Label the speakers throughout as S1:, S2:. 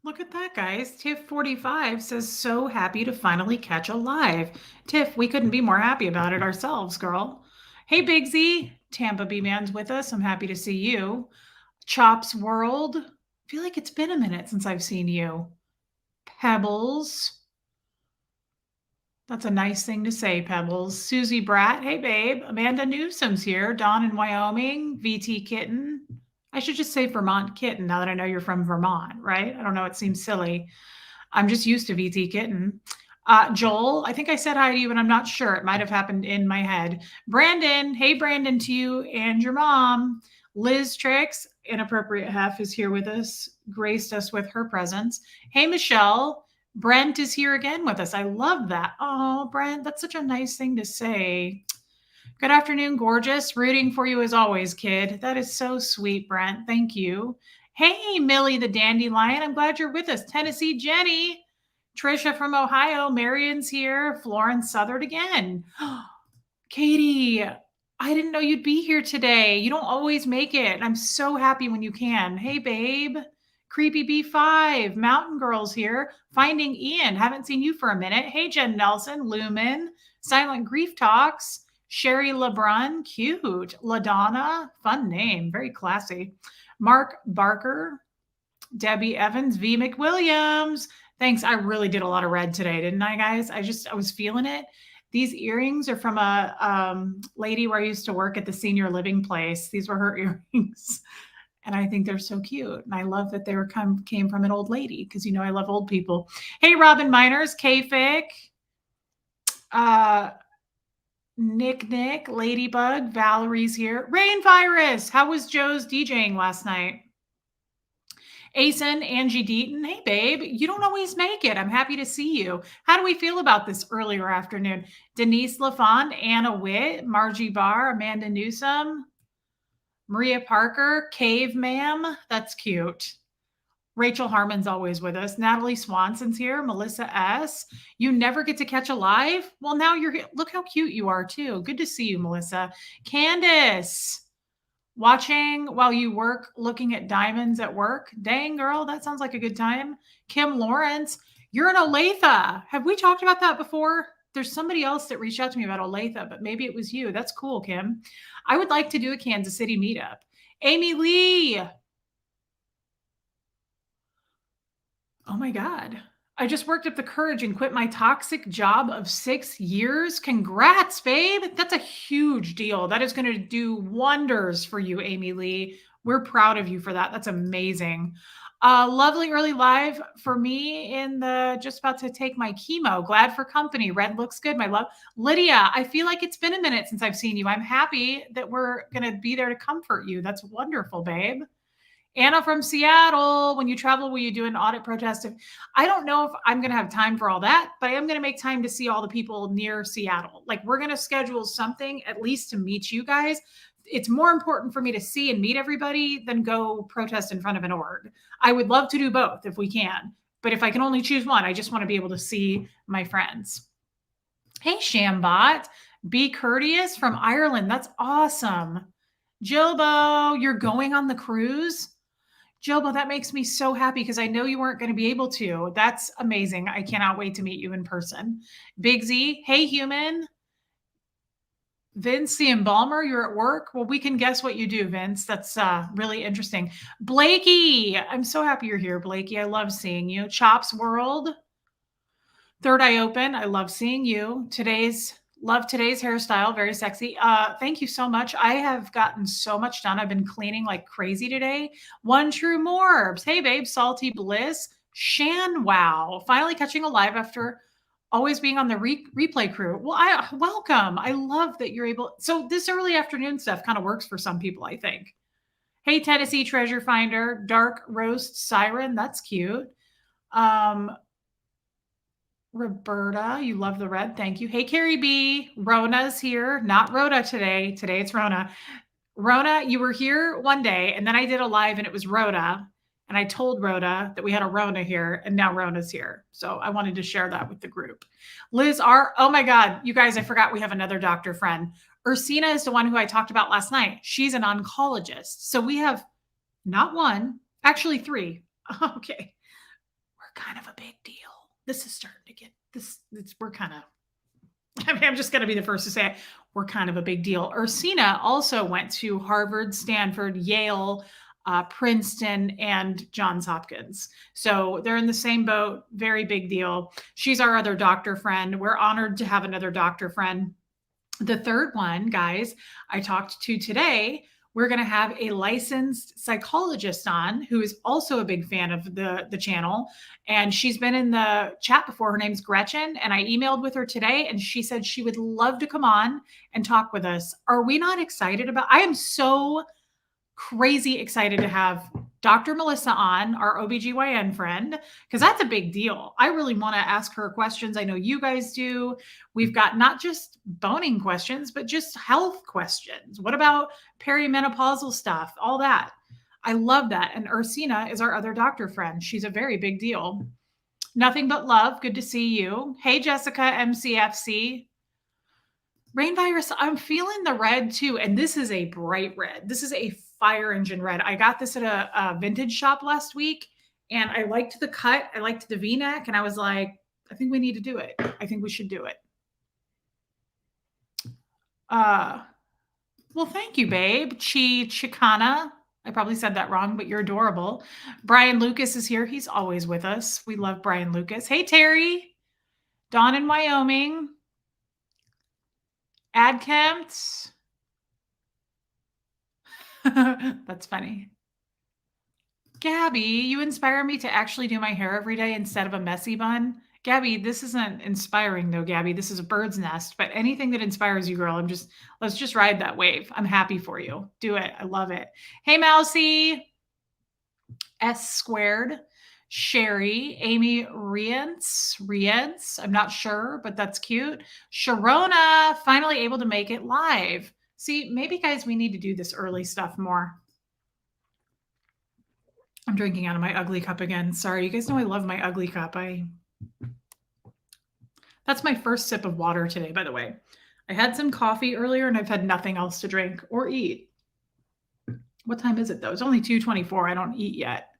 S1: Look at that, guys. Tiff45 says, so happy to finally catch a live. Tiff, we couldn't be more happy about it ourselves, girl. Hey, Big Z. Tampa B Man's with us. I'm happy to see you. Chops World. I feel like it's been a minute since I've seen you. Pebbles. That's a nice thing to say, Pebbles. Susie Bratt. Hey, babe. Amanda Newsom's here. Dawn in Wyoming. VT Kitten. I should just say Vermont Kitten now that I know you're from Vermont, right? I don't know. It seems silly. I'm just used to VT Kitten. Joel, I think I said hi to you, but I'm not sure. It might have happened in my head. Brandon, hey, Brandon, to you and your mom. Liz Tricks, Inappropriate Hef, is here with us, graced us with her presence. Hey, Michelle. Brent is here again with us. I love that. Oh, Brent, that's such a nice thing to say. Good afternoon, gorgeous. Rooting for you as always, kid. That is so sweet, Brent. Thank you. Hey, Millie the Dandelion. I'm glad you're with us. Tennessee Jenny. Trisha from Ohio. Marion's here. Florence Southard again. Katie, I didn't know you'd be here today. You don't always make it. I'm so happy when you can. Hey, babe. Creepy B5. Mountain Girls here. Finding Ian. Haven't seen you for a minute. Hey, Jen Nelson. Lumen. Silent Grief Talks. Sherry LeBrun. Cute. LaDonna. Fun name. Very classy. Mark Barker. Debbie Evans. V. McWilliams. Thanks. I really did a lot of red today, didn't I, guys? I was feeling it. These earrings are from a lady where I used to work at the senior living place. These were her earrings. And I think they're so cute. And I love that they came from an old lady because, you know, I love old people. Hey, Robin Miners, K-Fic, Nick, Ladybug, Valerie's here. Rain Virus, how was Joe's DJing last night? Asen, Angie Deaton. Hey, babe, you don't always make it. I'm happy to see you. How do we feel about this earlier afternoon? Denise LaFond, Anna Witt, Margie Barr, Amanda Newsom, Maria Parker, Cave Ma'am. That's cute. Rachel Harmon's always with us. Natalie Swanson's here. Melissa S. You never get to catch a live? Well, now you're here. Look how cute you are, too. Good to see you, Melissa. Candace. Watching while you work, looking at diamonds at work. Dang, girl, that sounds like a good time. Kim Lawrence, you're in Olathe. Have we talked about that before? There's somebody else that reached out to me about Olathe, but maybe it was you. That's cool, Kim. I would like to do a Kansas City meetup. Amy Lee. Oh my God. I just worked up the courage and quit my toxic job of 6 years. Congrats, babe. That's a huge deal. That is going to do wonders for you, Amy Lee. We're proud of you for that. That's amazing. Lovely early live for me in the just about to take my chemo. Glad for company. Red looks good, my love. Lydia, I feel like it's been a minute since I've seen you. I'm happy that we're going to be there to comfort you. That's wonderful, babe. Anna from Seattle, when you travel, will you do an audit protest? I don't know if I'm going to have time for all that, but I am going to make time to see all the people near Seattle. Like, we're going to schedule something at least to meet you guys. It's more important for me to see and meet everybody than go protest in front of an org. I would love to do both if we can, but if I can only choose one, I just want to be able to see my friends. Hey, Shambot, be courteous from Ireland. That's awesome. Jilbo, you're going on the cruise? Jilbo, that makes me so happy because I know you weren't going to be able to. That's amazing. I cannot wait to meet you in person. Big Z, hey, human. Vince the embalmer, you're at work? Well, we can guess what you do, Vince. That's really interesting. Blakey, I'm so happy you're here, Blakey. I love seeing you. Chops World, Third Eye Open, I love seeing you. Love today's hairstyle, very sexy. Thank you so much. I have gotten so much done. I've been cleaning like crazy today. One True Morbs. Hey, babe. Salty Bliss. Shan Wow. Finally catching a live after always being on the replay crew. Well, welcome. I love that you're able. So this early afternoon stuff kind of works for some people, I think. Hey, Tennessee Treasure Finder. Dark Roast Siren. That's cute. Roberta, you love the red. Thank you. Hey, Carrie B. Rona's here. Not Rhoda today. Today it's Rona. Rona, you were here one day, and then I did a live, and it was Rhoda. And I told Rhoda that we had a Rona here, and now Rona's here. So I wanted to share that with the group. Liz R. Oh my God, you guys, I forgot we have another doctor friend. Ursina is the one who I talked about last night. She's an oncologist. So we have not one, actually three. Okay. kind of a big deal. This is starting to get this. We're kind of I mean, I'm just going to be the first to say it. We're kind of a big deal. Ursina also went to Harvard, Stanford, Yale, Princeton, and Johns Hopkins. So they're in the same boat. Very big deal. She's our other doctor friend. We're honored to have another doctor friend. The third one, guys, I talked to today. We're going to have a licensed psychologist on who is also a big fan of the channel. And she's been in the chat before. Her name's Gretchen. And I emailed with her today and she said she would love to come on and talk with us. Are we not excited about? I am so crazy excited to have Dr. Melissa on, our OBGYN friend, because that's a big deal. I really want to ask her questions. I know you guys do. We've got not just boning questions, but just health questions. What about perimenopausal stuff? All that. I love that. And Ursina is our other doctor friend. She's a very big deal. Nothing but love. Good to see you. Hey, Jessica, MCFC. Rain virus, I'm feeling the red too. And this is a bright red. This is a fire engine red. I got this at a vintage shop last week and I liked the cut. I liked the V-neck and I was like, I think we need to do it. I think we should do it. Well, thank you, babe. Chicana. I probably said that wrong, but you're adorable. Brian Lucas is here. He's always with us. We love Brian Lucas. Hey, Terry. Dawn in Wyoming. Adkempt. That's funny. Gabby, you inspire me to actually do my hair every day instead of a messy bun. Gabby, this isn't inspiring though, Gabby. This is a bird's nest, but anything that inspires you, girl, let's just ride that wave. I'm happy for you. Do it. I love it. Hey, Mousy. S squared. Sherry, Amy Rientz. I'm not sure, but that's cute. Sharona, finally able to make it live. See, maybe guys, we need to do this early stuff more. I'm drinking out of my ugly cup again. Sorry, you guys know I love my ugly cup. That's my first sip of water today, by the way. I had some coffee earlier and I've had nothing else to drink or eat. What time is it though? It's only 2:24. I don't eat yet.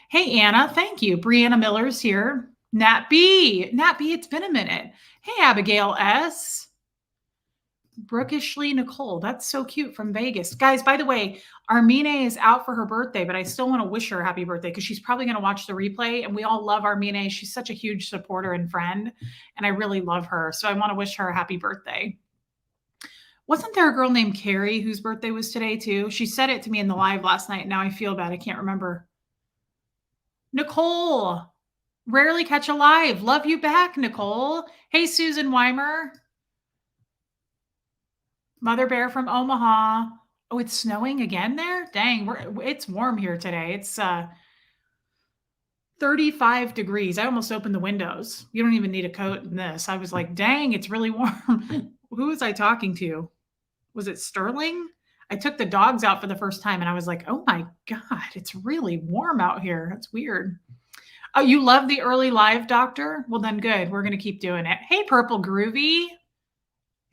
S1: Hey, Anna, thank you. Brianna Miller's here. Nat B, it's been a minute. Hey, Abigail S. Brookishly Nicole, that's so cute from Vegas. Guys, by the way, Armine is out for her birthday, but I still want to wish her a happy birthday because she's probably going to watch the replay. And we all love Armine. She's such a huge supporter and friend, and I really love her. So I want to wish her a happy birthday. Wasn't there a girl named Carrie whose birthday was today too? She said it to me in the live last night. Now I feel bad. I can't remember. Nicole, rarely catch a live. Love you back, Nicole. Hey, Susan Weimer. Mother Bear from Omaha. Oh, it's snowing again there? Dang, it's warm here today. It's 35 degrees. I almost opened the windows. You don't even need a coat in this. I was like, dang, it's really warm. Who was I talking to? Was it Sterling? I took the dogs out for the first time and I was like, oh my God, it's really warm out here. That's weird. Oh, you love the early live, doctor? Well, then good. We're going to keep doing it. Hey, Purple Groovy.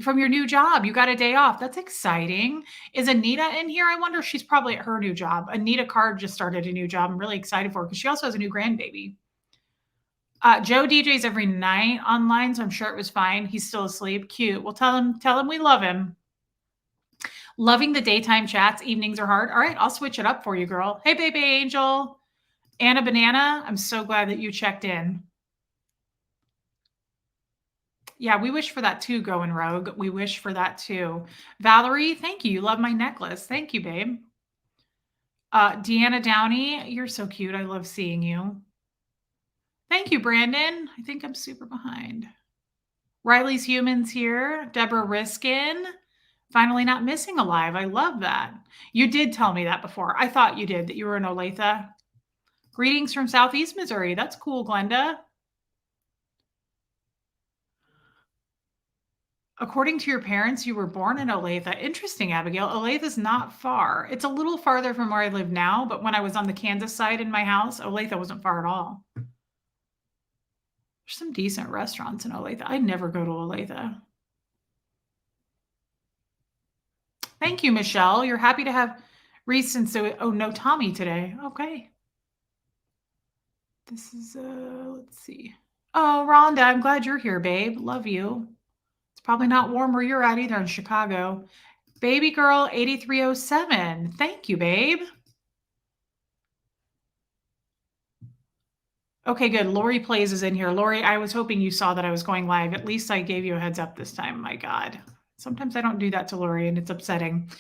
S1: From your new job, you got a day off. That's exciting. Is Anita in here? I wonder if she's probably at her new job. Anita Card just started a new job. I'm really excited for her because she also has a new grandbaby. Joe DJs every night online, so I'm sure it was fine. He's still asleep. Cute. Well, tell him we love him. Loving the daytime chats. Evenings are hard. All right, I'll switch it up for you, girl. Hey, baby angel. Anna Banana, I'm so glad that you checked in. Yeah, we wish for that too, Going Rogue. We wish for that too. Valerie, thank you. You love my necklace. Thank you, babe. Deanna Downey, you're so cute. I love seeing you. Thank you, Brandon. I think I'm super behind. Riley's Humans here. Deborah Riskin. Finally not missing a live. I love that. You did tell me that before. I thought you did, that you were in Olathe. Greetings from Southeast Missouri. That's cool, Glenda. According to your parents, you were born in Olathe. Interesting, Abigail. Olathe is not far. It's a little farther from where I live now, but when I was on the Kansas side in my house, Olathe wasn't far at all. There's some decent restaurants in Olathe. I never go to Olathe. Thank you, Michelle. You're happy to have Reese and so. Oh, no Tommy today. Okay. This is, let's see. Oh, Rhonda, I'm glad you're here, babe. Love you. It's probably not warm where you're at either in Chicago. Baby girl 8307. Thank you, babe. Okay, good. Lori Plays is in here. Lori, I was hoping you saw that I was going live. At least I gave you a heads up this time. My God. Sometimes I don't do that to Lori and it's upsetting.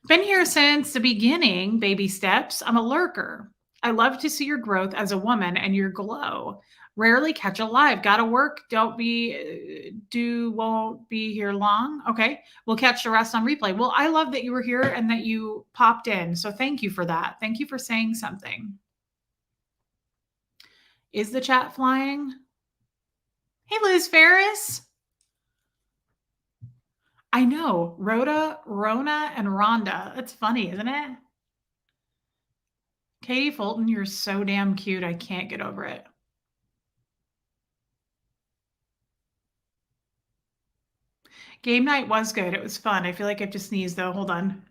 S1: Been here since the beginning, baby steps. I'm a lurker. I love to see your growth as a woman and your glow. Rarely catch a live. Gotta work. Don't be, won't be here long. Okay. We'll catch the rest on replay. Well, I love that you were here and that you popped in. So thank you for that. Thank you for saying something. Is the chat flying? Hey, Liz Ferris. I know. Rhoda, Rona, and Rhonda. That's funny, isn't it? Katie Fulton, you're so damn cute. I can't get over it. Game night was good. It was fun. I feel like I have to sneeze though. Hold on.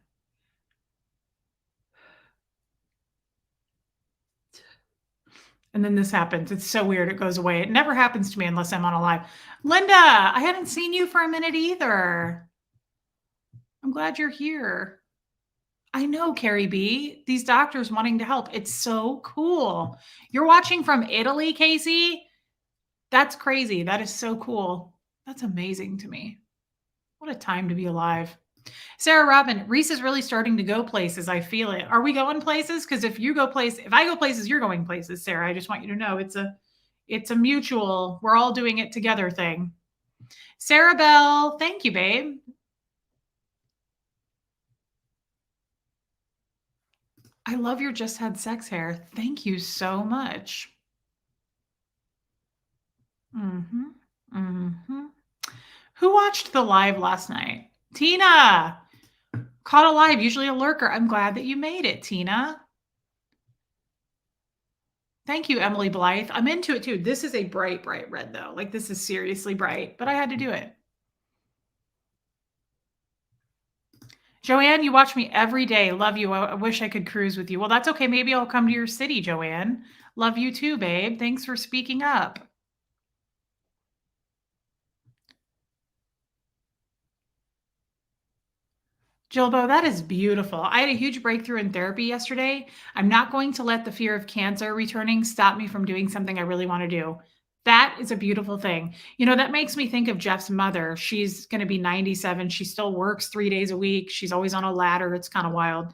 S1: And then this happens. It's so weird. It goes away. It never happens to me unless I'm on a live. Linda, I hadn't seen you for a minute either. I'm glad you're here. I know, Carrie B. These doctors wanting to help. It's so cool. You're watching from Italy, Casey? That's crazy. That is so cool. That's amazing to me. What a time to be alive. Sarah Robin, Reese is really starting to go places. I feel it. Are we going places? Because if I go places, you're going places, Sarah. I just want you to know it's a mutual, we're all doing it together thing. Sarah Bell, thank you, babe. I love your just had sex hair. Thank you so much. Mm-hmm. Mm-hmm. Who watched the live last night? Tina! Caught alive, usually a lurker. I'm glad that you made it, Tina. Thank you, Emily Blythe. I'm into it too. This is a bright, bright red though. Like this is seriously bright, but I had to do it. Joanne, you watch me every day. Love you. I wish I could cruise with you. Well, that's okay. Maybe I'll come to your city, Joanne. Love you too, babe. Thanks for speaking up. Jilbo, that is beautiful. I had a huge breakthrough in therapy yesterday. I'm not going to let the fear of cancer returning stop me from doing something I really want to do. That is a beautiful thing. You know, that makes me think of Jeff's mother. She's going to be 97. She still works 3 days a week. She's always on a ladder. It's kind of wild.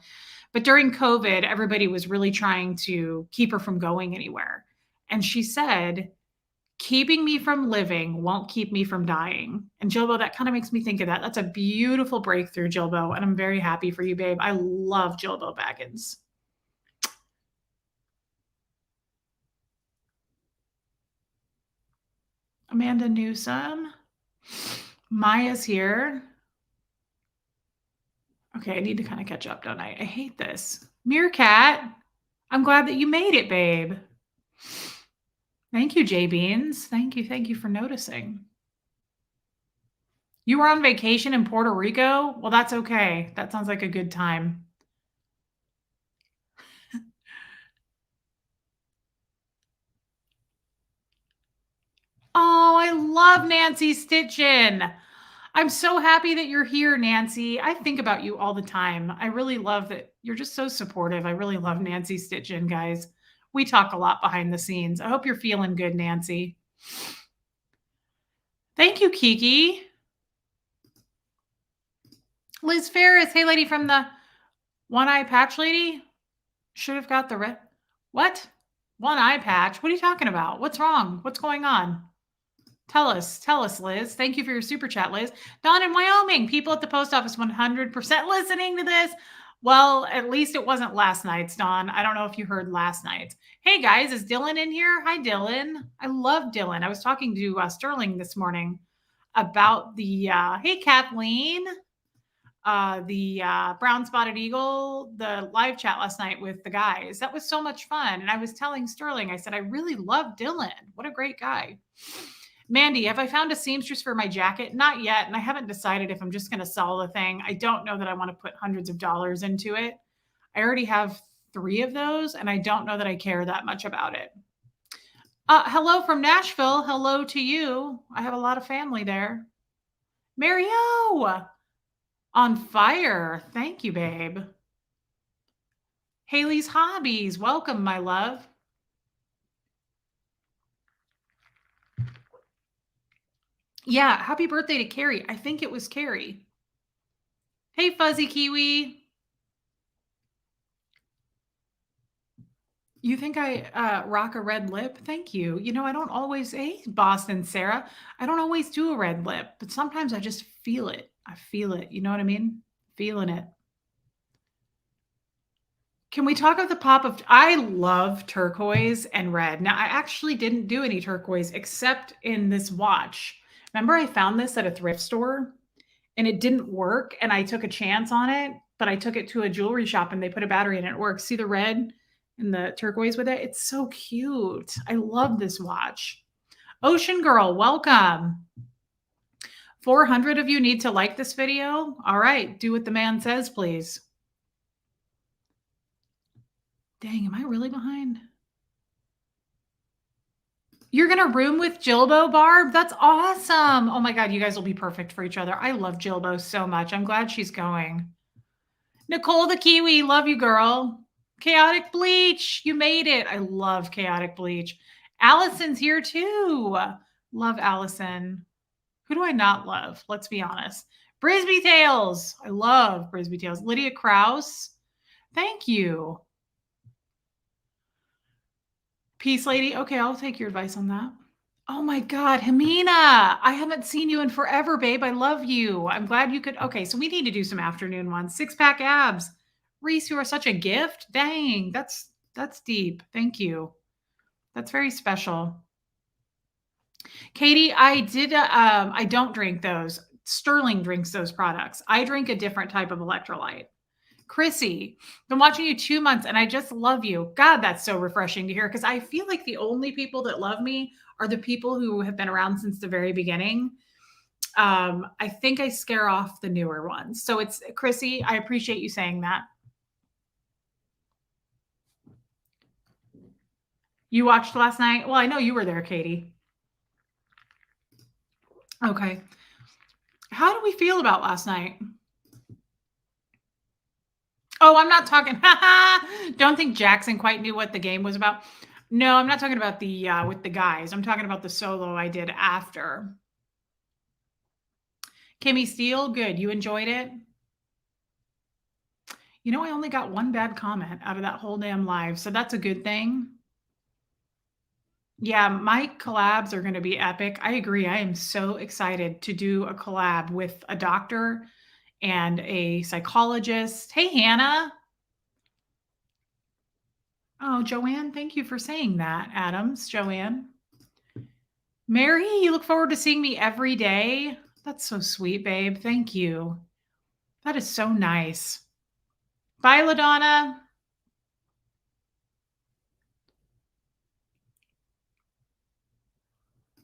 S1: But during COVID, everybody was really trying to keep her from going anywhere. And she said, keeping me from living won't keep me from dying. And Jilbo, that kind of makes me think of that. That's a beautiful breakthrough, Jilbo. And I'm very happy for you, babe. I love Jilbo Baggins. Amanda Newsom. Maya's here. Okay, I need to kind of catch up, don't I? I hate this. Meerkat, I'm glad that you made it, babe. Thank you, J Beans. Thank you. Thank you for noticing. You were on vacation in Puerto Rico? Well, that's okay. That sounds like a good time. Oh, I love Nancy Stitchin. I'm so happy that you're here, Nancy. I think about you all the time. I really love that you're just so supportive. I really love Nancy Stitchin, guys. We talk a lot behind the scenes. I hope you're feeling good, Nancy. Thank you, Kiki. Liz Ferris, hey, lady from the one eye patch lady. Should have got the red. What? One eye patch? What are you talking about? What's wrong? What's going on? Tell us, Liz. Thank you for your super chat, Liz. Don in Wyoming, people at the post office 100% listening to this. Well, at least it wasn't last night's, Don. I don't know if you heard last night's. Hey, guys, is Dylan in here? Hi, Dylan. I love Dylan. I was talking to Sterling this morning about the, hey, Kathleen, the Brown Spotted Eagle, the live chat last night with the guys. That was so much fun. And I was telling Sterling, I said, I really love Dylan. What a great guy. Mandy, have I found a seamstress for my jacket? Not yet. And I haven't decided if I'm just going to sell the thing. I don't know that I want to put hundreds of dollars into it. I already have 3 of those, and I don't know that I care that much about it. Hello from Nashville. Hello to you. I have a lot of family there. Mario, on fire. Thank you, babe. Haley's Hobbies. Welcome, my love. Yeah, happy birthday to Carrie. I think it was Carrie. Hey, Fuzzy Kiwi. You think I rock a red lip? Thank you. You know, I don't always, hey, Boston, Sarah. I don't always do a red lip, but sometimes I just feel it. I feel it. You know what I mean? Feeling it. Can we talk of the pop of I love turquoise and red. Now, I actually didn't do any turquoise except in this watch. Remember I found this at a thrift store and it didn't work and I took a chance on it, but I took it to a jewelry shop and they put a battery in it. It works. See the red and the turquoise with it? It's so cute. I love this watch. Ocean Girl, welcome. 400 of you need to like this video. All right, do what the man says, please. Dang, am I really behind? You're gonna room with Jilbo, Barb? That's awesome. Oh my God, you guys will be perfect for each other. I love Jilbo so much. I'm glad she's going. Nicole the Kiwi, love you, girl. Chaotic Bleach, you made it. I love Chaotic Bleach. Allison's here too. Love Allison. Who do I not love? Let's be honest. Brisby Tales. I love Brisby Tales. Lydia Krause. Thank you. Peace Lady. Okay, I'll take your advice on that. Oh my God, Hamina, I haven't seen you in forever, babe. I love you. I'm glad you could. Okay, so we need to do some afternoon ones. Six pack abs. Reese, you are such a gift. Dang, that's deep. Thank you. That's very special. Katie, I don't drink those. Sterling drinks those products. I drink a different type of electrolyte. Chrissy, been watching you 2 months and I just love you. God, that's so refreshing to hear because I feel like the only people that love me are the people who have been around since the very beginning. I think I scare off the newer ones. So it's Chrissy, I appreciate you saying that. You watched last night? Well, I know you were there, Katie. Okay. How do we feel about last night? Oh, I'm not talking. Don't think Jackson quite knew what the game was about. No, I'm not talking about the with the guys. I'm talking about the solo I did after. Kimmy Steele, good. You enjoyed it? You know, I only got one bad comment out of that whole damn live, so that's a good thing. Yeah, my collabs are going to be epic. I agree. I am so excited to do a collab with a doctor and a psychologist. Hey, Hannah. Oh, Joanne, thank you for saying that, Adams. Joanne. Mary, you look forward to seeing me every day. That's so sweet, babe. Thank you. That is so nice. Bye, LaDonna.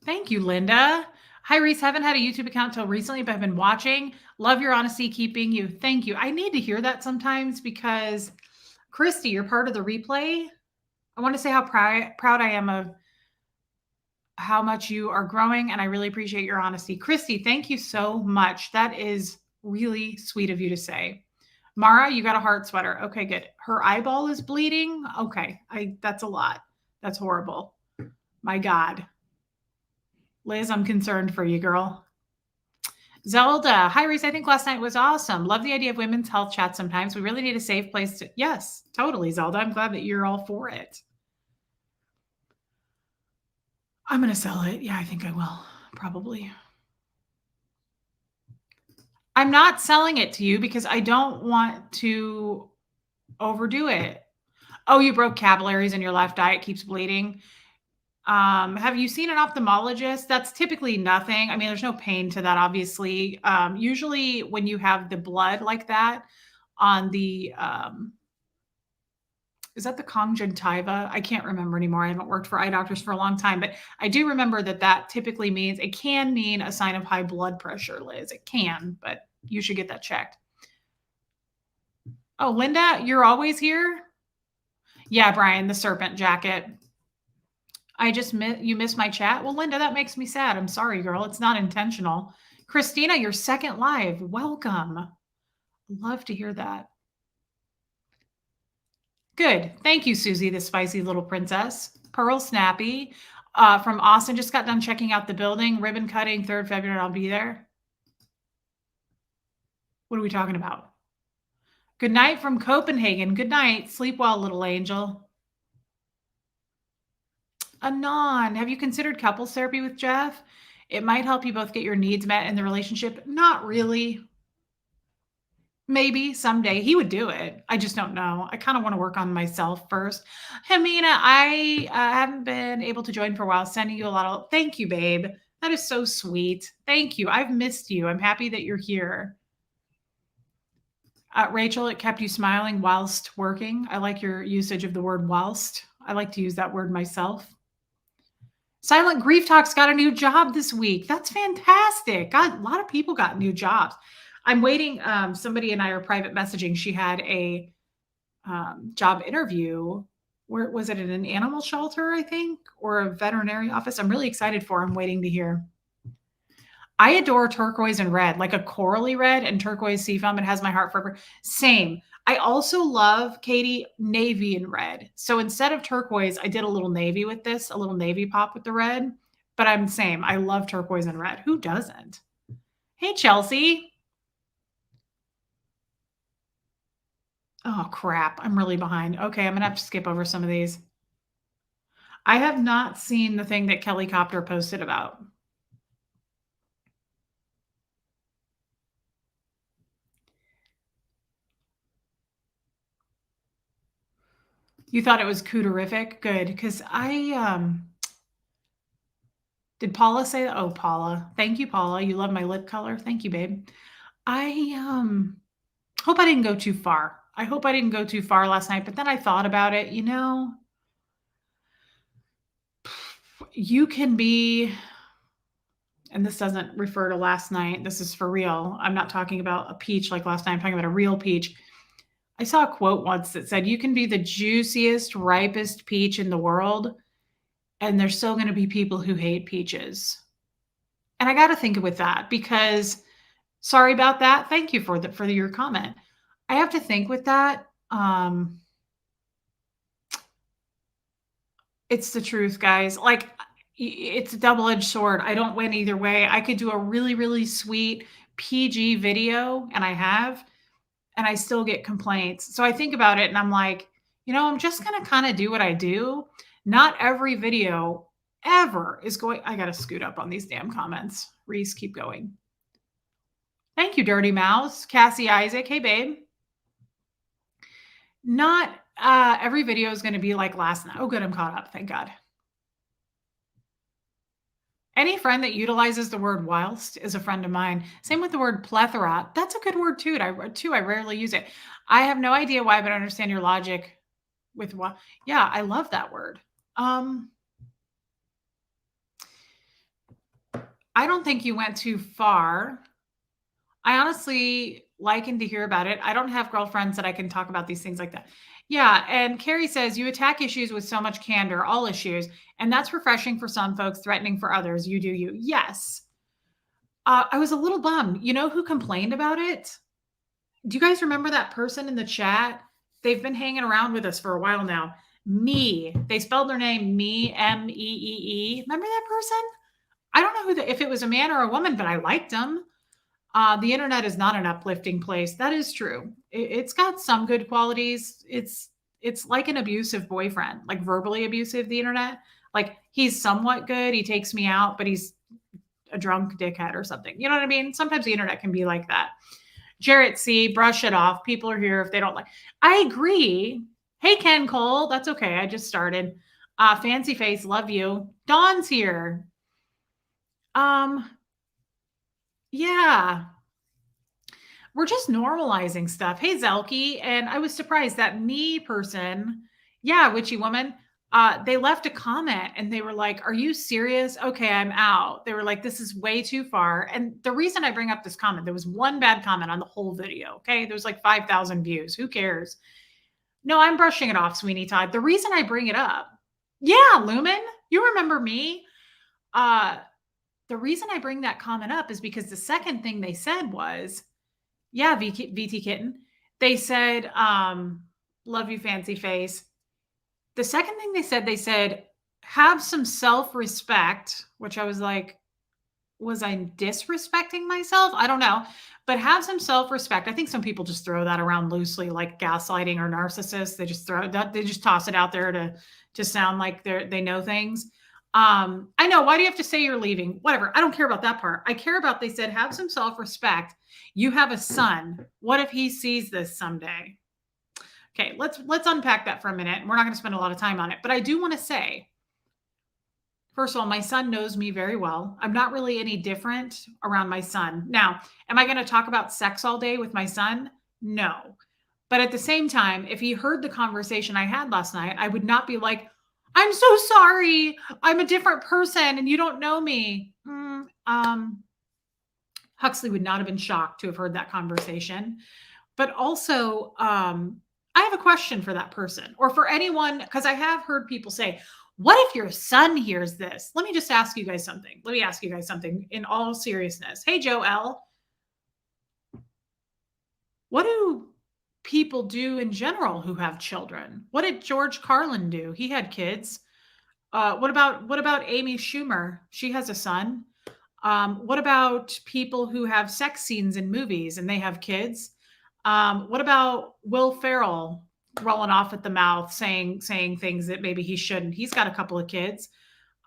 S1: Thank you, Linda. Hi, Reese. Haven't had a YouTube account till recently, but I've been watching. Love your honesty, keeping you. Thank you. I need to hear that sometimes because, Christy, you're part of the replay. I want to say how proud I am of how much you are growing, and I really appreciate your honesty. Christy, thank you so much. That is really sweet of you to say. Mara, you got a heart sweater. Okay, good. Her eyeball is bleeding. Okay, that's a lot. That's horrible. My God. Liz, I'm concerned for you, girl. Zelda, hi Reese. I think last night was awesome. Love the idea of women's health chat sometimes. We really need a safe place to. Yes, totally, Zelda. I'm glad that you're all for it. I'm going to sell it. Yeah, I think I will. Probably. I'm not selling it to you because I don't want to overdo it. Oh, you broke capillaries in your left eye. It keeps bleeding. Have you seen an ophthalmologist? That's typically nothing. I mean, there's no pain to that, obviously. Usually when you have the blood like that on the, is that the conjunctiva? I can't remember anymore. I haven't worked for eye doctors for a long time, but I do remember that typically means, it can mean a sign of high blood pressure, Liz. It can, but you should get that checked. Oh, Linda, you're always here? Yeah, Brian, the serpent jacket. You missed my chat. Well, Linda, that makes me sad. I'm sorry, girl. It's not intentional. Christina, your second live. Welcome. Love to hear that. Good. Thank you, Susie, the spicy little princess. Pearl Snappy from Austin just got done checking out the building. Ribbon cutting, 3rd February. I'll be there. What are we talking about? Good night from Copenhagen. Good night. Sleep well, little angel. Anon, have you considered couples therapy with Jeff? It might help you both get your needs met in the relationship. Not really. Maybe someday he would do it. I just don't know. I kind of want to work on myself first. Hamina, I haven't been able to join for a while. Sending you a lot of thank you, babe. That is so sweet. Thank you. I've missed you. I'm happy that you're here. Rachel, it kept you smiling whilst working. I like your usage of the word whilst. I like to use that word myself. Silent Grief Talks got a new job this week. That's fantastic. God, a lot of people got new jobs. I'm waiting. Somebody and I are private messaging. She had a job interview. Where was it, in an animal shelter, I think, or a veterinary office? I'm really excited for. I'm waiting to hear. I adore turquoise and red, like a corally red and turquoise seafoam. It has my heart forever. Same. I also love, Katie, navy and red. So instead of turquoise, I did a little navy with this, a little navy pop with the red. But I'm same. I love turquoise and red. Who doesn't? Hey, Chelsea. Oh, crap. I'm really behind. Okay, I'm going to have to skip over some of these. I have not seen the thing that Kelly Copter posted about. You thought it was cooterific? Good, because did Paula say that? Oh, Paula. Thank you, Paula. You love my lip color. Thank you, babe. I hope I didn't go too far. I hope I didn't go too far last night, but then I thought about it, you can be, and this doesn't refer to last night. This is for real. I'm not talking about a peach like last night. I'm talking about a real peach. I saw a quote once that said, you can be the juiciest, ripest peach in the world, and there's still going to be people who hate peaches. And I got to think with that because, sorry about that. Thank you for your comment. I have to think with that. It's the truth, guys. Like, it's a double-edged sword. I don't win either way. I could do a really, really sweet PG video, and I have, and I still get complaints. So I think about it and I'm like, I'm just going to kind of do what I do. Not every video ever is going. I got to scoot up on these damn comments. Reese, keep going. Thank you, Dirty Mouse. Cassie Isaac. Hey, babe. Not every video is going to be like last night. Oh, good. I'm caught up. Thank God. Any friend that utilizes the word whilst is a friend of mine. Same with the word plethora. That's a good word too. I rarely use it. I have no idea why, but I understand your logic with what. Yeah, I love that word. I don't think you went too far. I honestly liken to hear about it. I don't have girlfriends that I can talk about these things like that. Yeah, and Carrie says, you attack issues with so much candor, all issues, and that's refreshing for some folks, threatening for others. You do you. Yes. I was a little bummed. You know who complained about it? Do you guys remember that person in the chat? They've been hanging around with us for a while now. Me. They spelled their name Me, Meee. Remember that person? I don't know if it was a man or a woman, but I liked them. The internet is not an uplifting place. That is true. It's got some good qualities. It's like an abusive boyfriend, like verbally abusive, the internet. Like, he's somewhat good. He takes me out, but he's a drunk dickhead or something. You know what I mean? Sometimes the internet can be like that. Jarrett C, brush it off. People are here if they don't like. I agree. Hey, Ken Cole. That's okay. I just started. Fancy Face, love you. Dawn's here. Yeah. We're just normalizing stuff. Hey, Zelky. And I was surprised that me person, yeah, witchy woman, they left a comment and they were like, are you serious? Okay, I'm out. They were like, this is way too far. And the reason I bring up this comment, there was one bad comment on the whole video. Okay. There's like 5,000 views. Who cares? No, I'm brushing it off, Sweeney Todd. The reason I bring it up, yeah, Lumen, You remember me? Uh, the reason I bring that comment up is because the second thing they said was, yeah, VT kitten. They said, love you, fancy face. The second thing they said, have some self respect, which I was like, was I disrespecting myself? I don't know, but have some self-respect. I think some people just throw that around loosely, like gaslighting or narcissists. They just throw that, they just toss it out there to sound like they know things. I know. Why do you have to say you're leaving? Whatever. I don't care about that part. I care about they said have some self-respect. You have a son. What if he sees this someday? Okay, let's unpack that for a minute. We're not going to spend a lot of time on it, but I do want to say, first of all, my son knows me very well. I'm not really any different around my son. Now, am I going to talk about sex all day with my son? No. But at the same time, if he heard the conversation I had last night, I would not be like, I'm so sorry. I'm a different person and you don't know me. Huxley would not have been shocked to have heard that conversation. But also, I have a question for that person or for anyone, because I have heard people say, what if your son hears this? Let me just ask you guys something. Let me ask you guys something in all seriousness. Hey, Joe L., what do people do in general who have children? What did George Carlin do? He had kids. What about Amy Schumer? She has a son. What about people who have sex scenes in movies and they have kids? What about Will Ferrell rolling off at the mouth, saying things that maybe he shouldn't? He's got a couple of kids.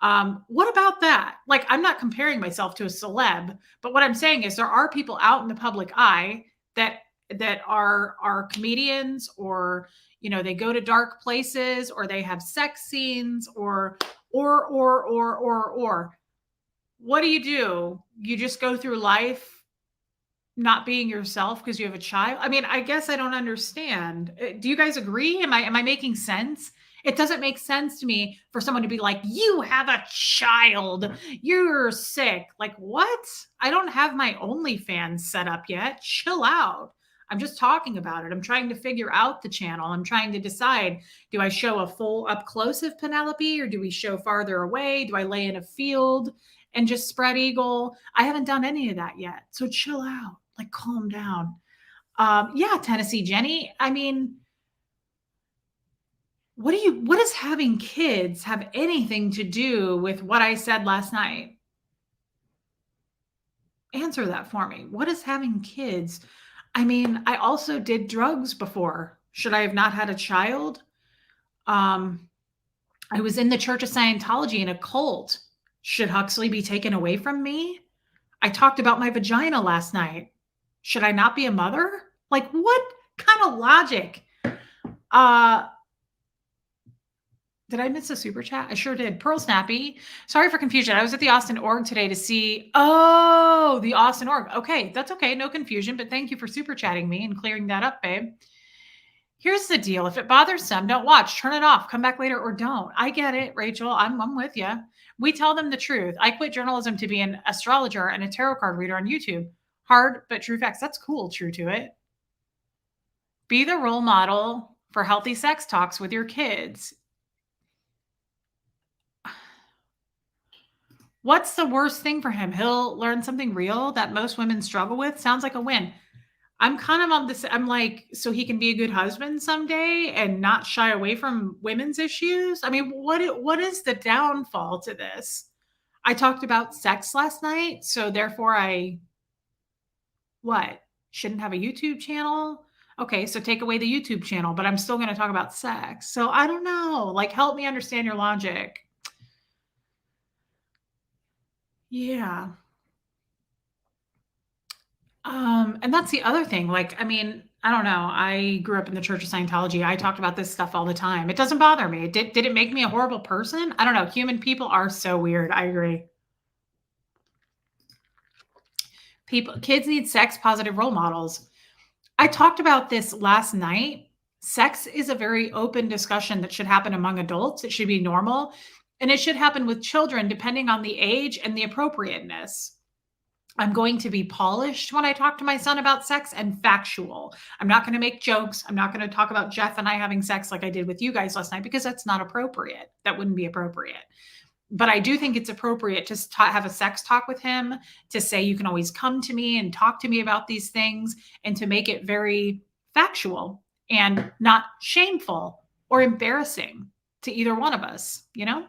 S1: What about that? Like, I'm not comparing myself to a celeb, but what I'm saying is there are people out in the public eye that are comedians, or they go to dark places, or they have sex scenes, or what do? You just go through life not being yourself because you have a child? I mean, I guess I don't understand. Do you guys agree? Am I making sense? It doesn't make sense to me for someone to be like, "You have a child. You're sick." Like, what? I don't have my OnlyFans set up yet. Chill out. I'm just talking about it. I'm trying to figure out the channel. I'm trying to decide, do I show a full up close of Penelope, or do we show farther away? Do I lay in a field and just spread eagle? I haven't done any of that yet. So chill out. Like, calm down. Yeah, Tennessee Jenny. I mean, what does having kids have anything to do with what I said last night? Answer that for me. What is having kids? I mean, I also did drugs before. Should I have not had a child? Um, I was in the Church of Scientology in a cult. Should Huxley be taken away from me? I talked about my vagina last night. Should I not be a mother? Like, what kind of logic? Did I miss a super chat? I sure did. Pearl Snappy. Sorry for confusion. I was at the Austin org today to see, the Austin org. Okay, that's okay. No confusion, but thank you for super chatting me and clearing that up, babe. Here's the deal. If it bothers some, don't watch. Turn it off. Come back later or don't. I get it, Rachel. I'm with you. We tell them the truth. I quit journalism to be an astrologer and a tarot card reader on YouTube. Hard, but true facts. That's cool. True to it. Be the role model for healthy sex talks with your kids. What's the worst thing for him? He'll learn something real that most women struggle with. Sounds like a win. I'm kind of on this. I'm like, so he can be a good husband someday and not shy away from women's issues. I mean, what is the downfall to this? I talked about sex last night, so therefore what? Shouldn't have a YouTube channel? Okay, so take away the YouTube channel, but I'm still going to talk about sex. So I don't know. Like, help me understand your logic. Yeah. And that's the other thing. Like, I mean, I don't know. I grew up in the Church of Scientology. I talked about this stuff all the time. It doesn't bother me. Did it make me a horrible person? I don't know. Human people are so weird. I agree. Kids need sex positive role models. I talked about this last night. Sex is a very open discussion that should happen among adults. It should be normal, and it should happen with children depending on the age and the appropriateness. I'm going to be polished when I talk to my son about sex and factual. I'm not going to make jokes. I'm not going to talk about Jeff and I having sex like I did with you guys last night, because that's not appropriate. That wouldn't be appropriate. But I do think it's appropriate to have a sex talk with him, to say, you can always come to me and talk to me about these things, and to make it very factual and not shameful or embarrassing to either one of us, you know?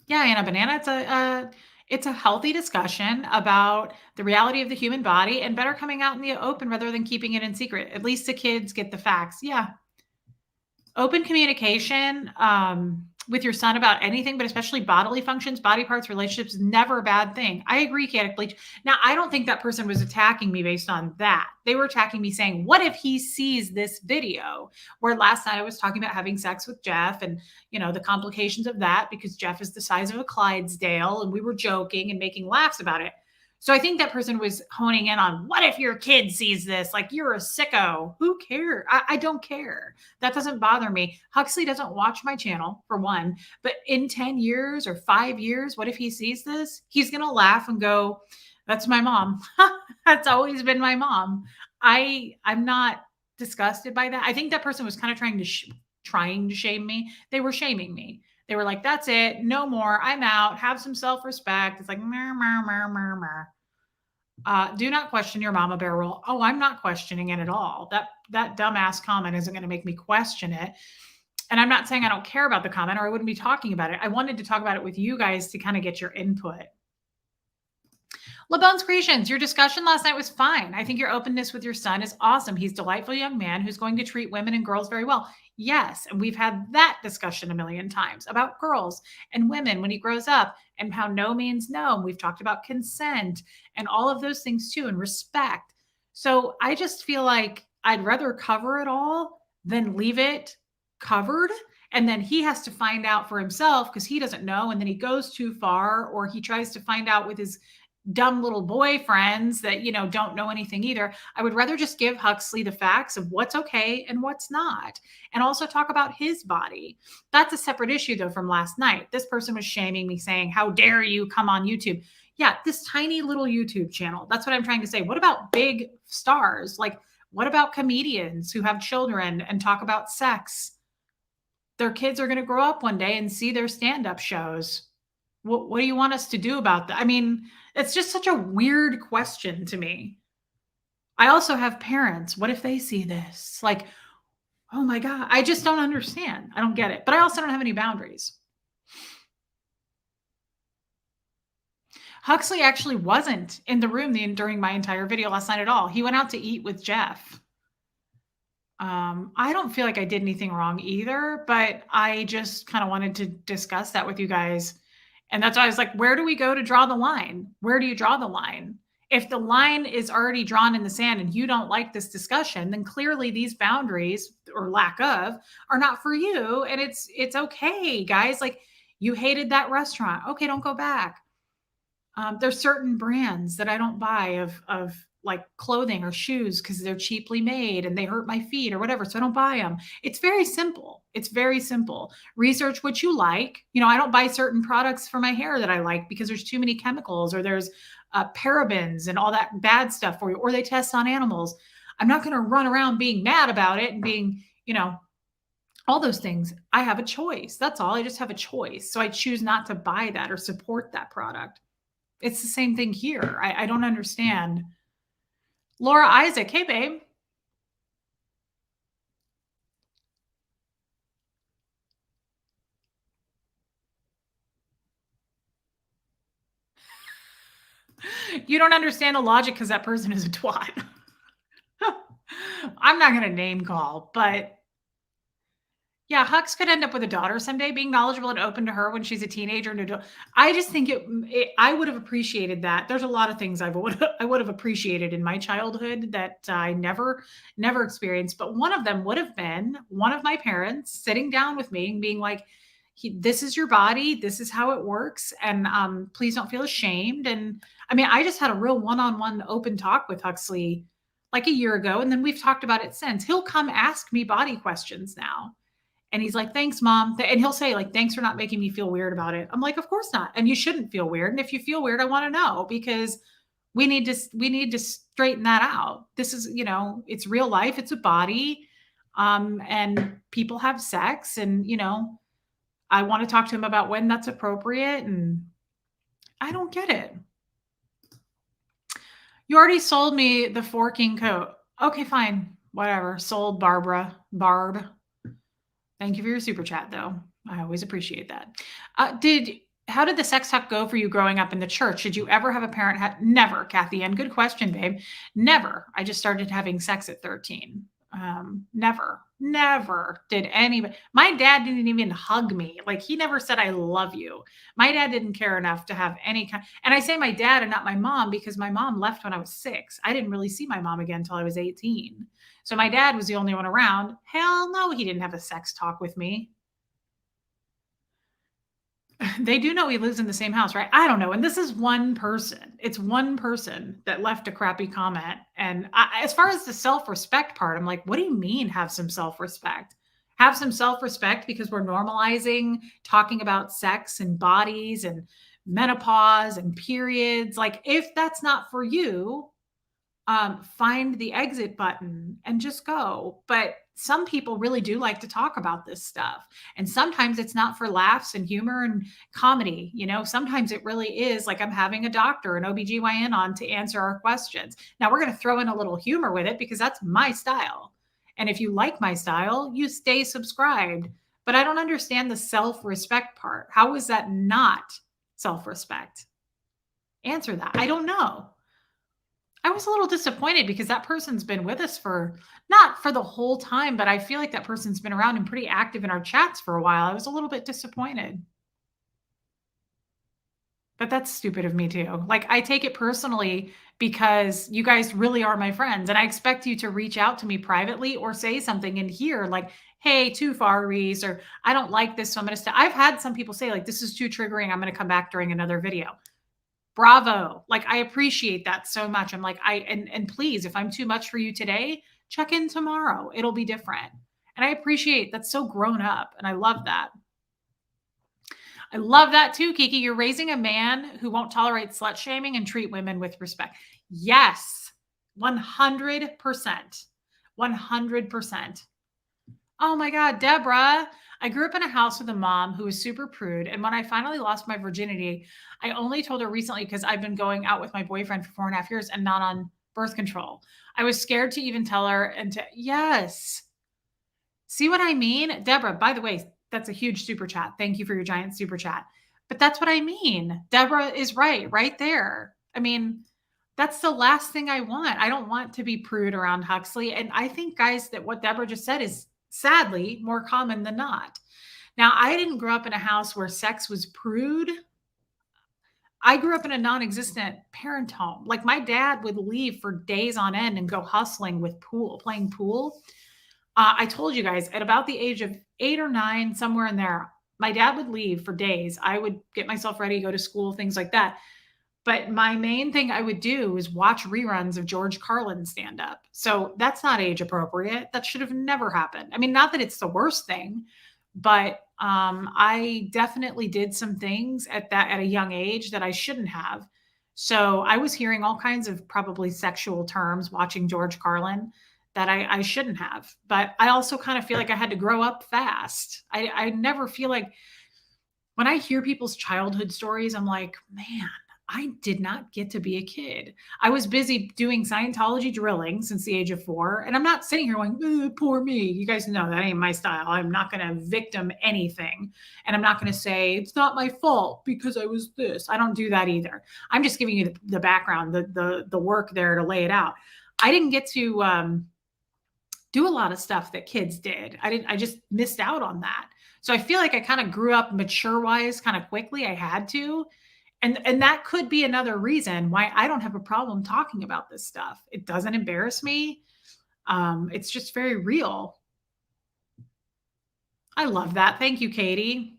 S1: Yeah, Anna Banana, it's a healthy discussion about the reality of the human body and better coming out in the open rather than keeping it in secret. At least the kids get the facts. Yeah, open communication with your son about anything, but especially bodily functions, body parts, relationships, never a bad thing. I agree, chaotic bleach. Now, I don't think that person was attacking me based on that. They were attacking me saying, what if he sees this video where last night I was talking about having sex with Jeff and, the complications of that because Jeff is the size of a Clydesdale and we were joking and making laughs about it. So I think that person was honing in on, what if your kid sees this? Like, you're a sicko. Who cares? I don't care. That doesn't bother me. Huxley doesn't watch my channel, for one, but in 10 years or 5 years, what if he sees this? He's going to laugh and go, that's my mom. That's always been my mom. I'm not disgusted by that. I think that person was kind of trying to shame me. They were shaming me. They were like, that's it. No more. I'm out. Have some self-respect. It's like, mer, mer, mer, mer, mer. Do not question your mama bear rule. Oh, I'm not questioning it at all. That dumbass comment isn't going to make me question it. And I'm not saying I don't care about the comment or I wouldn't be talking about it. I wanted to talk about it with you guys to kind of get your input. LeBones Creations, your discussion last night was fine. I think your openness with your son is awesome. He's a delightful young man who's going to treat women and girls very well. Yes, and we've had that discussion a million times about girls and women when he grows up and how no means no. And we've talked about consent and all of those things too, and respect. So I just feel like I'd rather cover it all than leave it covered. And then he has to find out for himself because he doesn't know. And then he goes too far or he tries to find out with his dumb little boyfriends that don't know anything either. I would rather just give Huxley the facts of what's okay and what's not, and also talk about his body. That's a separate issue though from last night. This person was shaming me saying, how dare you come on YouTube? Yeah, this tiny little YouTube channel. That's what I'm trying to say. What about big stars? Like, what about comedians who have children and talk about sex? Their kids are going to grow up one day and see their stand-up shows. What do you want us to do about that? I mean, it's just such a weird question to me. I also have parents. What if they see this? Like, oh my God, I just don't understand. I don't get it. But I also don't have any boundaries. Huxley actually wasn't in the room during my entire video last night at all. He went out to eat with Jeff. I don't feel like I did anything wrong either, but I just kind of wanted to discuss that with you guys. And that's why I was like, where do we go to draw the line? Where do you draw the line? If the line is already drawn in the sand and you don't like this discussion, then clearly these boundaries or lack of are not for you. And it's okay, guys. Like, you hated that restaurant. Okay, don't go back. There's certain brands that I don't buy of like clothing or shoes because they're cheaply made and they hurt my feet or whatever. So I don't buy them. It's very simple. It's very simple. Research what you like. I don't buy certain products for my hair that I like because there's too many chemicals or there's parabens and all that bad stuff for you, or they test on animals. I'm not going to run around being mad about it and being, all those things. I have a choice. That's all. I just have a choice. So I choose not to buy that or support that product. It's the same thing here. I don't understand. Laura Isaac, hey, babe. You don't understand the logic because that person is a twat. I'm not going to name call, but yeah, Hux could end up with a daughter someday. Being knowledgeable and open to her when she's a teenager and adult. I just think I would have appreciated that. There's a lot of things I would have appreciated in my childhood that I never experienced. But one of them would have been one of my parents sitting down with me and being like, this is your body. This is how it works. And please don't feel ashamed. And I mean, I just had a real one-on-one open talk with Huxley like a year ago. And then we've talked about it since. He'll come ask me body questions now. And he's like, thanks, mom. And he'll say, like, thanks for not making me feel weird about it. I'm like, of course not. And you shouldn't feel weird. And if you feel weird, I want to know because we need to straighten that out. This is, it's real life. It's a body. And people have sex, and I want to talk to him about when that's appropriate, and I don't get it. You already sold me the forking coat. Okay, fine. Whatever. Sold, Barbara. Barb. Thank you for your super chat, though. I always appreciate that. Did How did the sex talk go for you growing up in the church? Did you ever have a parent? Never, Kathy Ann. Good question, babe. Never. I just started having sex at 13. Never did anybody. My dad didn't even hug me. Like, he never said, I love you. My dad didn't care enough to have any kind. And I say my dad and not my mom because my mom left when I was 6. I didn't really see my mom again until I was 18. So my dad was the only one around. Hell no, he didn't have a sex talk with me. They do know he lives in the same house, right? I don't know. And this is one person. It's one person that left a crappy comment. And as far as the self respect part, I'm like, what do you mean have some self respect? Have some self respect because we're normalizing talking about sex and bodies and menopause and periods. Like, if that's not for you, find the exit button and just go. But some people really do like to talk about this stuff. And sometimes it's not for laughs and humor and comedy. Sometimes it really is like I'm having a doctor, an OBGYN on to answer our questions. Now we're going to throw in a little humor with it because that's my style. And if you like my style, you stay subscribed. But I don't understand the self respect part. How is that not self respect? Answer that. I don't know. I was a little disappointed because that person's been with us for not for the whole time, but I feel like that person's been around and pretty active in our chats for a while. I was a little bit disappointed. But that's stupid of me too. Like, I take it personally because you guys really are my friends and I expect you to reach out to me privately or say something in here like, "Hey, too far, Reese," or "I don't like this, so I'm going to stay." I've had some people say like, "This is too triggering. I'm going to come back during another video." Bravo. Like, I appreciate that so much. I'm like, and please, if I'm too much for you today, check in tomorrow. It'll be different. And I appreciate that's so grown up. And I love that. I love that too, Kiki. You're raising a man who won't tolerate slut shaming and treat women with respect. Yes, 100%. 100%. Oh my God, Deborah. I grew up in a house with a mom who was super prude. And when I finally lost my virginity, I only told her recently because I've been going out with my boyfriend for 4.5 years and not on birth control. I was scared to even tell her yes. See what I mean? Deborah, by the way, that's a huge super chat. Thank you for your giant super chat. But that's what I mean. Deborah is right there. I mean, that's the last thing I want. I don't want to be prude around Huxley. And I think, guys, that what Deborah just said is sadly more common than not. Now, I didn't grow up in a house where sex was prude. I grew up in a non existent parent home. Like, my dad would leave for days on end and go hustling with playing pool. I told you guys at about the age of 8 or 9, somewhere in there, my dad would leave for days. I would get myself ready, go to school, things like that. But my main thing I would do is watch reruns of George Carlin stand up. So that's not age appropriate. That should have never happened. I mean, not that it's the worst thing, but I definitely did some things at a young age that I shouldn't have. So I was hearing all kinds of probably sexual terms watching George Carlin that I shouldn't have. But I also kind of feel like I had to grow up fast. I never feel like when I hear people's childhood stories, I'm like, man, I did not get to be a kid. I was busy doing Scientology drilling since the age of 4. And I'm not sitting here going, poor me. You guys know that ain't my style. I'm not going to victim anything. And I'm not going to say it's not my fault because I was this. I don't do that either. I'm just giving you the background, the work there to lay it out. I didn't get to do a lot of stuff that kids did. I just missed out on that. So I feel like I kind of grew up mature wise kind of quickly. I had to. And that could be another reason why I don't have a problem talking about this stuff. It doesn't embarrass me. It's just very real. I love that. Thank you, Katie.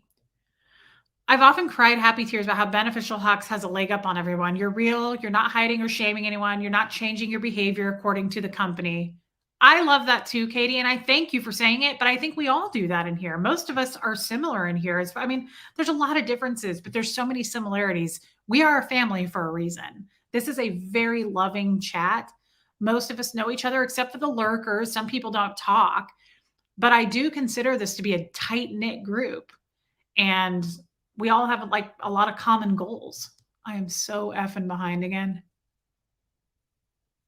S1: I've often cried happy tears about how beneficial Hux has a leg up on everyone. You're real. You're not hiding or shaming anyone. You're not changing your behavior according to the company. I love that too, Katie. And I thank you for saying it, but I think we all do that in here. Most of us are similar in here. I mean, there's a lot of differences, but there's so many similarities. We are a family for a reason. This is a very loving chat. Most of us know each other except for the lurkers. Some people don't talk. But I do consider this to be a tight-knit group, and we all have, like, a lot of common goals. I am so effing behind again.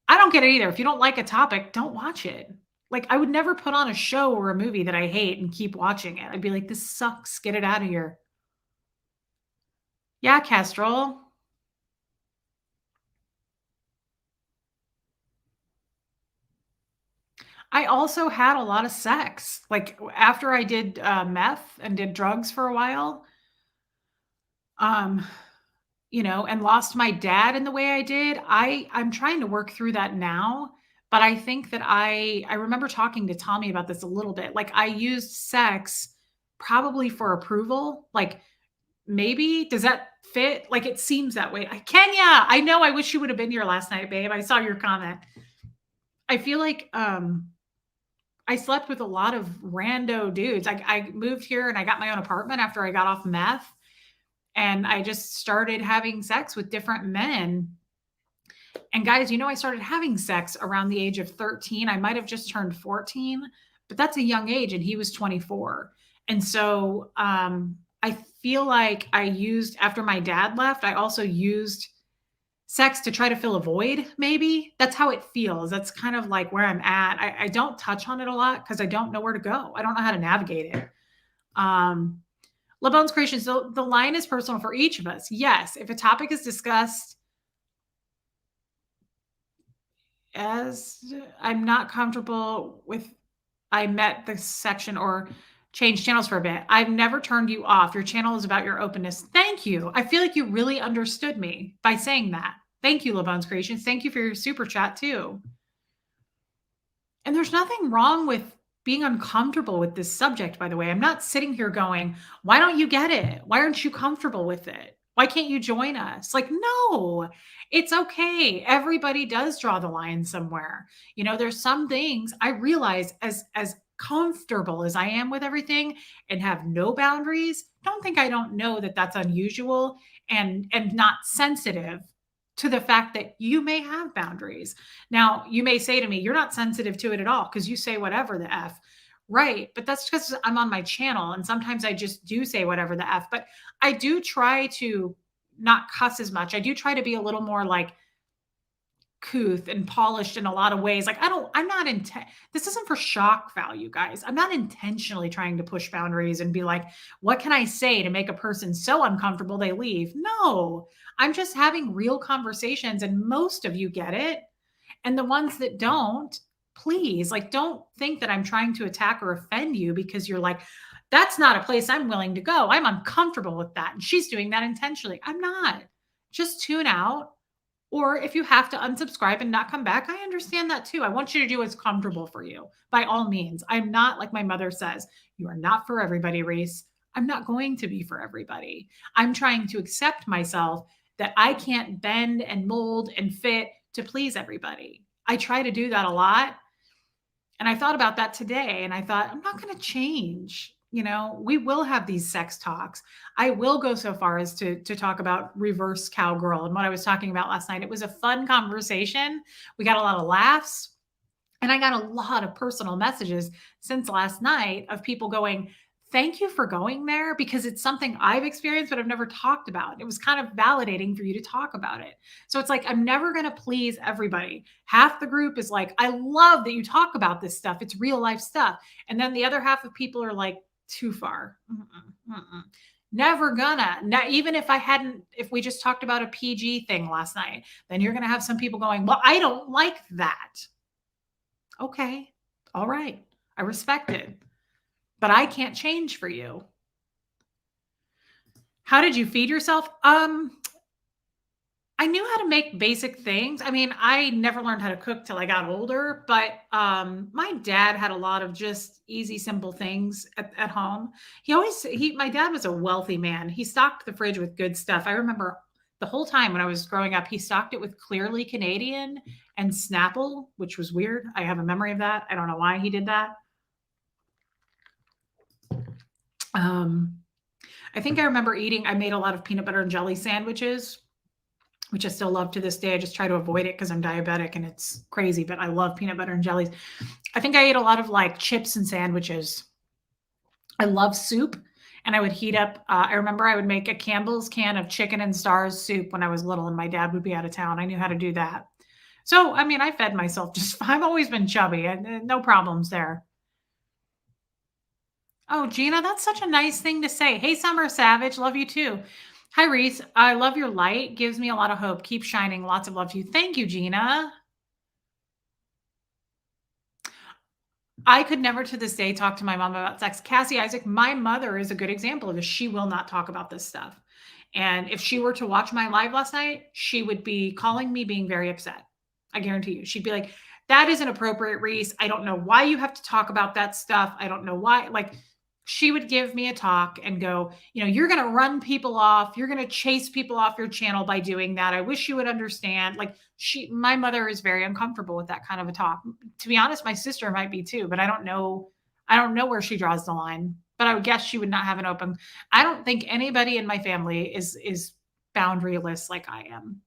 S1: I don't get it either. If you don't like a topic, don't watch it. Like, I would never put on a show or a movie that I hate and keep watching it. I'd be like, "This sucks. Get it out of here." Yeah, Kestrel. I also had a lot of sex. Like, after I did, meth and did drugs for a while, um, and lost my dad in the way I did, I'm trying to work through that now, but I think that I remember talking to Tommy about this a little bit. Like, I used sex probably for approval. Like, maybe does that fit? Like, it seems that way. Kenya, I know, I wish you would have been here last night, babe. I saw your comment. I feel like, I slept with a lot of rando dudes. I moved here and I got my own apartment after I got off meth, and I just started having sex with different men. And guys, I started having sex around the age of 13. I might have just turned 14, but that's a young age, and he was 24. And so I feel like I used, after my dad left, I also used sex to try to fill a void, maybe. That's how it feels. That's kind of like where I'm at. I don't touch on it a lot because I don't know where to go. I don't know how to navigate it. Um, LeBone's Creations, the line is personal for each of us. Yes, if a topic is discussed as I'm not comfortable with, I met this section or change channels for a bit. I've never turned you off. Your channel is about your openness. Thank you. I feel like you really understood me by saying that. Thank you, LeBone's Creations. Thank you for your super chat too. And there's nothing wrong with being uncomfortable with this subject, by the way. I'm not sitting here going, why don't you get it? Why aren't you comfortable with it? Why can't you join us? Like, no, it's okay. Everybody does draw the line somewhere. There's some things I realize, as comfortable as I am with everything and have no boundaries, don't think I don't know that that's unusual and not sensitive to the fact that you may have boundaries. Now, you may say to me, you're not sensitive to it at all because you say whatever the F. Right. But that's because I'm on my channel. And sometimes I just do say whatever the F. But I do try to not cuss as much. I do try to be a little more like couth and polished in a lot of ways. Like, I'm not intent. This isn't for shock value, guys. I'm not intentionally trying to push boundaries and be like, what can I say to make a person so uncomfortable they leave? No, I'm just having real conversations, and most of you get it. And the ones that don't, please, like, don't think that I'm trying to attack or offend you because you're like, that's not a place I'm willing to go. I'm uncomfortable with that. And she's doing that intentionally. I'm not. Just tune out. Or if you have to unsubscribe and not come back, I understand that too. I want you to do what's comfortable for you by all means. I'm not, like my mother says, you are not for everybody, Reese. I'm not going to be for everybody. I'm trying to accept myself that I can't bend and mold and fit to please everybody. I try to do that a lot. And I thought about that today, and I thought, I'm not going to change. We will have these sex talks. I will go so far as to talk about reverse cowgirl and what I was talking about last night. It was a fun conversation. We got a lot of laughs. And I got a lot of personal messages since last night of people going, thank you for going there because it's something I've experienced, but I've never talked about. It was kind of validating for you to talk about it. So it's like, I'm never going to please everybody. Half the group is like, I love that you talk about this stuff. It's real life stuff. And then the other half of people are like, too far. Never gonna. Not, even if we just talked about a PG thing last night, then you're going to have some people going, well, I don't like that. Okay. All right. I respect it, but I can't change for you. How did you feed yourself? I knew how to make basic things. I mean, I never learned how to cook till I got older, but my dad had a lot of just easy, simple things at home. My dad was a wealthy man. He stocked the fridge with good stuff. I remember the whole time when I was growing up, he stocked it with Clearly Canadian and Snapple, which was weird. I have a memory of that. I don't know why he did that. I think I remember I made a lot of peanut butter and jelly sandwiches. which I still love to this day. I just try to avoid it because I'm diabetic and it's crazy, but I love peanut butter and jellies. I think I ate a lot of like chips and sandwiches. I love soup. And I would heat up. I remember I would make a Campbell's can of chicken and stars soup when I was little, and my dad would be out of town. I knew how to do that. So, I mean, I fed myself just, I've always been chubby and no problems there. Oh, Gina, that's such a nice thing to say. Hey, Summer Savage, love you too. Hi, Reese. I love your light. Gives me a lot of hope. Keep shining. Lots of love to you. Thank you, Gina. I could never to this day talk to my mom about sex. Cassie Isaac, my mother is a good example of this. She will not talk about this stuff. And if she were to watch my live last night, she would be calling me being very upset. I guarantee you. She'd be like, that isn't appropriate, Reese. I don't know why you have to talk about that stuff. I don't know why. Like, she would give me a talk and go, you're going to run people off. You're going to chase people off your channel by doing that. I wish you would understand. Like, my mother is very uncomfortable with that kind of a talk. To be honest, my sister might be too, but I don't know. I don't know where she draws the line, but I would guess she would not have an open. I don't think anybody in my family is boundaryless like I am.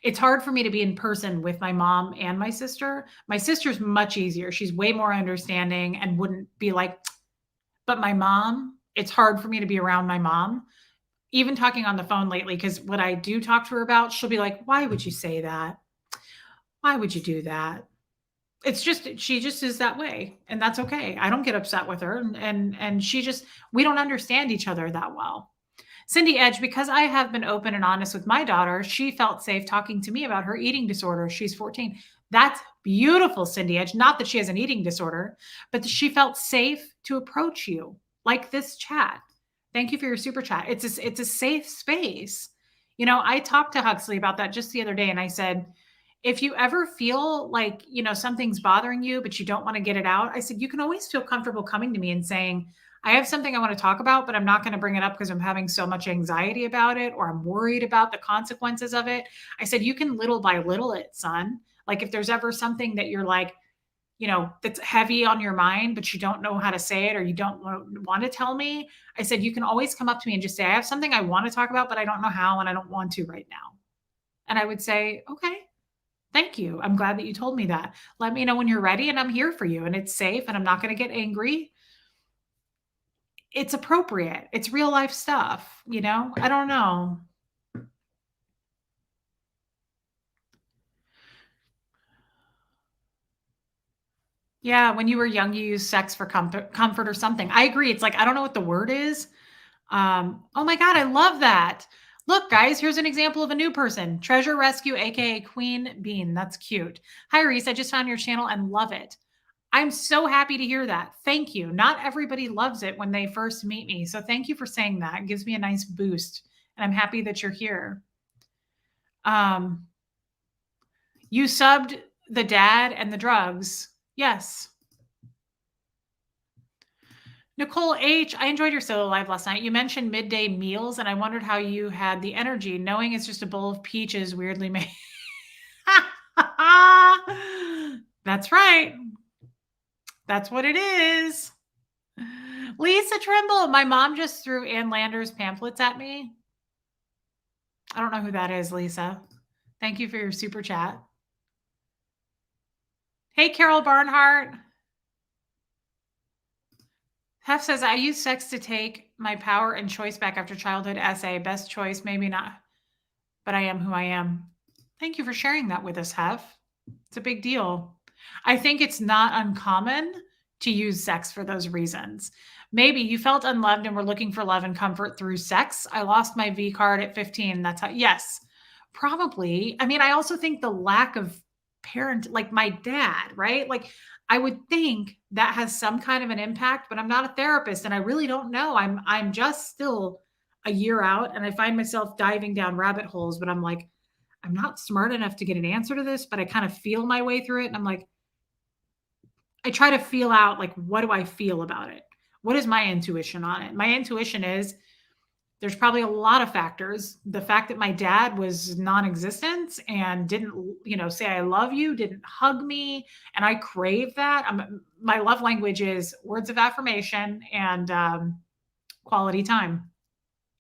S1: It's hard for me to be in person with my mom and my sister. My sister's much easier. She's way more understanding and wouldn't be like, but my mom, it's hard for me to be around my mom, even talking on the phone lately, because what I do talk to her about, she'll be like, why would you say that? Why would you do that? It's just, she just is that way. And that's okay. I don't get upset with her. And she just, we don't understand each other that well. Cindy Edge, because I have been open and honest with my daughter, she felt safe talking to me about her eating disorder. She's 14. That's beautiful, Cindy Edge. Not that she has an eating disorder, but she felt safe to approach you like this chat. Thank you for your super chat. It's a safe space. I talked to Huxley about that just the other day, and I said, if you ever feel like, something's bothering you, but you don't want to get it out, I said, you can always feel comfortable coming to me and saying, I have something I want to talk about, but I'm not going to bring it up because I'm having so much anxiety about it, or I'm worried about the consequences of it. I said, you can little by little it, son. Like, if there's ever something that you're like, that's heavy on your mind, but you don't know how to say it, or you don't want to tell me, I said, you can always come up to me and just say, I have something I want to talk about, but I don't know how, and I don't want to right now. And I would say, okay, thank you. I'm glad that you told me that. Let me know when you're ready, and I'm here for you, and it's safe, and I'm not going to get angry. It's appropriate. It's real life stuff, I don't know. Yeah, when you were young, you used sex for comfort or something. I agree. It's like, I don't know what the word is. Oh my God, I love that. Look, guys, here's an example of a new person. Treasure Rescue, aka Queen Bean. That's cute. Hi, Reese. I just found your channel and love it. I'm so happy to hear that. Thank you. Not everybody loves it when they first meet me. So thank you for saying that. It gives me a nice boost. And I'm happy that you're here. You subbed the dad and the drugs. Yes. Nicole H, I enjoyed your solo live last night. You mentioned midday meals, and I wondered how you had the energy, knowing it's just a bowl of peaches weirdly made. That's right. That's what it is. Lisa Trimble, my mom just threw Ann Landers pamphlets at me. I don't know who that is, Lisa. Thank you for your super chat. Hey, Carol Barnhart. Hef says, I use sex to take my power and choice back after childhood essay. Best choice, maybe not, but I am who I am. Thank you for sharing that with us, Hef. It's a big deal. I think it's not uncommon to use sex for those reasons. Maybe you felt unloved and were looking for love and comfort through sex. I lost my V card at 15. That's how, yes, probably. I mean, I also think the lack of parent, like my dad, right? Like, I would think that has some kind of an impact, but I'm not a therapist and I really don't know. I'm just still a year out, and I find myself diving down rabbit holes, but I'm like, I'm not smart enough to get an answer to this, but I kind of feel my way through it. And I'm like, I try to feel out, like, what do I feel about it? What is my intuition on it? My intuition is there's probably a lot of factors. The fact that my dad was non-existent and didn't, say I love you, didn't hug me, and I crave that. My love language is words of affirmation and quality time.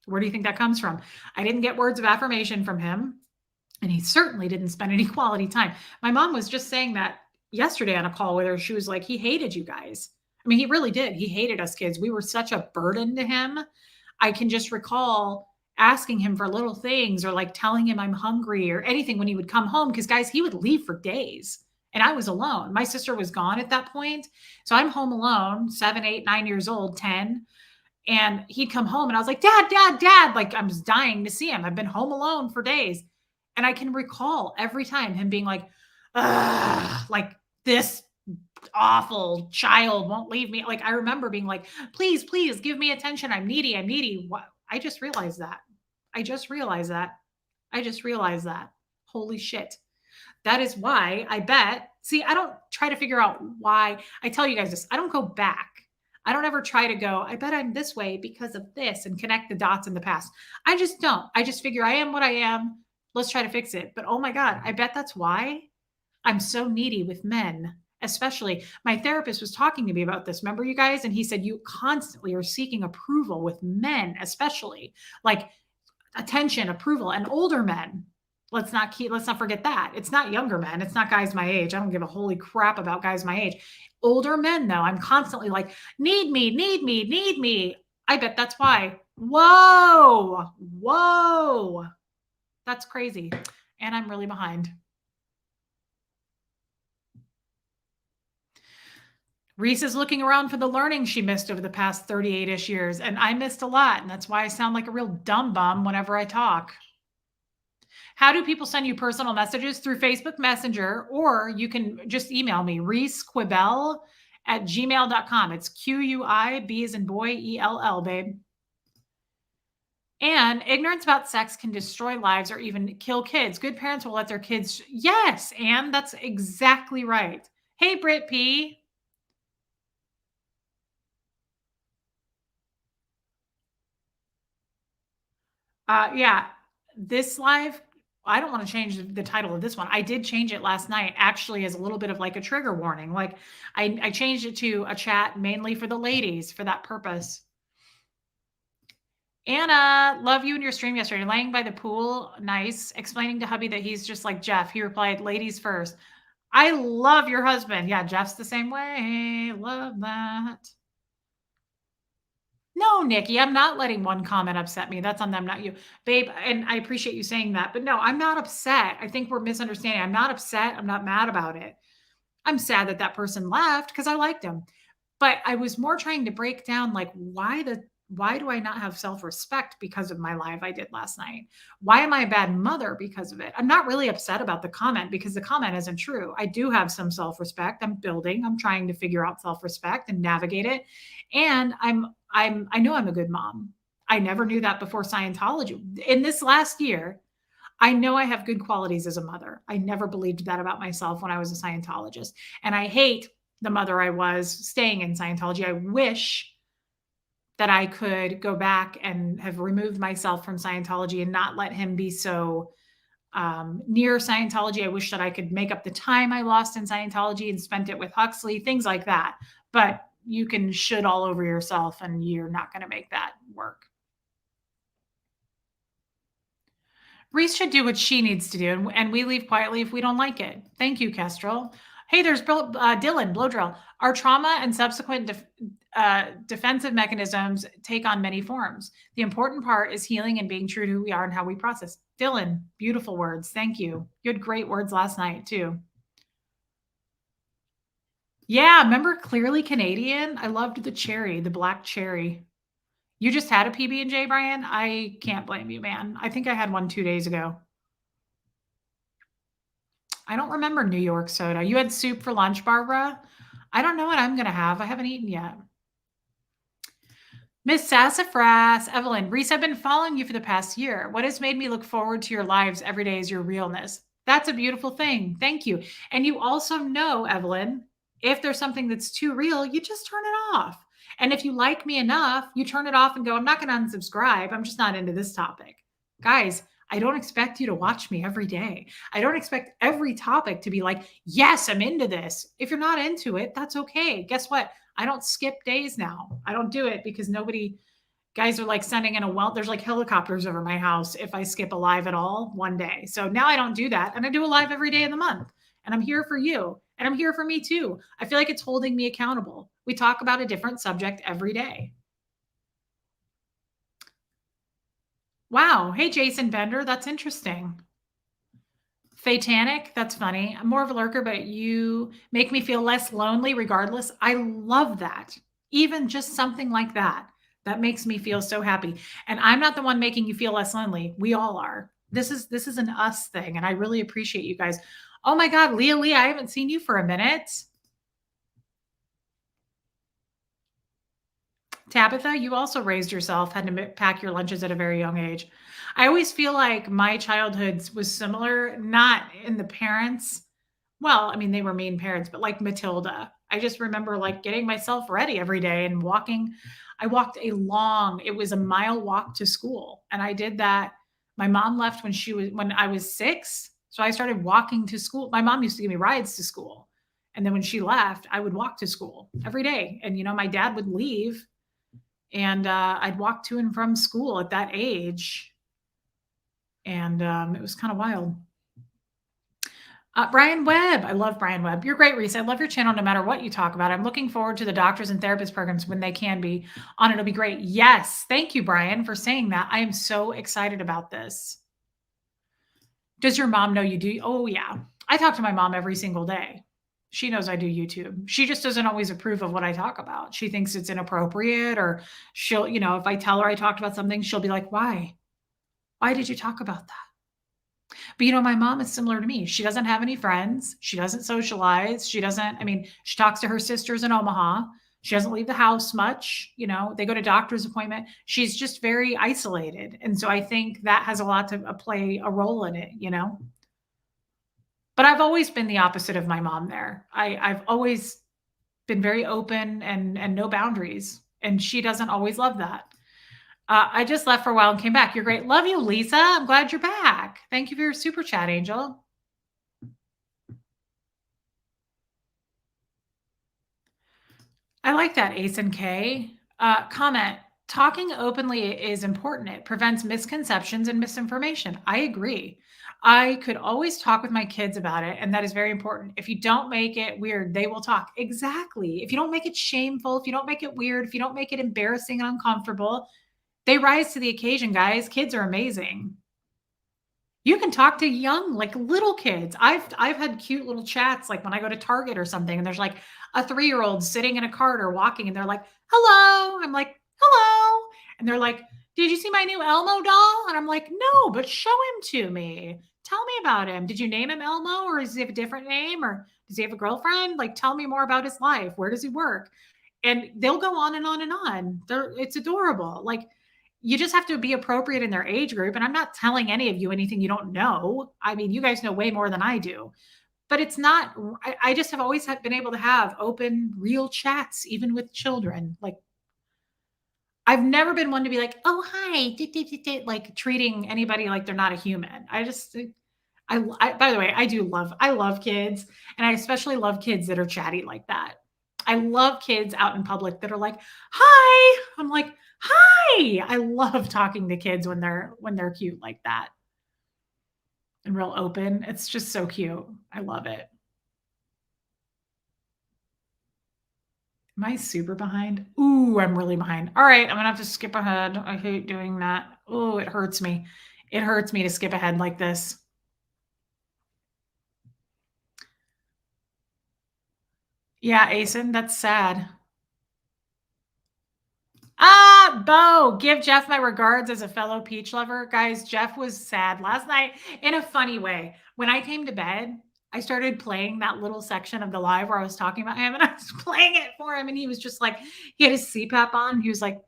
S1: Where do you think that comes from? I didn't get words of affirmation from him. And he certainly didn't spend any quality time. My mom was just saying that yesterday on a call with her. She was like, he hated you guys. I mean, he really did. He hated us kids. We were such a burden to him. I can just recall asking him for little things or like telling him I'm hungry or anything when he would come home. Cause guys, he would leave for days and I was alone. My sister was gone at that point. So I'm home alone, 7, 8, 9 years old, 10. And he'd come home and I was like, Dad, Dad, Dad. Like I was dying to see him. I've been home alone for days. And I can recall every time him being like, like this awful child won't leave me. Like I remember being like, please, please give me attention. I'm needy. I'm needy. What? I just realized that. I just realized that. I just realized that. Holy shit. That is why I bet. See, I don't try to figure out why. I tell you guys this. I don't go back. I don't ever try to go, I bet I'm this way because of this and connect the dots in the past. I just don't. I just figure I am what I am. Let's try to fix it. But oh my God, I bet that's why I'm so needy with men. Especially my therapist was talking to me about this. Remember, you guys? And he said, you constantly are seeking approval with men, especially like attention, approval, and older men. Let's not forget that. It's not younger men. It's not guys my age. I don't give a holy crap about guys my age. Older men, though, I'm constantly like, need me, need me, need me. I bet that's why. Whoa, whoa. That's crazy. And I'm really behind. Reese is looking around for the learning she missed over the past 38-ish years, and I missed a lot. And that's why I sound like a real dumb bum whenever I talk. How do people send you personal messages? Through Facebook Messenger, or you can just email me, reesequibell@gmail.com. It's QUIB as in boy, ELL, babe. And ignorance about sex can destroy lives or even kill kids. Good parents will let their kids. Yes, and that's exactly right. Hey, Britt P. Yeah, this live, I don't want to change the title of this one. I did change it last night, actually, as a little bit of like a trigger warning. Like I changed it to a chat mainly for the ladies for that purpose. Anna, love you in your stream yesterday. Laying by the pool, nice. Explaining to hubby that he's just like Jeff. He replied, ladies first. I love your husband. Yeah, Jeff's the same way. Love that. No, Nikki, I'm not letting one comment upset me. That's on them, not you. Babe, and I appreciate you saying that. But no, I'm not upset. I think we're misunderstanding. I'm not upset. I'm not mad about it. I'm sad that that person left because I liked him. But I was more trying to break down like why do I not have self-respect because of my live I did last night? Why am I a bad mother because of it? I'm not really upset about the comment because the comment isn't true. I do have some self-respect. I'm building. I'm trying to figure out self-respect and navigate it. And I know I'm a good mom. I never knew that before Scientology. In this last year, I know I have good qualities as a mother. I never believed that about myself when I was a Scientologist. And I hate the mother I was staying in Scientology. I wish that I could go back and have removed myself from Scientology and not let him be so near Scientology. I wish that I could make up the time I lost in Scientology and spent it with Huxley, things like that. But you can should all over yourself and you're not going to make that work. Reese should do what she needs to do, and we leave quietly if we don't like it. Thank you, Kestrel. Hey, there's Dylan, blow drill. Our trauma and subsequent defensive mechanisms take on many forms. The important part is healing and being true to who we are and how we process. Dylan, beautiful words. Thank you. You had great words last night, too. Yeah, remember Clearly Canadian? I loved the cherry, the black cherry. You just had a PB&J, Brian? I can't blame you, man. I think I had one 2 days ago. I don't remember New York soda. You had soup for lunch, Barbara? I don't know what I'm going to have. I haven't eaten yet. Miss Sassafras, Evelyn, Reese, I've been following you for the past year. What has made me look forward to your lives every day is your realness. That's a beautiful thing. Thank you. And you also know, Evelyn, if there's something that's too real, you just turn it off. And if you like me enough, you turn it off and go, I'm not going to unsubscribe. I'm just not into this topic. Guys, I don't expect you to watch me every day. I don't expect every topic to be like, yes, I'm into this. If you're not into it, that's okay. Guess what? I don't skip days now. I don't do it because nobody Guys are like sending in there's like helicopters over my house if I skip a live at all one day. So now I don't do that. And I do a live every day of the month. And I'm here for you. And I'm here for me too. I feel like it's holding me accountable. We talk about a different subject every day. Wow. Hey, Jason Bender. That's interesting. Satanic, that's funny. I'm more of a lurker, but you make me feel less lonely regardless. I love that. Even just something like that, that makes me feel so happy. And I'm not the one making you feel less lonely. We all are. This is an us thing, and I really appreciate you guys. Oh my God, Leah Lee, I haven't seen you for a minute. Tabitha, you also raised yourself, had to pack your lunches at a very young age. I always feel like my childhood was similar, not in the parents. Well, I mean, they were mean parents, but like Matilda, I just remember like getting myself ready every day and walking. I walked it was a mile walk to school. And I did that. My mom left when I was 6. So I started walking to school. My mom used to give me rides to school. And then when she left, I would walk to school every day. And, my dad would leave and I'd walk to and from school at that age. And it was kind of wild. Brian Webb. I love Brian Webb. You're great, Reese. I love your channel no matter what you talk about. I'm looking forward to the doctors and therapist programs when they can be on. It'll be great. Yes. Thank you, Brian, for saying that. I am so excited about this. Does your mom know you do? Oh, yeah. I talk to my mom every single day. She knows I do YouTube. She just doesn't always approve of what I talk about. She thinks it's inappropriate, or she'll, if I tell her I talked about something, she'll be like, why? Why did you talk about that? But my mom is similar to me. She doesn't have any friends. She doesn't socialize. She talks to her sisters in Omaha. She doesn't leave the house much. They go to doctor's appointment. She's just very isolated. And so I think that has a lot to play a role in it. But I've always been the opposite of my mom there. I've always been very open and no boundaries. And she doesn't always love that. I just left for a while and came back. You're great. Love you, Lisa. I'm glad you're back. Thank you for your super chat, Angel. I like that, Ace and K. Comment. Talking openly is important. It prevents misconceptions and misinformation. I agree. I could always talk with my kids about it, and that is very important. If you don't make it weird, they will talk. Exactly. If you don't make it shameful, if you don't make it weird, if you don't make it embarrassing and uncomfortable, they rise to the occasion, guys. Kids are amazing. You can talk to young, like little kids. I've had cute little chats, like when I go to Target or something, and there's like a 3-year-old sitting in a cart or walking, and they're like, "Hello." I'm like, "Hello." And they're like, "Did you see my new Elmo doll?" And I'm like, "No, but show him to me. Tell me about him. Did you name him Elmo, or does he have a different name, or does he have a girlfriend? Like, tell me more about his life. Where does he work?" And they'll go on and on and on. It's adorable. Like, you just have to be appropriate in their age group. And I'm not telling any of you anything you don't know. I mean, you guys know way more than I do. But it's not, I just have always been able to have open, real chats, even with children. Like, I've never been one to be like, oh, hi, like treating anybody like they're not a human. By the way, I love kids. And I especially love kids that are chatty like that. I love kids out in public that are like, hi. I'm like, hi. I love talking to kids when they're cute like that and real open. It's just so cute. I love it. Am I super behind? Ooh, I'm really behind. All right, I'm gonna have to skip ahead. I hate doing that. Oh, it hurts me. It hurts me to skip ahead like this. Yeah, Asen, that's sad. Bo, give Jeff my regards as a fellow peach lover. Guys, Jeff was sad last night in a funny way. When I came to bed, I started playing that little section of the live where I was talking about him, and I was playing it for him, and he was just like, he had his CPAP on. He was like,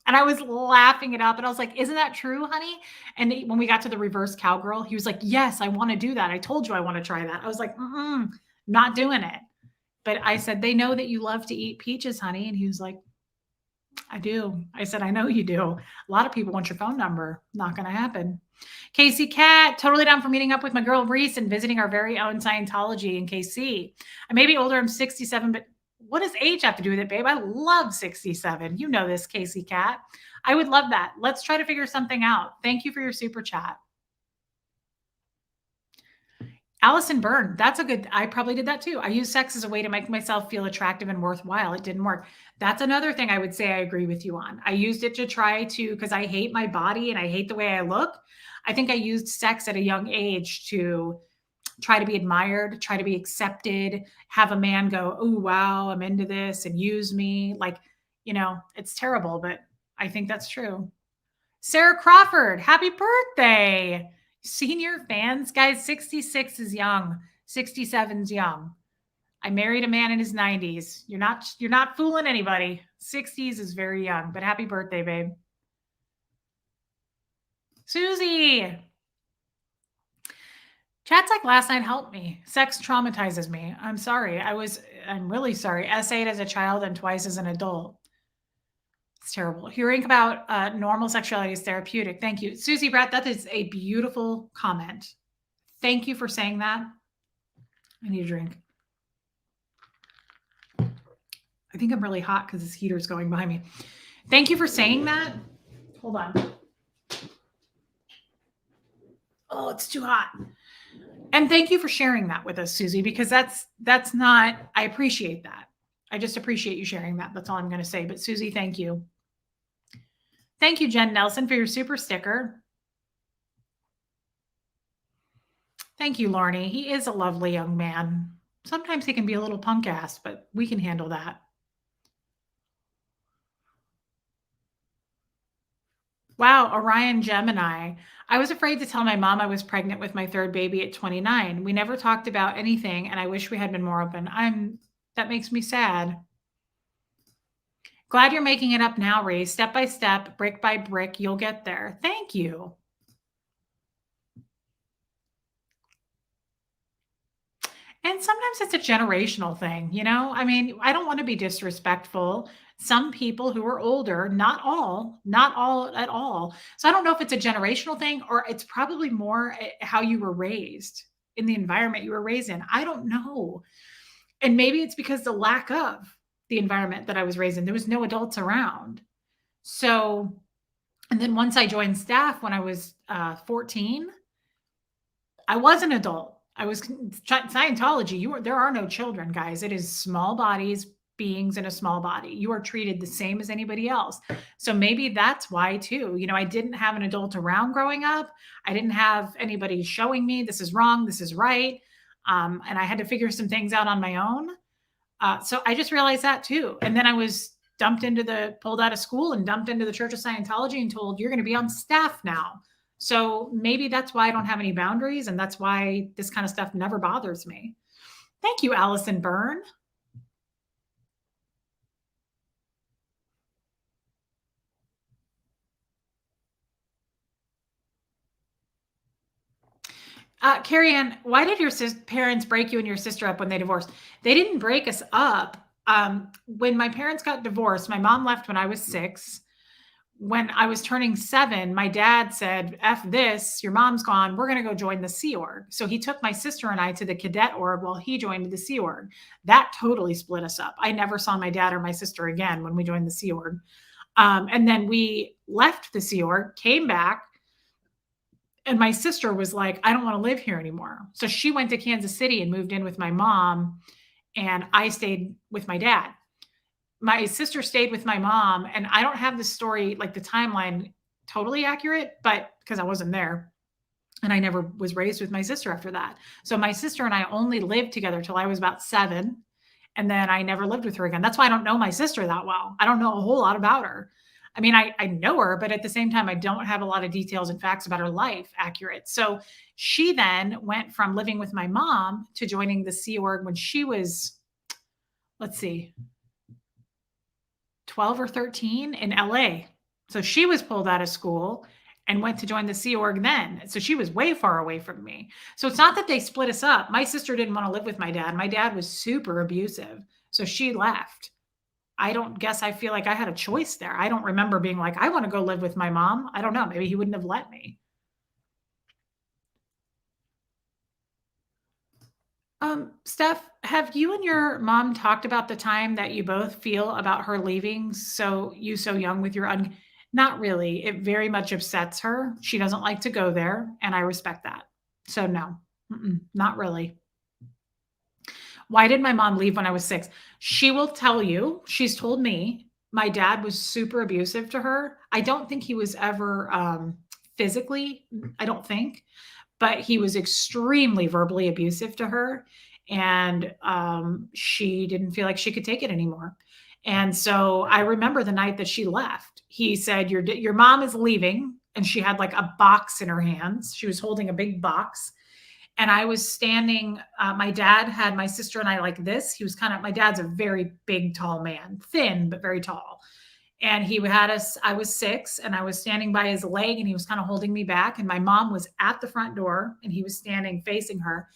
S1: and I was laughing it up, and I was like, isn't that true, honey? And when we got to the reverse cowgirl, he was like, yes, I want to do that. I told you I want to try that. I was like, not doing it. But I said, they know that you love to eat peaches, honey. And he was like, I do. I said, I know you do. A lot of people want your phone number. Not going to happen. Casey Cat, totally down for meeting up with my girl Reese and visiting our very own Scientology in KC. I may be older. I'm 67, but What does age have to do with it, babe? I love 67. You know this, Casey Cat. I would love that. Let's try to figure something out. Thank you for your super chat. Allison Byrne, that's a good I probably did that too. I use sex as a way to make myself feel attractive and worthwhile. It didn't work. That's another thing I would say I agree with you on. I used it to try to because I hate my body and I hate the way I look. I think I used sex at a young age to try to be admired, try to be accepted, have a man go, "Oh, wow, I'm into this," and use me. Like, it's terrible, but I think that's true. Sarah Crawford, happy birthday. Senior fans, guys, 66 is young. 67 is young. I married a man in his 90s. You're not fooling anybody. 60s is very young, but happy birthday, babe. Susie. Chats like last night helped me. Sex traumatizes me. I'm sorry. I'm really sorry. Essayed as a child and twice as an adult. It's terrible. Hearing about normal sexuality is therapeutic. Thank you. Susie Brett, that is a beautiful comment. Thank you for saying that. I need a drink. I think I'm really hot because this heater is going behind me. Thank you for saying that. Hold on. Oh, it's too hot. And thank you for sharing that with us, Susie, because that's not, I appreciate that. I just appreciate you sharing that. That's all I'm going to say. But Susie, thank you. Thank you, Jen Nelson, for your super sticker. Thank you, Lorne. He is a lovely young man. Sometimes he can be a little punk ass, but we can handle that. Wow, Orion Gemini. I was afraid to tell my mom I was pregnant with my third baby at 29. We never talked about anything, and I wish we had been more open. That makes me sad. Glad you're making it up now, Ree. Step by step, brick by brick, you'll get there. Thank you. And sometimes it's a generational thing, I mean, I don't want to be disrespectful. Some people who are older, not all at all. So I don't know if it's a generational thing or it's probably more how you were raised in the environment you were raised in. I don't know. And maybe it's because the lack of the environment that I was raised in, there was no adults around. So, and then once I joined staff when I was 14, I was an adult. I was Scientology. There are no children, guys. It is small bodies, beings in a small body. You are treated the same as anybody else. So maybe that's why too. I didn't have an adult around growing up. I didn't have anybody showing me this is wrong, this is right, and I had to figure some things out on my own. So I just realized that too. And then I was pulled out of school and dumped into the Church of Scientology and told, you're going to be on staff now. So maybe that's why I don't have any boundaries. And that's why this kind of stuff never bothers me. Thank you, Allison Byrne. Carrie Ann, why did your parents break you and your sister up when they divorced? They didn't break us up. When my parents got divorced, my mom left when I was 6. When I was turning 7, my dad said, F this, your mom's gone. We're going to go join the Sea Org. So he took my sister and I to the cadet org while he joined the Sea Org. That totally split us up. I never saw my dad or my sister again when we joined the Sea Org. And then we left the Sea Org, came back, and my sister was like, I don't want to live here anymore. So she went to Kansas City and moved in with my mom, and I stayed with my dad. My sister stayed with my mom, and I don't have the story, like the timeline totally accurate, but because I wasn't there and I never was raised with my sister after that. So my sister and I only lived together till I was about 7. And then I never lived with her again. That's why I don't know my sister that well. I don't know a whole lot about her. I mean, I know her, but at the same time, I don't have a lot of details and facts about her life accurate. So she then went from living with my mom to joining the Sea Org when she was, let's see, 12 or 13 in LA. So she was pulled out of school and went to join the Sea Org then. So she was way far away from me. So it's not that they split us up. My sister didn't want to live with my dad. My dad was super abusive. So she left. I feel like I had a choice there. I don't remember being like, I want to go live with my mom. I don't know. Maybe he wouldn't have let me. Steph, have you and your mom talked about the time that you both feel about her leaving so young with your not really. It very much upsets her. She doesn't like to go there, and I respect that. So no, not really. Why did my mom leave when I was 6? She will tell you, she's told me, my dad was super abusive to her. I don't think he was ever, physically, I don't think, but he was extremely verbally abusive to her, and, she didn't feel like she could take it anymore. And so I remember the night that she left, he said, "Your mom is leaving," and she had, like, a box in her hands. She was holding a big box, and I was standing. My dad had my sister and I like this. He was kind of, my dad's a very big, tall man, thin but very tall. And he had us. I was 6, and I was standing by his leg, and he was kind of holding me back. And my mom was at the front door, and he was standing facing her,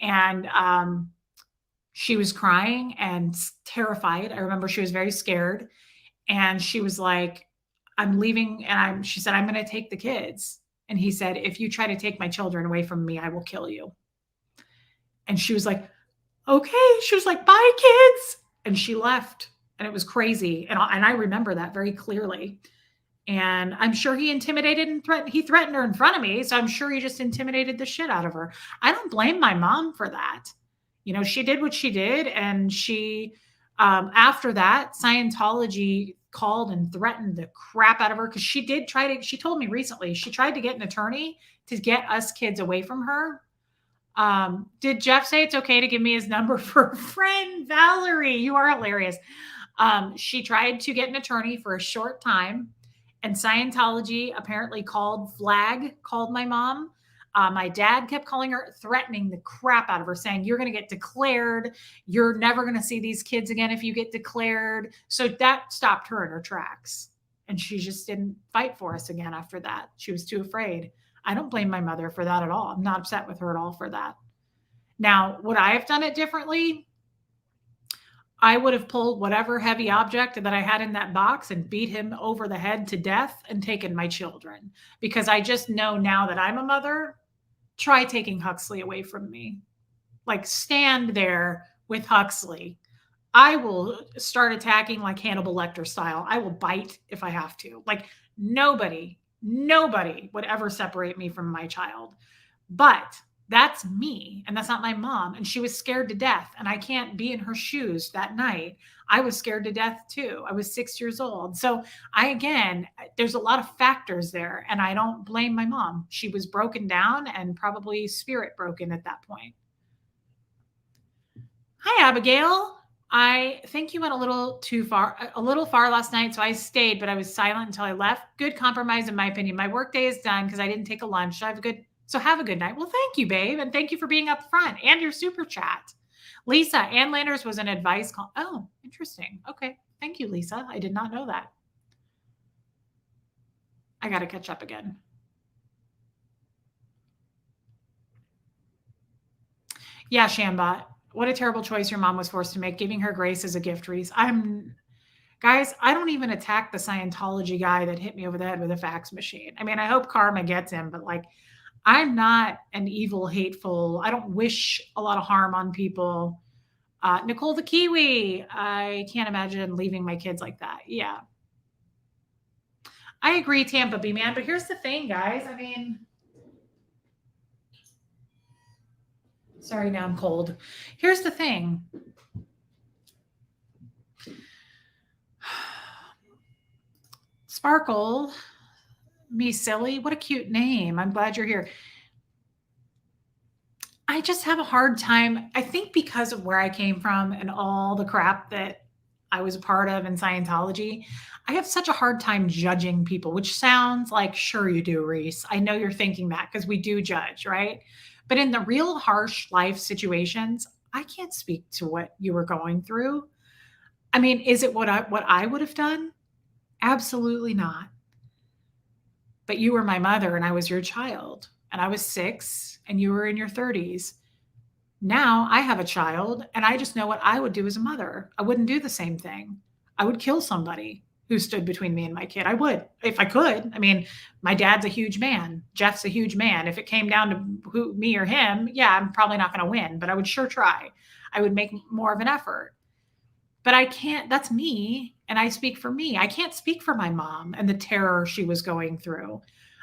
S1: and she was crying and terrified. I remember she was very scared, and she was like, "I'm leaving," and I'm. She said, "I'm going to take the kids." And he said, "If you try to take my children away from me, I will kill you." And she was like, "Okay." She was like, "Bye, kids." And she left. And it was crazy. And I remember that very clearly. And I'm sure he intimidated and threatened. He threatened her in front of me. So I'm sure he just intimidated the shit out of her. I don't blame my mom for that. You know, she did what she did. And after that, Scientology called and threatened the crap out of her because she did try to, she told me recently, she tried to get an attorney to get us kids away from her. Did Jeff say it's okay to give me his number for a friend? Valerie, you are hilarious. She tried to get an attorney for a short time, and Scientology apparently called my mom. My dad kept calling her, threatening the crap out of her, saying, "You're going to get declared. You're never going to see these kids again if you get declared." So that stopped her in her tracks. And she just didn't fight for us again after that. She was too afraid. I don't blame my mother for that at all. I'm not upset with her at all for that. Now, would I have done it differently? I would have pulled whatever heavy object that I had in that box and beat him over the head to death and taken my children. Because I just know now that I'm a mother, try taking Huxley away from me. Like, stand there with Huxley. I will start attacking like Hannibal Lecter style. I will bite if I have to. Like, nobody would ever separate me from my child. But that's me, and that's not my mom. And she was scared to death, and I can't be in her shoes that night. I was scared to death too. I was 6 years old. So again, there's a lot of factors there, and I don't blame my mom. She was broken down and probably spirit broken at that point. Hi, Abigail. I think you went a little far last night. So I stayed, but I was silent until I left. Good compromise, in my opinion. My work day is done because I didn't take a lunch. Have a good night. Well, thank you, babe. And thank you for being up front and your super chat. Lisa, Ann Landers was an advice call. Oh, interesting. Okay. Thank you, Lisa. I did not know that. I got to catch up again. Yeah, Shambot. What a terrible choice your mom was forced to make, giving her grace as a gift, Reese. Guys, I don't even attack the Scientology guy that hit me over the head with a fax machine. I mean, I hope karma gets him, but like, I'm not an evil, hateful, I don't wish a lot of harm on people. Nicole the Kiwi, I can't imagine leaving my kids like that. Yeah. I agree, Tampa B man, but here's the thing, guys. I mean, sorry, now I'm cold. Here's the thing. Sparkle, me silly. What a cute name. I'm glad you're here. I just have a hard time. I think because of where I came from and all the crap that I was a part of in Scientology, I have such a hard time judging people, which sounds like, sure you do, Reese. I know you're thinking that because we do judge, right? But in the real harsh life situations, I can't speak to what you were going through. I mean, is it what I would have done? Absolutely not. But you were my mother and I was your child, and I was 6 and you were in your 30s. Now I have a child, and I just know what I would do as a mother. I wouldn't do the same thing. I would kill somebody. who stood between me and my kid. I would if I could. I mean, my dad's a huge man. Jeff's a huge man. If it came down to who, me or him, yeah, I'm probably not going to win, but I would sure try. I would make more of an effort. But I can't, that's me. And I speak for me. I can't speak for my mom and the terror she was going through.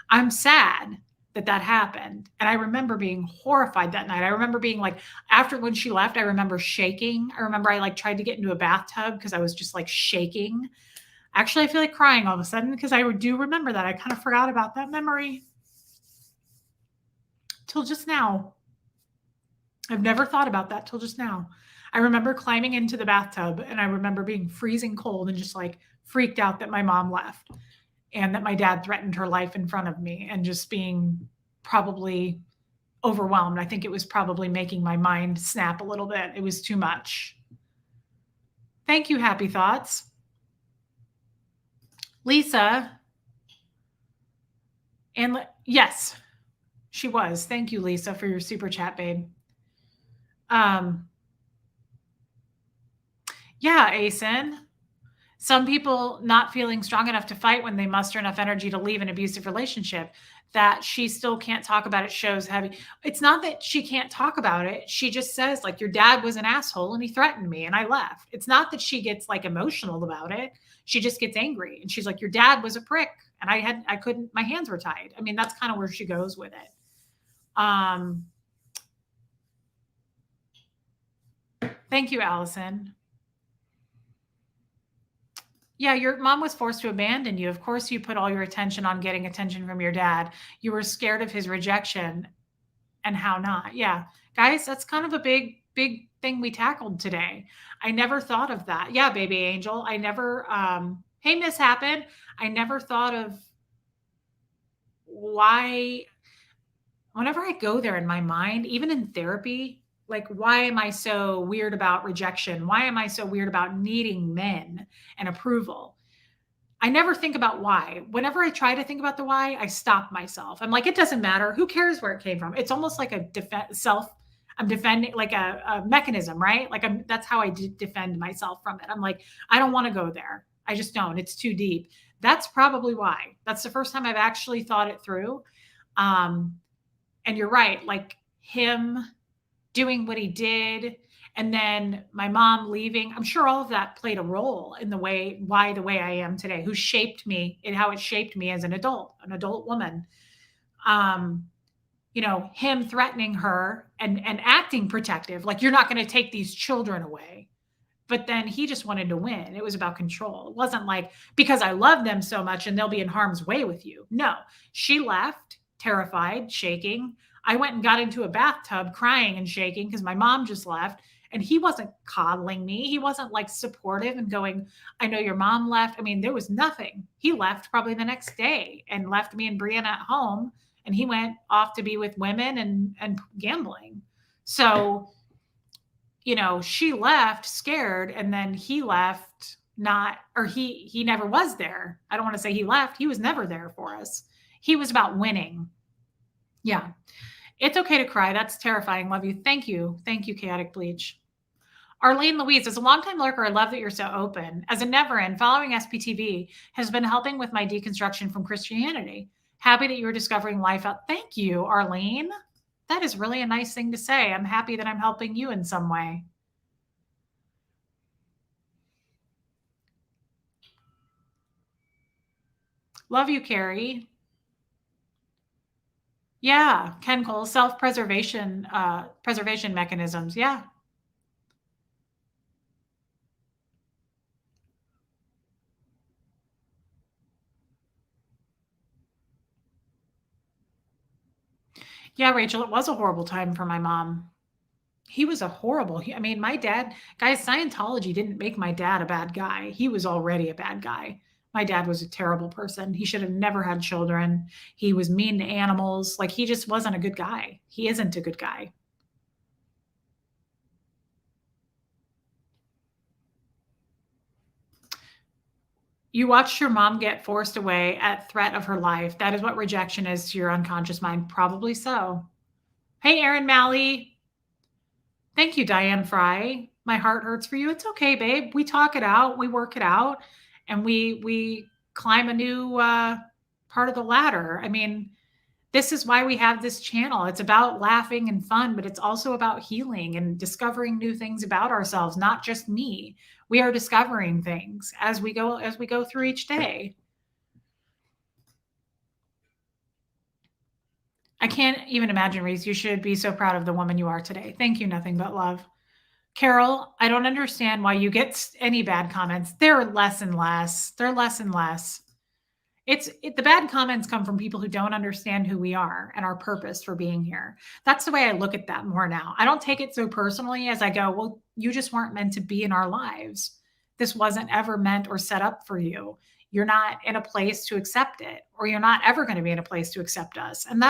S1: I'm sad that that happened. And I remember being horrified that night. I remember being like, after when she left, I remember shaking. I remember I like tried to get into a bathtub because I was just like shaking. Actually, I feel like crying all of a sudden because I do remember that. I kind of forgot about that memory till just now. I've never thought about that till just now. I remember climbing into the bathtub and I remember being freezing cold and just like freaked out that my mom left and that my dad threatened her life in front of me and just being probably overwhelmed. I think it was probably making my mind snap a little bit. It was too much. Thank you, Happy Thoughts. Lisa, and yes, she was. Thank you, Lisa, for your super chat, babe. Um, yeah, Asen. Some people not feeling strong enough to fight when they muster enough energy to leave an abusive relationship, that she still can't talk about it shows heavy. It's not that she can't talk about it. She just says, like, your dad was an asshole and he threatened me and I left. It's not that she gets like emotional about it. She just gets angry and she's like, your dad was a prick and I couldn't, my hands were tied. I mean, that's kind of where she goes with it. Thank you, Allison. Yeah, your mom was forced to abandon you. Of course, you put all your attention on getting attention from your dad. You were scared of his rejection and how not. Yeah. Guys, that's kind of a big thing we tackled today. I never thought of that. Yeah, baby angel. I never hey Miss Happen. I never thought of why whenever I go there in my mind, even in therapy, like why am I so weird about rejection? Why am I so weird about needing men and approval? I never think about why. Whenever I try to think about the why, I stop myself. I'm like, it doesn't matter. Who cares where it came from? It's almost like a I'm defending like a mechanism, right? Like that's how I defend myself from it. I'm like, I don't want to go there. I just don't. It's too deep. That's probably why. That's the first time I've actually thought it through. Um, and you're right. Like him doing what he did and then my mom leaving, I'm sure all of that played a role in the way I am today, who shaped me and how it shaped me as an adult woman. um him threatening her and acting protective, like you're not going to take these children away, but then he just wanted to win. It was about control. It wasn't like because I love them so much and they'll be in harm's way with you. No, she left terrified, shaking. I went and got into a bathtub crying and shaking because my mom just left. And he wasn't coddling me. He wasn't like supportive and going, I know your mom left. I mean, there was nothing. He left probably the next day and left me and Brianna at home. And he went off to be with women and gambling. So she left scared and then he left not, or he never was there. I don't want to say he left. He was never there for us. He was about winning. Yeah. It's okay to cry. That's terrifying. Love you. Thank you. Thank you, Chaotic Bleach. Arlene Louise, as a longtime lurker, I love that you're so open. As a never end, following SPTV has been helping with my deconstruction from Christianity. Happy that you're discovering life out. Thank you, Arlene. That is really a nice thing to say. I'm happy that I'm helping you in some way. Love you, Carrie. Yeah, Ken Cole, self-preservation, preservation mechanisms. Yeah. Yeah, Rachel, it was a horrible time for my mom. He was a horrible, I mean, my dad, guys, Scientology didn't make my dad a bad guy. He was already a bad guy. My dad was a terrible person. He should have never had children. He was mean to animals. Like, he just wasn't a good guy. He isn't a good guy. You watched your mom get forced away at threat of her life. That is what rejection is to your unconscious mind. Probably so. Hey, Aaron Malley. Thank you, Diane Fry. My heart hurts for you. It's okay, babe. We talk it out. We work it out. and we climb a new part of the ladder. I mean, this is why we have this channel. It's about laughing and fun, but it's also about healing and discovering new things about ourselves, not just me. We are discovering things as we go through each day. I can't even imagine, Reese. You should be so proud of the woman you are today. Thank you, nothing but love. Carol, I don't understand why you get any bad comments. They're less and less. They're less and less. The bad comments come from people who don't understand who we are and our purpose for being here. That's the way I look at that more now. I don't take it so personally as I go, well, you just weren't meant to be in our lives. This wasn't ever meant or set up for you. You're not in a place to accept it, or you're not ever going to be in a place to accept us. And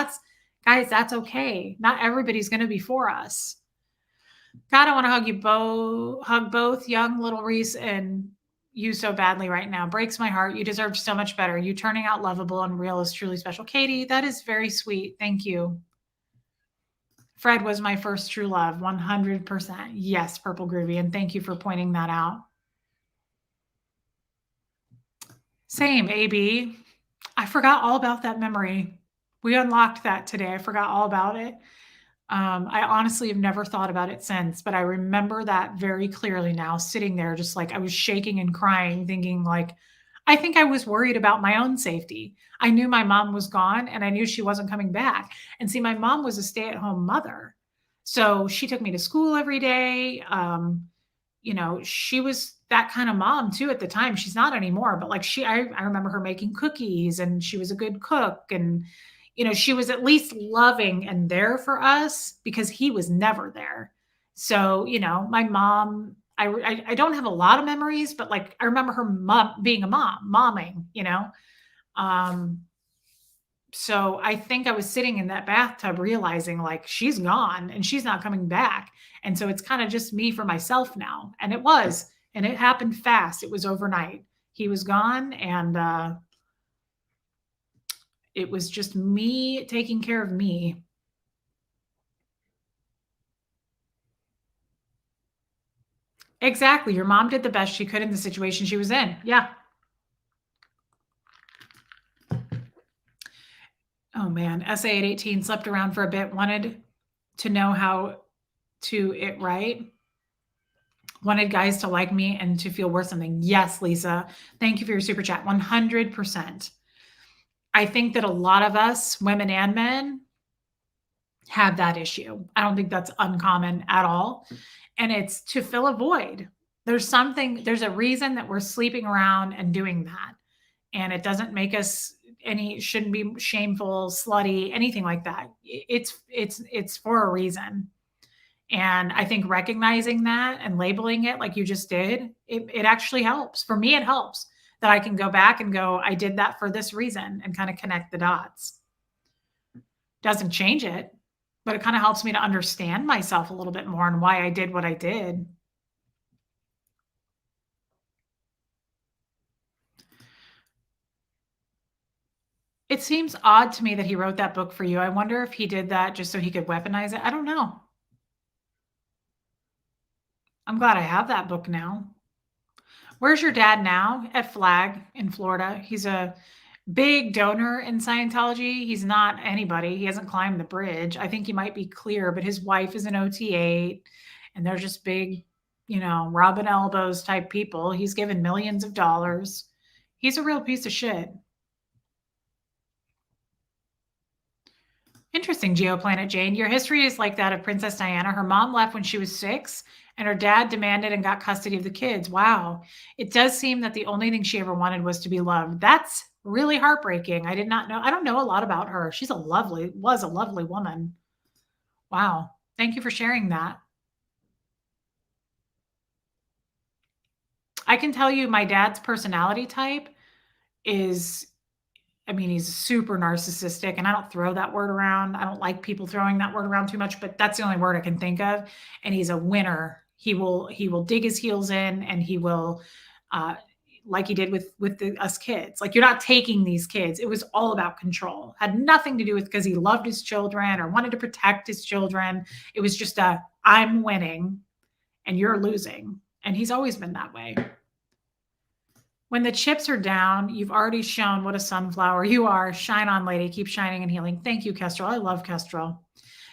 S1: guys, that's okay. Not everybody's going to be for us. God, I want to hug both young little Reese and you so badly right now. Breaks my heart. You deserve so much better. You turning out lovable and real is truly special. Katie, that is very sweet. Thank you. Fred was my first true love, 100%. Yes, Purple Groovy. And thank you for pointing that out. Same, AB. I forgot all about that memory. We unlocked that today. I forgot all about it. I honestly have never thought about it since, but I remember that very clearly now, sitting there, just like I was shaking and crying, thinking, like, I think I was worried about my own safety. I knew my mom was gone and I knew she wasn't coming back. And see, my mom was a stay at home mother. So she took me to school every day. She was that kind of mom too at the time. She's not anymore, but like I remember her making cookies and she was a good cook and she was at least loving and there for us because he was never there. So, my mom, I don't have a lot of memories, but like I remember her mom being a momming. Um, so I think I was sitting in that bathtub realizing like she's gone and she's not coming back. And so it's kind of just me for myself now. And it happened fast. It was overnight. He was gone and it was just me taking care of me. Exactly. Your mom did the best she could in the situation she was in. Yeah. Oh man. SA 818 slept around for a bit, wanted to know how to it right. Wanted guys to like me and to feel worth something. Yes, Lisa. Thank you for your super chat. 100%. I think that a lot of us, women and men, have that issue. I don't think that's uncommon at all. And it's to fill a void. There's a reason that we're sleeping around and doing that. And it doesn't make us shouldn't be shameful, slutty, anything like that. It's for a reason. And I think recognizing that and labeling it like you just did, it actually helps. For me, it helps that I can go back and go, I did that for this reason and kind of connect the dots. Doesn't change it, but it kind of helps me to understand myself a little bit more and why I did what I did. It seems odd to me that he wrote that book for you. I wonder if he did that just so he could weaponize it. I don't know. I'm glad I have that book now. Where's your dad now? At Flag in Florida. He's a big donor in Scientology. He's not anybody. He hasn't climbed the bridge. I think he might be clear, but his wife is an OT8 and they're just big, rubbing elbows type people. He's given millions of dollars. He's a real piece of shit. Interesting, Geoplanet Jane. Your history is like that of Princess Diana. Her mom left when she was 6, and her dad demanded and got custody of the kids. Wow. It does seem that the only thing she ever wanted was to be loved. That's really heartbreaking. I did not know. I don't know a lot about her. Was a lovely woman. Wow. Thank you for sharing that. I can tell you my dad's personality type is he's super narcissistic, and I don't throw that word around. I don't like people throwing that word around too much, but that's the only word I can think of. And he's a winner. He will dig his heels in, and he will, like he did with us kids. Like, you're not taking these kids. It was all about control. Had nothing to do with because he loved his children or wanted to protect his children. It was just I'm winning and you're losing. And he's always been that way. When the chips are down, you've already shown what a sunflower you are. Shine on, lady. Keep shining and healing. Thank you, Kestrel. I love Kestrel.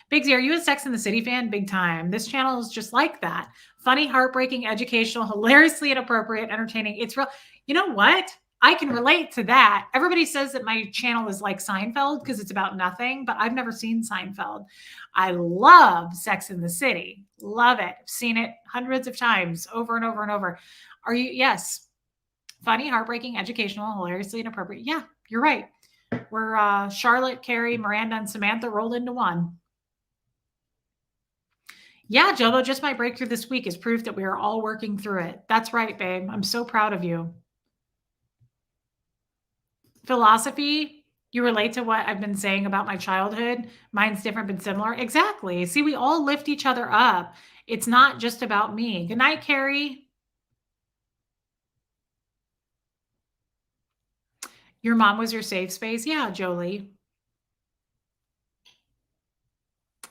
S1: Big Z, are you a Sex in the City fan? Big time. This channel is just like that. Funny, heartbreaking, educational, hilariously inappropriate, entertaining. It's real. You know what? I can relate to that. Everybody says that my channel is like Seinfeld because it's about nothing, but I've never seen Seinfeld. I love Sex in the City. Love it. I've seen it hundreds of times over and over and over. Are you? Yes. Funny, heartbreaking, educational, hilariously inappropriate. Yeah, you're right. We're Charlotte, Carrie, Miranda, and Samantha rolled into one. Yeah, Jobo, just my breakthrough this week is proof that we are all working through it. That's right, babe. I'm so proud of you. Philosophy, you relate to what I've been saying about my childhood. Mine's different but similar. Exactly. See, we all lift each other up. It's not just about me. Good night, Carrie. Your mom was your safe space. Yeah, Jolie.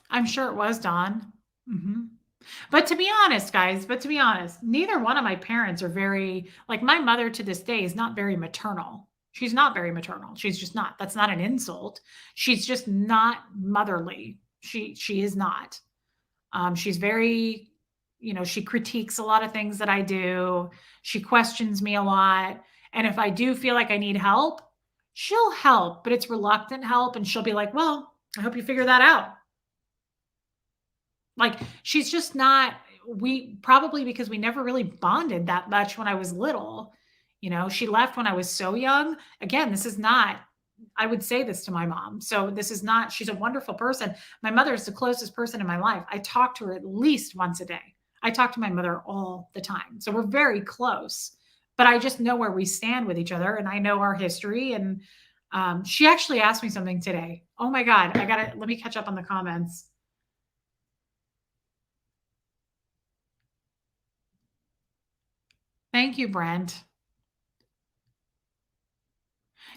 S1: I'm sure it was, Dawn. Hmm. But to be honest, guys, neither one of my parents are very, like, my mother to this day is not very maternal. She's not very maternal. She's just not. That's not an insult. She's just not motherly. She is not. She's very, she critiques a lot of things that I do. She questions me a lot. And if I do feel like I need help, she'll help, but it's reluctant help. And she'll be like, well, I hope you figure that out. Like, she's just not, we probably because we never really bonded that much when I was little. She left when I was so young. Again, this is not, I would say this to my mom. So this is not, she's a wonderful person. My mother is the closest person in my life. I talk to her at least once a day. I talk to my mother all the time. So we're very close, but I just know where we stand with each other and I know our history. And she actually asked me something today. Oh my God, let me catch up on the comments. Thank you, Brent.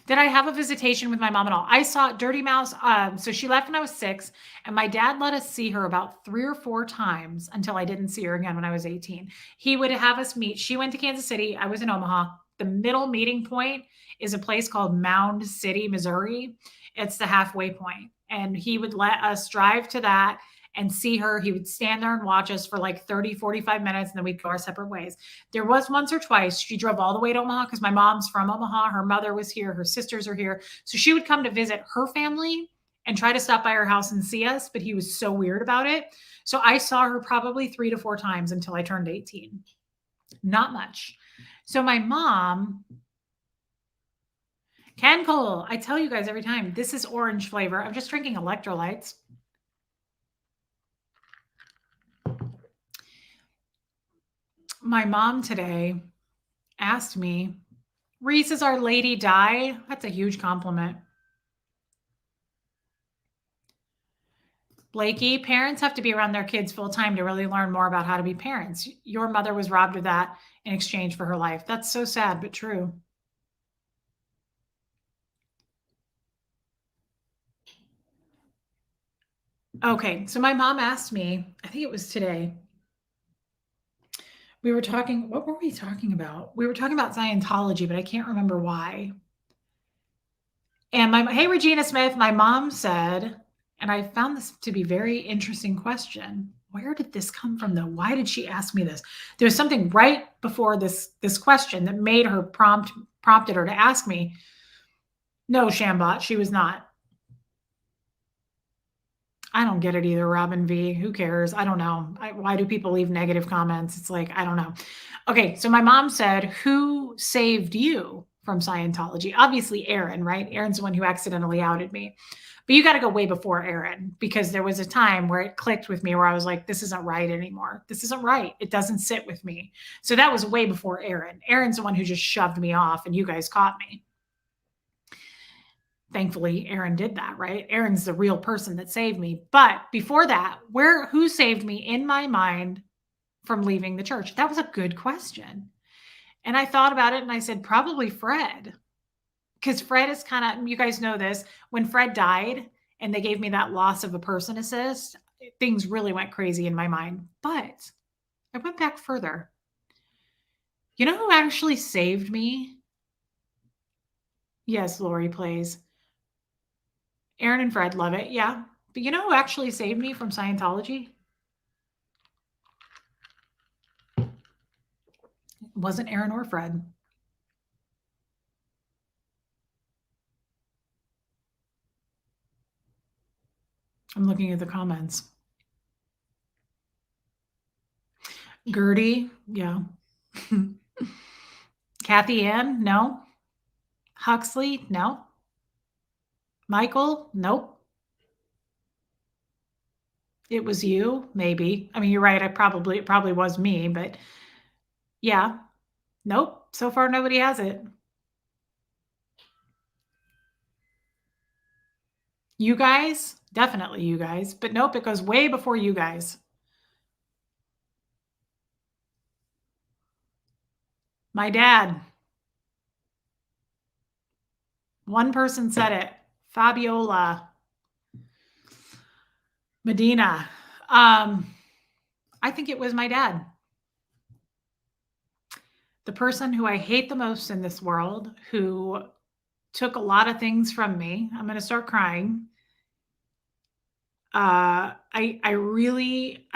S1: Did I have a visitation with my mom at all? I saw Dirty Mouse. So she left when I was 6, and my dad let us see her about 3 or 4 times until I didn't see her again when I was 18. He would have us meet. She went to Kansas City. I was in Omaha. The middle meeting point is a place called Mound City, Missouri. It's the halfway point. And he would let us drive to that and see her. He would stand there and watch us for like 30, 45 minutes, and then we'd go our separate ways. There was once or twice she drove all the way to Omaha because my mom's from Omaha. Her mother was here. Her sisters are here. So she would come to visit her family and try to stop by our house and see us, but he was so weird about it. So I saw her probably 3 to 4 times until I turned 18. Not much. So my mom, Ken Cole, I tell you guys every time, this is orange flavor. I'm just drinking electrolytes. My mom today asked me, Reese, is Our Lady die? That's a huge compliment. Blakey, parents have to be around their kids full time to really learn more about how to be parents. Your mother was robbed of that in exchange for her life. That's so sad, but true. Okay, so my mom asked me, I think it was today. We were talking, what were we talking about? We were talking about Scientology, but I can't remember why. And hey, Regina Smith, my mom said, and I found this to be very interesting question. Where did this come from though? Why did she ask me this? There's something right before this question that made her prompted her to ask me. No, Shambot, she was not. I don't get it either, Robin V. Who cares? I don't know. Why do people leave negative comments? It's like, I don't know. Okay, so my mom said, who saved you from Scientology? Obviously, Aaron, right? Aaron's the one who accidentally outed me. But you got to go way before Aaron because there was a time where it clicked with me where I was like, this isn't right anymore. This isn't right. It doesn't sit with me. So that was way before Aaron. Aaron's the one who just shoved me off and you guys caught me. Thankfully, Aaron did that, right? Aaron's the real person that saved me. But before that, who saved me in my mind from leaving the church? That was a good question. And I thought about it and I said, probably Fred. Because Fred is kind of, you guys know this, when Fred died and they gave me that loss of a person assist, things really went crazy in my mind. But I went back further. You know who actually saved me Yes, Lori plays. Aaron and Fred love it. Yeah. But you know who actually saved me from Scientology? It wasn't Aaron or Fred. I'm looking at the comments. Gertie, yeah. Kathy Ann, no. Huxley, no. Michael, nope. It was you, maybe. I mean, you're right. It probably was me, but yeah. Nope. So far, nobody has it. You guys, definitely you guys, but nope, it goes way before you guys. My dad, one person said it. Fabiola Medina. Um, I think it was my dad. The person who I hate the most in this world, who took a lot of things from me. I'm going to start crying. I really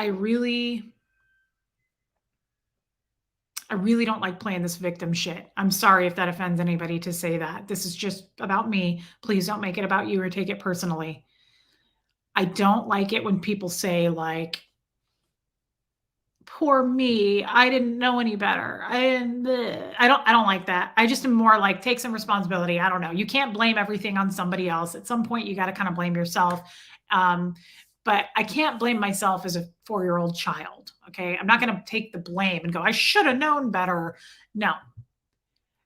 S1: don't like playing this victim shit. I'm sorry if that offends anybody to say that. This is just about me. Please don't make it about you or take it personally. I don't like it when people say, like, poor me, I didn't know any better. I don't like that. I just am more like, take some responsibility. I don't know. You can't blame everything on somebody else. At some point you got to kind of blame yourself. Um, but I can't blame myself as a 4-year-old child. Okay. I'm not going to take the blame and go, I should have known better. No.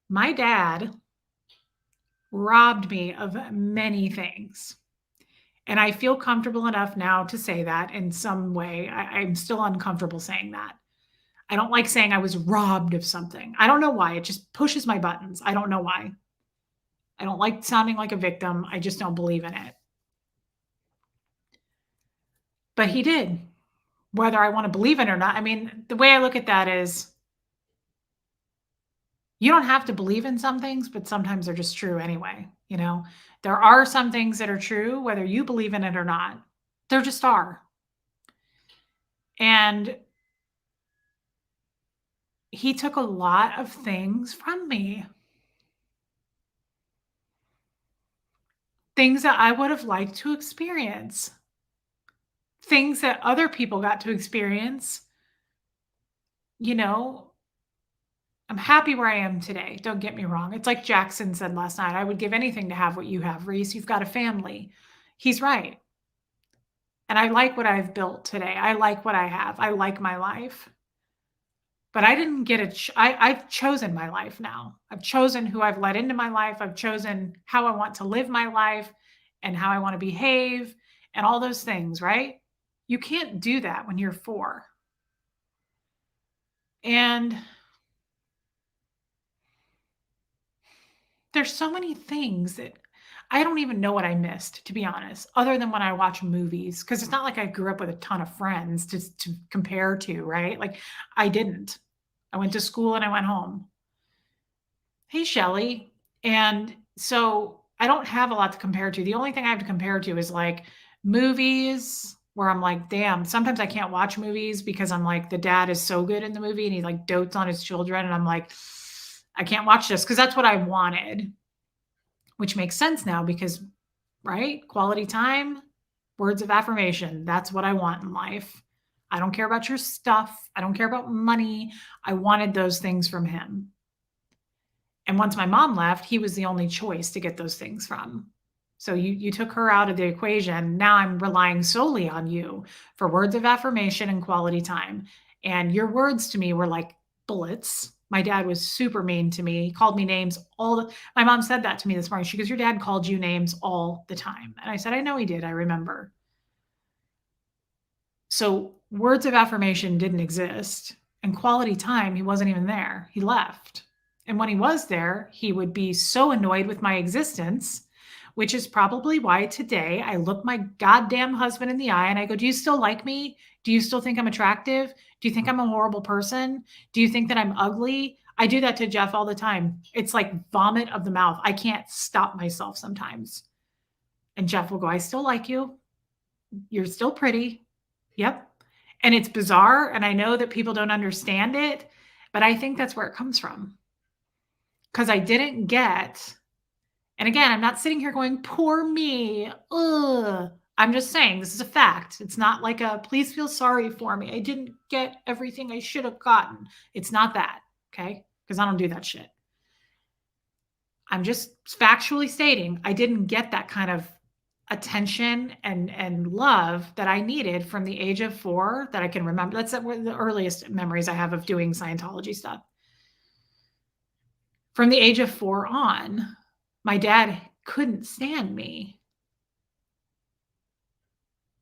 S1: My dad robbed me of many things. And I feel comfortable enough now to say that in some way. I'm still uncomfortable saying that. I don't like saying I was robbed of something. I don't know why. It just pushes my buttons. I don't know why. I don't like sounding like a victim. I just don't believe in it. But he did, whether I want to believe it or not. I mean, the way I look at that is you don't have to believe in some things, but sometimes they're just true anyway. You know, there are some things that are true, whether you believe in it or not. There just are. And he took a lot of things from me, things that I would have liked to experience, things that other people got to experience. You know, I'm happy where I am today. Don't get me wrong. It's like Jackson said last night, I would give anything to have what you have, Reese. You've got a family. He's right. And I like what I've built today. I like what I have. I like my life. But I didn't get I've chosen my life now. I've chosen who I've let into my life. I've chosen how I want to live my life and how I want to behave and all those things, right? You can't do that when you're 4. And there's so many things that I don't even know what I missed, to be honest, other than when I watch movies, because it's not like I grew up with a ton of friends to compare to, right? Like, I didn't. I went to school and I went home. Hey, Shelly. And so I don't have a lot to compare to. The only thing I have to compare to is like movies where I'm like, damn, sometimes I can't watch movies because I'm like, the dad is so good in the movie and he like dotes on his children. And I'm like, I can't watch this because that's what I wanted, which makes sense now because, right? Quality time, words of affirmation. That's what I want in life. I don't care about your stuff. I don't care about money. I wanted those things from him. And once my mom left, he was the only choice to get those things from. So you took her out of the equation. Now I'm relying solely on you for words of affirmation and quality time. And your words to me were like bullets. My dad was super mean to me. He called me names my mom said that to me this morning. She goes, your dad called you names all the time. And I said, I know he did. I remember. So words of affirmation didn't exist. And quality time, he wasn't even there. He left. And when he was there, he would be so annoyed with my existence, which is probably why today I look my goddamn husband in the eye and I go, do you still like me? Do you still think I'm attractive? Do you think I'm a horrible person? Do you think that I'm ugly? I do that to Jeff all the time. It's like vomit of the mouth. I can't stop myself sometimes. And Jeff will go, I still like you. You're still pretty. Yep. And it's bizarre. And I know that people don't understand it, but I think that's where it comes from. Because I didn't get, and again, I'm not sitting here going, poor me. Ugh. I'm just saying this is a fact. It's not like a please feel sorry for me. I didn't get everything I should have gotten. It's not that. Okay. Because I don't do that shit. I'm just factually stating I didn't get that kind of attention and love that I needed from the age of 4 that I can remember. That's the earliest memories I have of doing Scientology stuff. From the age of 4 on, my dad couldn't stand me.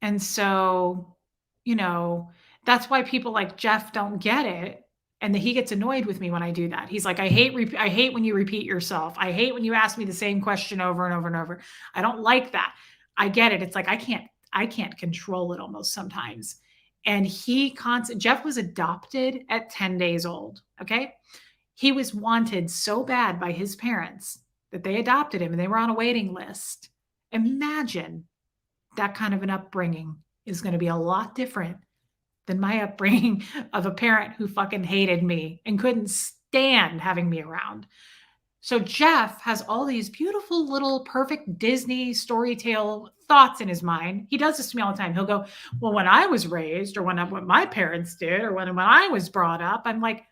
S1: And so, you know, that's why people like Jeff don't get it, and that he gets annoyed with me when I do that. He's like, I hate when you repeat yourself. I hate when you ask me the same question over and over and over. I don't like that. I get it. It's like I can't control it almost sometimes. And Jeff was adopted at 10 days old, okay? He was wanted so bad by his parents that they adopted him and they were on a waiting list. Imagine that kind of an upbringing is going to be a lot different than my upbringing of a parent who fucking hated me and couldn't stand having me around. So Jeff has all these beautiful little perfect Disney story tale thoughts in his mind. He does this to me all the time. He'll go, well, when I was raised or what my parents did or when I was brought up, I'm like,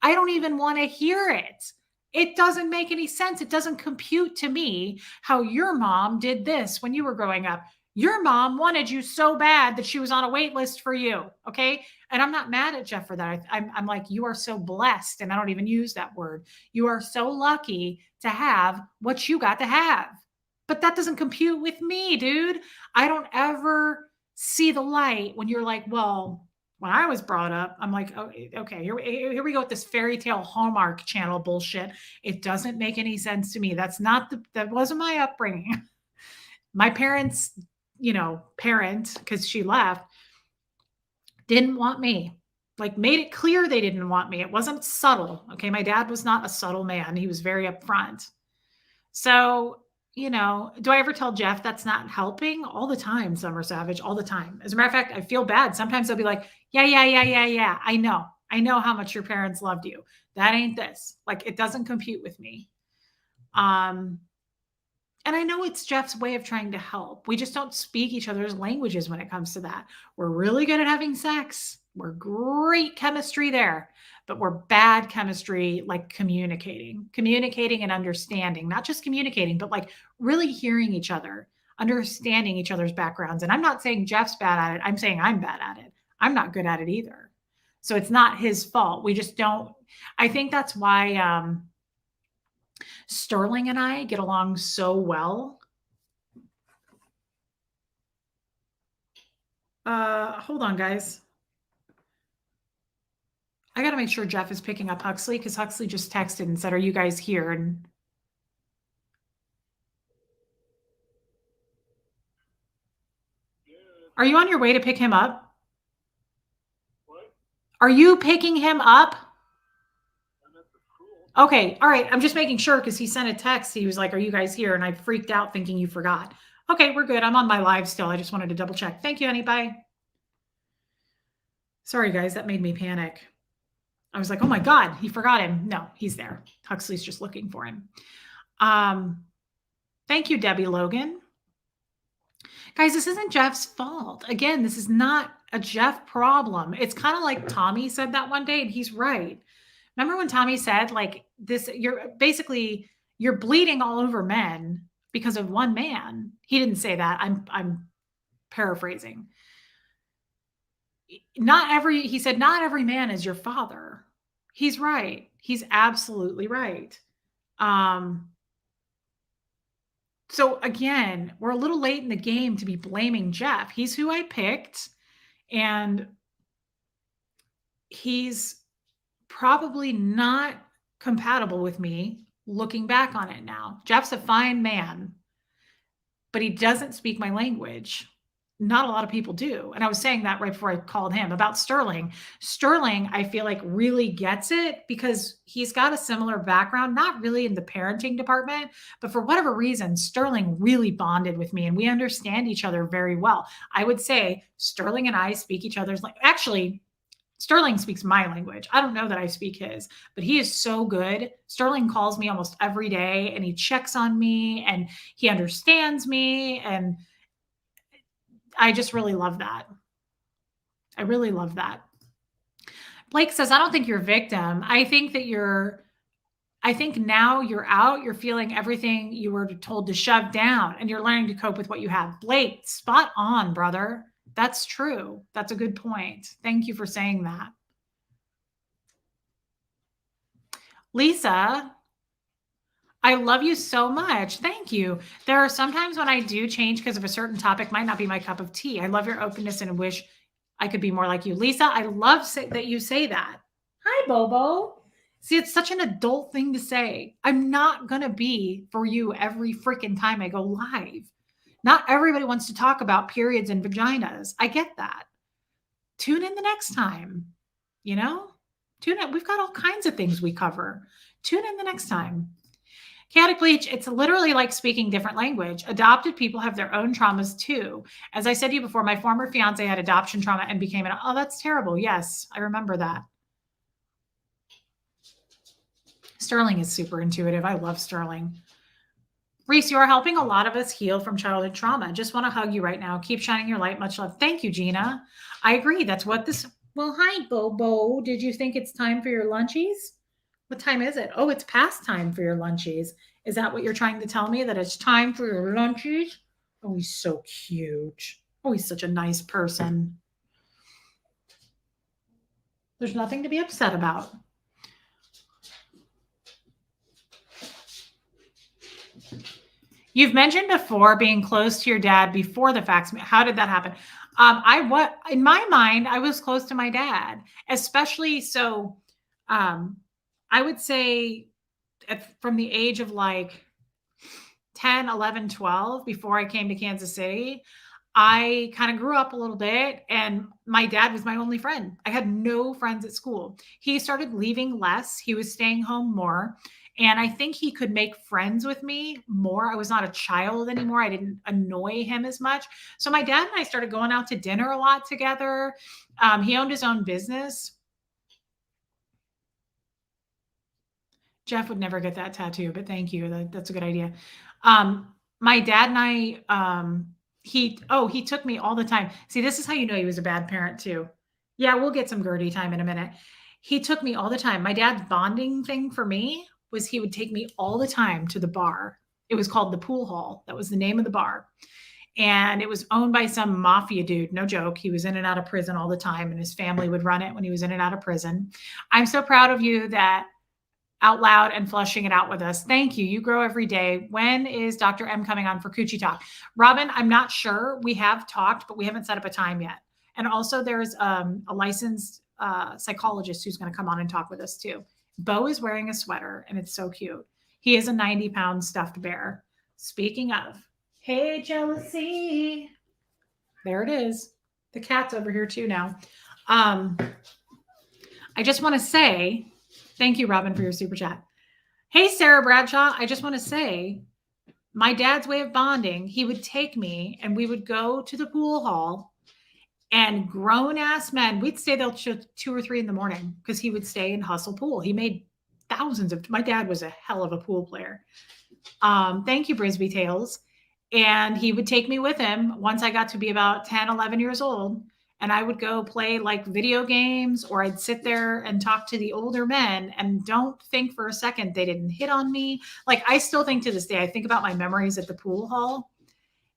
S1: I don't even want to hear it. It doesn't make any sense. It doesn't compute to me how your mom did this when you were growing up. Your mom wanted you so bad that she was on a wait list for you. Okay. And I'm not mad at Jeff for that. I'm like, you are so blessed. And I don't even use that word. You are so lucky to have what you got to have. But that doesn't compute with me, dude. I don't ever see the light when you're like, well, when I was brought up, I'm like, oh, okay, here we go with this fairy tale Hallmark Channel bullshit. It doesn't make any sense to me. That wasn't my upbringing. My parents, parent, because she left, didn't want me. Like made it clear they didn't want me. It wasn't subtle. Okay. My dad was not a subtle man. He was very upfront. So, do I ever tell Jeff that's not helping? All the time, Summer Savage, all the time. As a matter of fact, I feel bad. Sometimes they'll be like, yeah, yeah, yeah, yeah, yeah. I know. I know how much your parents loved you. That ain't this. Like, it doesn't compute with me. And I know it's Jeff's way of trying to help. We just don't speak each other's languages when it comes to that. We're really good at having sex. We're great chemistry there, but we're bad chemistry like communicating and understanding, not just communicating, but like really hearing each other, understanding each other's backgrounds. And I'm not saying Jeff's bad at it. I'm saying I'm bad at it. I'm not good at it either. So it's not his fault. We just don't. I think that's why Sterling and I get along so well. Hold on, guys. I got to make sure Jeff is picking up Huxley because Huxley just texted and said, are you guys here? And are you on your way to pick him up? What? Are you picking him up? Okay. All right. I'm just making sure because he sent a text. He was like, are you guys here? And I freaked out thinking you forgot. Okay, we're good. I'm on my live still. I just wanted to double check. Thank you, honey. Bye. Sorry, guys. That made me panic. I was like, oh my God, he forgot him. No, he's there. Huxley's just looking for him. Thank you, Debbie Logan. Guys, this isn't Jeff's fault. Again, this is not a Jeff problem. It's kind of like Tommy said that one day, and he's right. Remember when Tommy said, like, this, you're bleeding all over men because of one man. He didn't say that. I'm paraphrasing. He said, not every man is your father. He's right. He's absolutely right. So again, we're a little late in the game to be blaming Jeff. He's who I picked, and he's probably not compatible with me looking back on it now. Jeff's a fine man, but he doesn't speak my language. not a lot of people do. And I was saying that right before I called him about Sterling. Sterling, I feel like really gets it because he's got a similar background, not really in the parenting department, but for whatever reason, Sterling really bonded with me and we understand each other very well. I would say Sterling and I speak each other's like actually Sterling speaks my language. I don't know that I speak his, but he is so good. Sterling calls me almost every day and he checks on me and he understands me and I just really love that. I really love that. Blake says, I don't think you're a victim. I think now you're out, you're feeling everything you were told to shove down and you're learning to cope with what you have. Blake, spot on, brother. That's true. That's a good point. Thank you for saying that. Lisa, I love you so much. Thank you. There are sometimes when I do change because of a certain topic, might not be my cup of tea. I love your openness and wish I could be more like you. Lisa, I love that you say that. Hi, Bobo. See, it's such an adult thing to say. I'm not going to be for you every freaking time I go live. Not everybody wants to talk about periods and vaginas. I get that. Tune in the next time. You know, tune in. We've got all kinds of things we cover. Tune in the next time. Chaotic Bleach, it's literally like speaking different language. Adopted people have their own traumas too. As I said to you before, my former fiance had adoption trauma and became an, oh, that's terrible. Yes, I remember that. Sterling is super intuitive. I love Sterling. Reese, you are helping a lot of us heal from childhood trauma. Just want to hug you right now. Keep shining your light. Much love. Thank you, Gina. I agree. That's what this. Well, hi, Bobo. Did you think it's time for your lunchies? What time is it? Oh, it's past time for your lunchies. Is that what you're trying to tell me? That it's time for your lunchies? Oh, he's so cute. Oh, he's such a nice person. There's nothing to be upset about. You've mentioned before being close to your dad before the facts. How did that happen? What in my mind, I was close to my dad, especially so. Um, I would say from the age of like 10, 11, 12, before I came to Kansas City, I kind of grew up a little bit and my dad was my only friend. I had no friends at school. He started leaving less, he was staying home more. And I think he could make friends with me more. I was not a child anymore. I didn't annoy him as much. So my dad and I started going out to dinner a lot together. He owned his own business. Jeff would never get that tattoo, but thank you. That's a good idea. My dad and I, he took me all the time. See, this is how you know he was a bad parent too. Yeah, we'll get some Gertie time in a minute. He took me all the time. My dad's bonding thing for me was he would take me all the time to the bar. It was called the Pool Hall. That was the name of the bar. And it was owned by some mafia dude. No joke. He was in and out of prison all the time, and his family would run it when he was in and out of prison. I'm so proud of you that out loud and flushing it out with us. Thank you. You grow every day. When is Dr. M coming on for Coochie Talk? Robin, I'm not sure. We have talked, but we haven't set up a time yet. And also there's a licensed psychologist who's going to come on and talk with us too. Bo is wearing a sweater and it's so cute. He is a 90-pound stuffed bear. Speaking of, hey, jealousy. There it is. The cat's over here too now. I just want to say, thank you, Robin, for your super chat. Hey, Sarah Bradshaw, I just want to say, my dad's way of bonding, he would take me and we would go to the pool hall and grown ass men, we'd stay there till 2 or 3 in the morning because he would stay and hustle pool. He made thousands of, my dad was a hell of a pool player. Thank you, Brisbee Tales. And he would take me with him once I got to be about 10, 11 years old. And I would go play like video games, or I'd sit there and talk to the older men and don't think for a second they didn't hit on me. Like I still think to this day, I think about my memories at the pool hall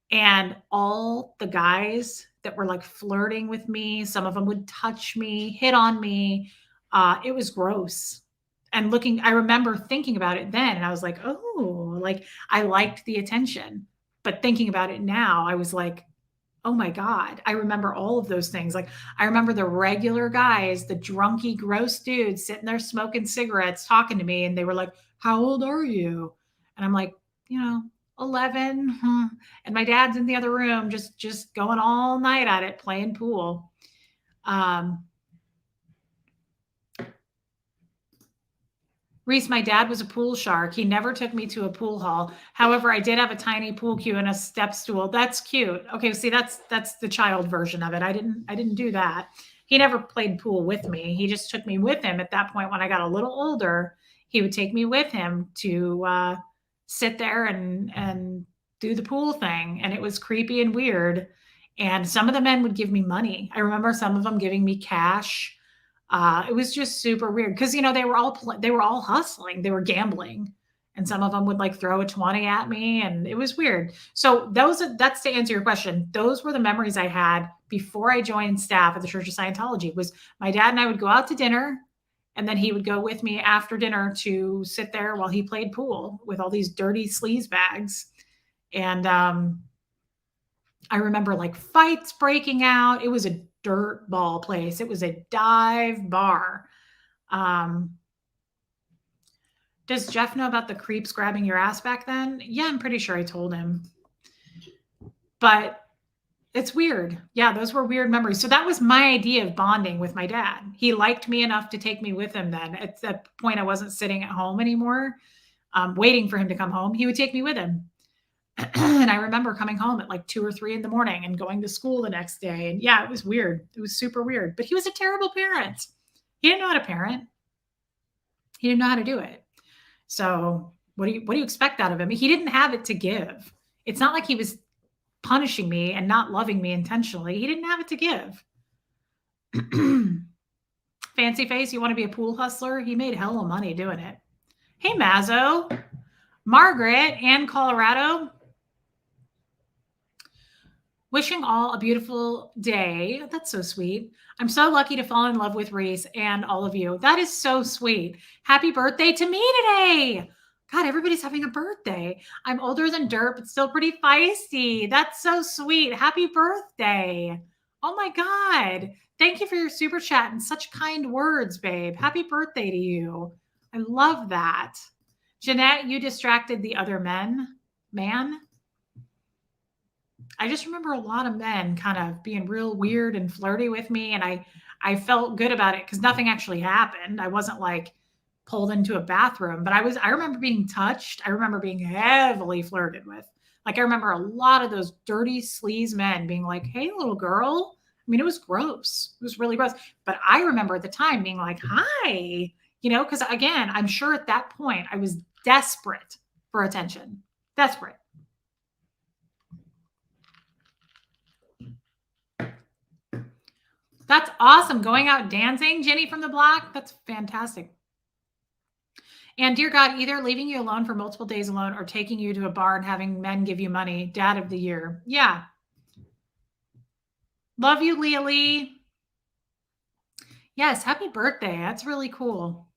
S1: and all the guys that were like flirting with me. Some of them would touch me, hit on me. It was gross. And I remember thinking about it then and I was like, oh, like I liked the attention. But thinking about it now, I was like, oh my God, I remember all of those things. Like I remember the regular guys, the drunky, gross dudes sitting there smoking cigarettes, talking to me. And they were like, how old are you? And I'm like, 11. And my dad's in the other room just going all night at it, playing pool. Um, Reese, my dad was a pool shark. He never took me to a pool hall. However, I did have a tiny pool cue and a step stool. That's cute. Okay, see, that's the child version of it. I didn't do that. He never played pool with me. He just took me with him. At that point, when I got a little older, he would take me with him to sit there and do the pool thing. And it was creepy and weird. And some of the men would give me money. I remember some of them giving me cash. It was just super weird because they were all hustling, they were gambling, and some of them would like throw a 20 at me, and it was weird. So that's to answer your question. Those were the memories I had before I joined staff at the Church of Scientology. Was my dad and I would go out to dinner, and then he would go with me after dinner to sit there while he played pool with all these dirty sleaze bags, and I remember like fights breaking out. It was a dirt ball place. It was a dive bar. Um, does Jeff know about the creeps grabbing your ass back then? Yeah, I'm pretty sure I told him. But it's weird. Yeah, those were weird memories. So that was my idea of bonding with my dad. He liked me enough to take me with him then. At that point, I wasn't sitting at home anymore, waiting for him to come home. He would take me with him. And I remember coming home at like 2 or 3 in the morning and going to school the next day. And yeah, it was weird. It was super weird. But he was a terrible parent. He didn't know how to parent. He didn't know how to do it. So what do you expect out of him? He didn't have it to give. It's not like he was punishing me and not loving me intentionally. He didn't have it to give. Fancy face, you want to be a pool hustler? He made hell of money doing it. Hey, Mazzo. Margaret and Colorado. Wishing all a beautiful day. That's so sweet. I'm so lucky to fall in love with Reese and all of you. That is so sweet. Happy birthday to me today. God, everybody's having a birthday. I'm older than dirt, but still pretty feisty. That's so sweet. Happy birthday. Oh my God. Thank you for your super chat and such kind words, babe. Happy birthday to you. I love that. Jeanette, you distracted the other man. I just remember a lot of men kind of being real weird and flirty with me, and I felt good about it because nothing actually happened. I wasn't like pulled into a bathroom, but I remember being touched. I remember being heavily flirted with. Like I remember a lot of those dirty sleaze men being like, "Hey, little girl." I mean, it was gross. It was really gross. But I remember at the time being like, "Hi," because again, I'm sure at that point I was desperate for attention. Desperate. That's awesome. Going out dancing, Jenny from the block. That's fantastic. And dear God, either leaving you alone for multiple days alone or taking you to a bar and having men give you money. Dad of the year. Yeah. Love you, Leah Lee. Yes. Happy birthday. That's really cool.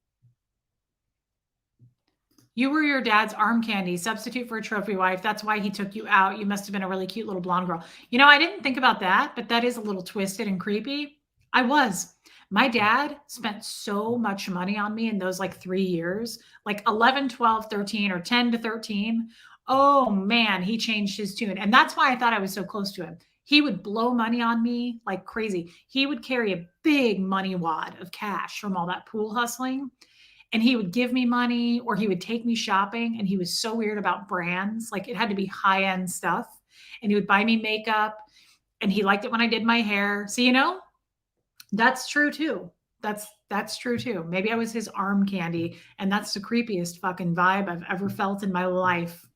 S1: You were your dad's arm candy, substitute for a trophy wife. That's why he took you out. You must have been a really cute little blonde girl. I didn't think about that, but that is a little twisted and creepy. I was. My dad spent so much money on me in those like 3 years, like 11, 12, 13, or 10 to 13. Oh man, he changed his tune. And that's why I thought I was so close to him. He would blow money on me like crazy. He would carry a big money wad of cash from all that pool hustling, and he would give me money or he would take me shopping, and he was so weird about brands. Like it had to be high end stuff, and he would buy me makeup, and he liked it when I did my hair. So, that's true too. That's true too. Maybe I was his arm candy, and that's the creepiest fucking vibe I've ever felt in my life.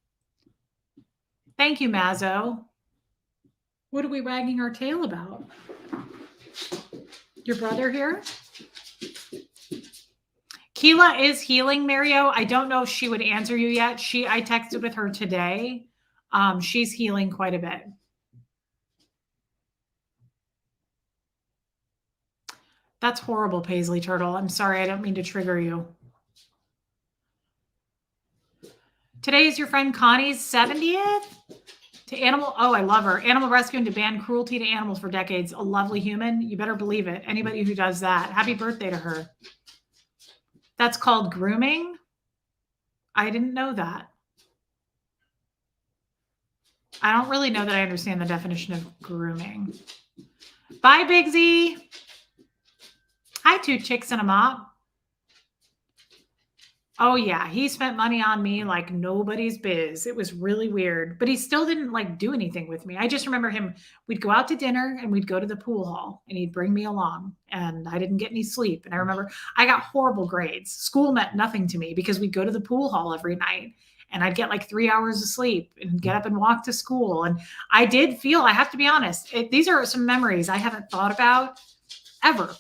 S1: Thank you, Mazzo. What are we wagging our tail about? Your brother here? Keela is healing, Mario. I don't know if she would answer you yet. I texted with her today. She's healing quite a bit. That's horrible, Paisley Turtle. I'm sorry. I don't mean to trigger you. Today is your friend Connie's 70th. Oh, I love her. Animal rescue and to ban cruelty to animals for decades. A lovely human. You better believe it. Anybody who does that. Happy birthday to her. That's called grooming. I didn't know that. I don't really know that I understand the definition of grooming. Bye, Big Z. Hi, two chicks and a mop. Oh yeah, he spent money on me like nobody's biz. It was really weird, but he still didn't like do anything with me. I just remember him, we'd go out to dinner and we'd go to the pool hall and he'd bring me along and I didn't get any sleep. And I remember I got horrible grades. School meant nothing to me because we'd go to the pool hall every night and I'd get like 3 hours of sleep and get up and walk to school. And I did feel, I have to be honest, these are some memories I haven't thought about ever.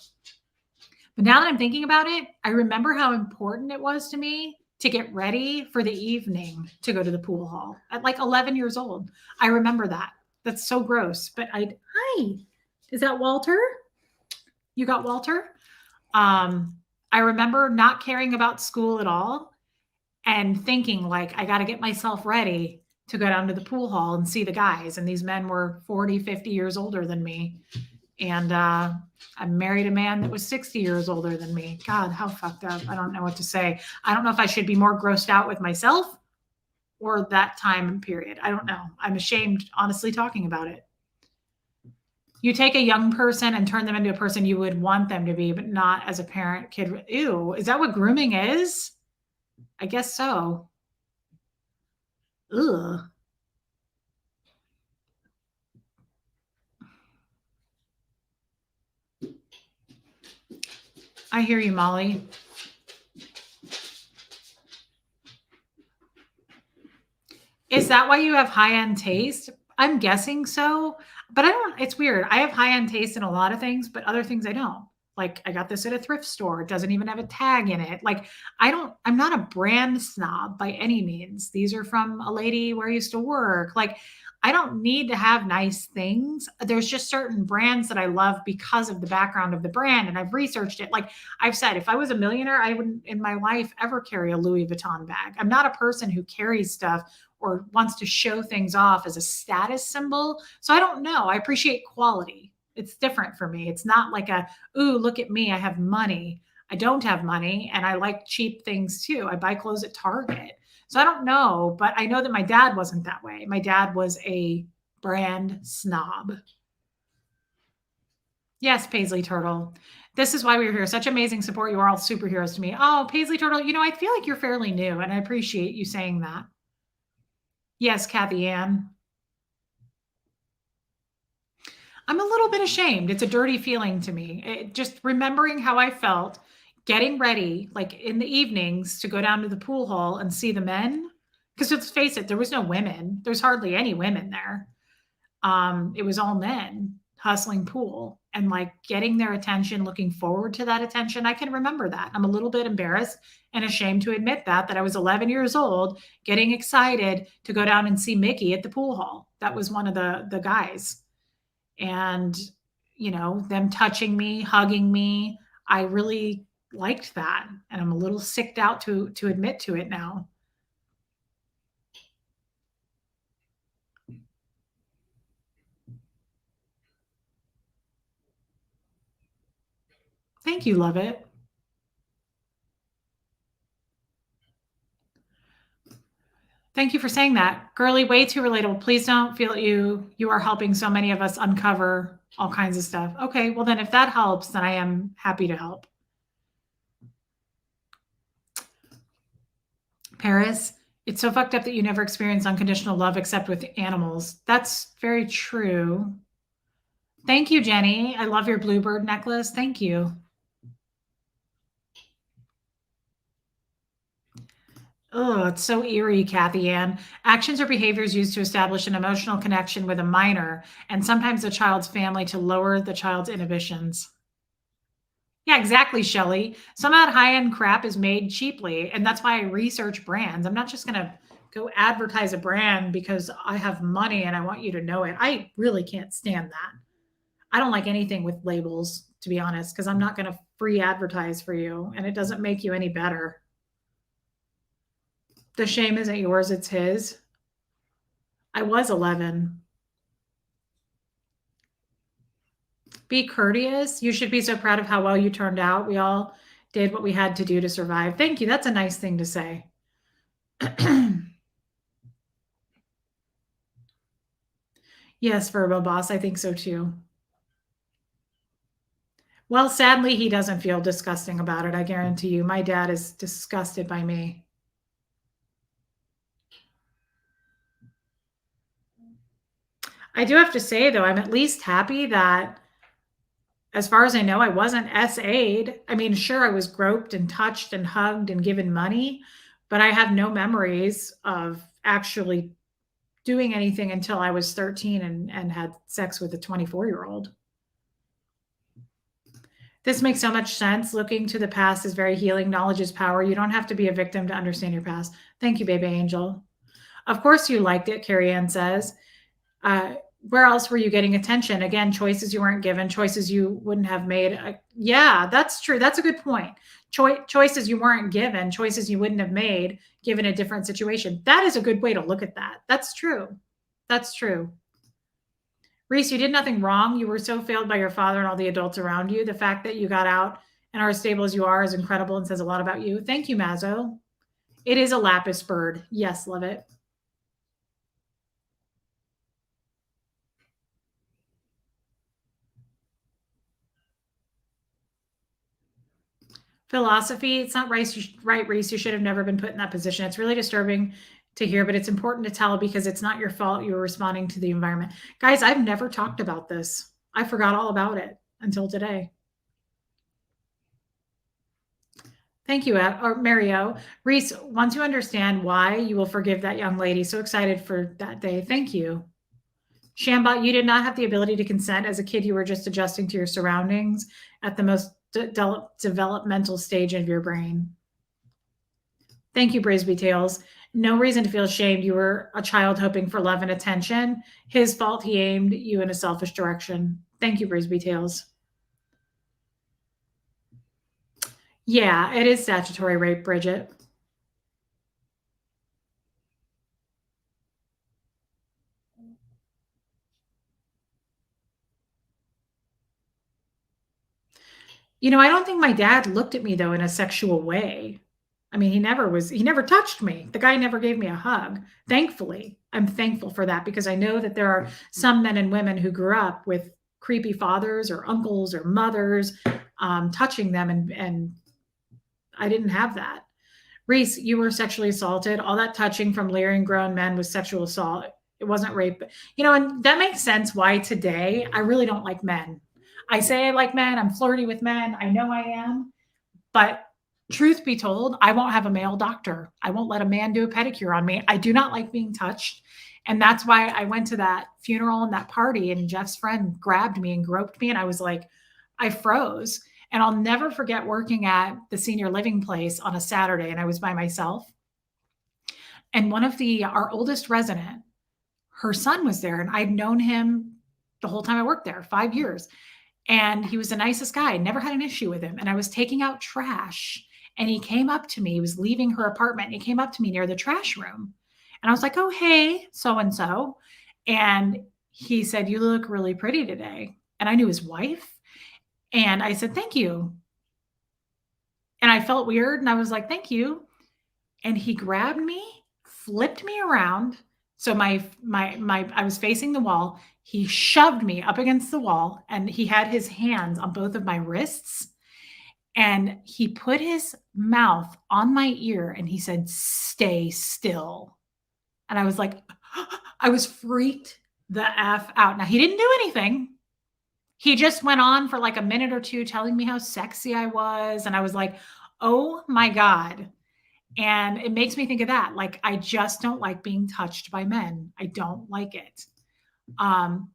S1: But now that I'm thinking about it, I remember how important it was to me to get ready for the evening to go to the pool hall at like 11 years old. I remember that. That's so gross. But hi, is that Walter? You got Walter? Um, I remember not caring about school at all and thinking like I got to get myself ready to go down to the pool hall and see the guys. And these men were 40, 50 years older than me. And I married a man that was 60 years older than me. God, how fucked up. I don't know what to say. I don't know if I should be more grossed out with myself or that time period. I don't know. I'm ashamed, honestly, talking about it. You take a young person and turn them into a person you would want them to be, but not as a parent, kid. Ew, is that what grooming is? I guess so. Ugh. I hear you, Molly. Is that why you have high-end taste? I'm guessing so, but I don't, it's weird. I have high-end taste in a lot of things, but other things I don't. Like I got this at a thrift store. It doesn't even have a tag in it. Like I'm not a brand snob by any means. These are from a lady where I used to work. Like I don't need to have nice things. There's just certain brands that I love because of the background of the brand and I've researched it. Like I've said, if I was a millionaire, I wouldn't in my life ever carry a Louis Vuitton bag. I'm not a person who carries stuff or wants to show things off as a status symbol. So I don't know. I appreciate quality. It's different for me. It's not like a, ooh, look at me. I have money. I don't have money and I like cheap things too. I buy clothes at Target. So I don't know, but I know that my dad wasn't that way. My dad was a brand snob. Yes, Paisley Turtle. This is why we are here. Such amazing support. You are all superheroes to me. Oh, Paisley Turtle, I feel like you're fairly new and I appreciate you saying that. Yes, Kathy Ann. I'm a little bit ashamed. It's a dirty feeling to me. Just remembering how I felt getting ready, like in the evenings, to go down to the pool hall and see the men. Because let's face it, there was no women. There's hardly any women there. It was all men hustling pool and like getting their attention, looking forward to that attention. I can remember that. I'm a little bit embarrassed and ashamed to admit that I was 11 years old, getting excited to go down and see Mickey at the pool hall. That was one of the guys and them touching me, hugging me. I really liked that and I'm a little sicked out to admit to it now. Thank you, love it. Thank you for saying that. Girly, way too relatable. Please don't feel you are helping so many of us uncover all kinds of stuff. Okay, well then if that helps, then I am happy to help. Paris, it's so fucked up that you never experienced unconditional love except with animals. That's very true. Thank you, Jenny. I love your bluebird necklace. Thank you. Oh, it's so eerie, Kathy Ann. Actions or behaviors used to establish an emotional connection with a minor and sometimes the child's family to lower the child's inhibitions. Yeah, exactly, Shelly. Some of that high-end crap is made cheaply, and that's why I research brands. I'm not just gonna go advertise a brand because I have money and I want you to know it. I really can't stand that. I don't like anything with labels, to be honest, because I'm not gonna free advertise for you, and it doesn't make you any better. The shame isn't yours, it's his. I was 11. Be courteous. You should be so proud of how well you turned out. We all did what we had to do to survive. Thank you. That's a nice thing to say. Yes, Verbo Boss, I think so too. Well, sadly, he doesn't feel disgusting about it, I guarantee you. My dad is disgusted by me. I do have to say, though, I'm at least happy that, as far as I know, I wasn't SA'd. I mean, sure, I was groped and touched and hugged and given money, but I have no memories of actually doing anything until I was 13 and had sex with a 24-year-old. This makes so much sense. Looking to the past is very healing. Knowledge is power. You don't have to be a victim to understand your past. Thank you, baby angel. Of course you liked it, Carrie Ann says. Uh, where else were you getting attention? Again, choices you weren't given, choices you wouldn't have made. Yeah, that's true. That's a good point. Choices you weren't given, choices you wouldn't have made given a different situation. That is a good way to look at that. That's true. That's true. Reese, you did nothing wrong. You were so failed by your father and all the adults around you. The fact that you got out and are as stable as you are is incredible and says a lot about you. Thank you, Mazzo. It is a lapis bird. Yes, love it. Philosophy. It's not right, Reese. You should have never been put in that position. It's really disturbing to hear, but it's important to tell because it's not your fault. You were responding to the environment. Guys, I've never talked about this. I forgot all about it until today. Thank you, or Mario. Reese, once you understand why, you will forgive that young lady. So excited for that day. Thank you. Shambot, you did not have the ability to consent. As a kid, you were just adjusting to your surroundings at the most developmental stage of your brain. Thank you, Brisby Tales. No reason to feel ashamed. You were a child hoping for love and attention. His fault he aimed you in a selfish direction. Thank you, Brisby Tales. Yeah, it is statutory rape, Bridget. You know, I don't think my dad looked at me though in a sexual way. I mean, he never touched me. The guy never gave me a hug. Thankfully, I'm thankful for that because I know that there are some men and women who grew up with creepy fathers or uncles or mothers touching them, and I didn't have that. Reese, you were sexually assaulted. All that touching from leering grown men was sexual assault. It wasn't rape. You know, and that makes sense why today I really don't like men. I say I like men. I'm flirty with men. I know I am. But truth be told, I won't have a male doctor. I won't let a man do a pedicure on me. I do not like being touched. And that's why I went to that funeral and that party, and Jeff's friend grabbed me and groped me. And I was like, I froze. And I'll never forget working at the senior living place on a Saturday, and I was by myself. And one of our oldest resident, her son was there, and I'd known him the whole time I worked there, 5 years. And he was the nicest guy. I never had an issue with him. And I was taking out trash. And he came up to me. He was leaving her apartment. And he came up to me near the trash room. And I was like, oh, hey, so and so. And he said, you look really pretty today. And I knew his wife. And I said, thank you. And I felt weird. And I was like, thank you. And he grabbed me, flipped me around. So I was facing the wall. He shoved me up against the wall, and he had his hands on both of my wrists, and he put his mouth on my ear and he said, "Stay still." And I was like, I was freaked the F out. Now he didn't do anything. He just went on for like a minute or two telling me how sexy I was, and I was like, "Oh my God." And it makes me think of that. Like, I just don't like being touched by men. I don't like it.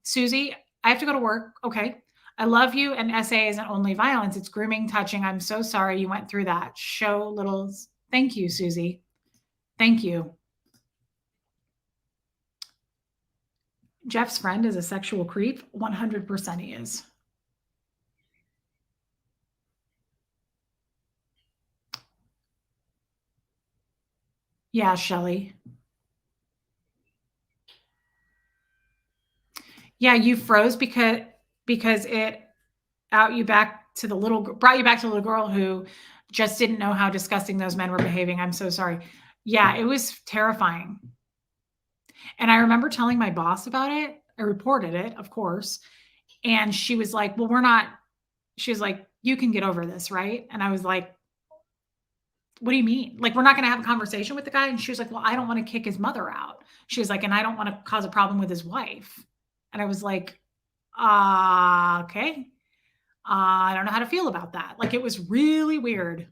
S1: Susie, I have to go to work. Okay. I love you. And SA isn't only violence, it's grooming, touching. I'm so sorry you went through that. Show little. Thank you, Susie. Thank you. Jeff's friend is a sexual creep. 100% he is. Yeah, Shelly. Yeah, you froze because it brought you back to the little girl who just didn't know how disgusting those men were behaving. I'm so sorry. Yeah, it was terrifying. And I remember telling my boss about it. I reported it, of course. And she was like, well, we're not, she was like, you can get over this, right? And I was like, what do you mean? Like, we're not going to have a conversation with the guy? And she was like, well, I don't want to kick his mother out. She was like, and I don't want to cause a problem with his wife. And I was like, okay. I don't know how to feel about that. Like, it was really weird.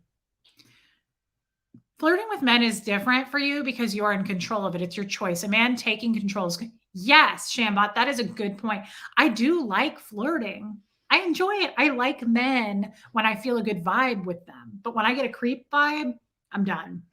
S1: Flirting with men is different for you because you're in control of it. It's your choice. A man taking control is, yes, Shambot, that is a good point. I do like flirting. I enjoy it. I like men when I feel a good vibe with them. But when I get a creep vibe, I'm done.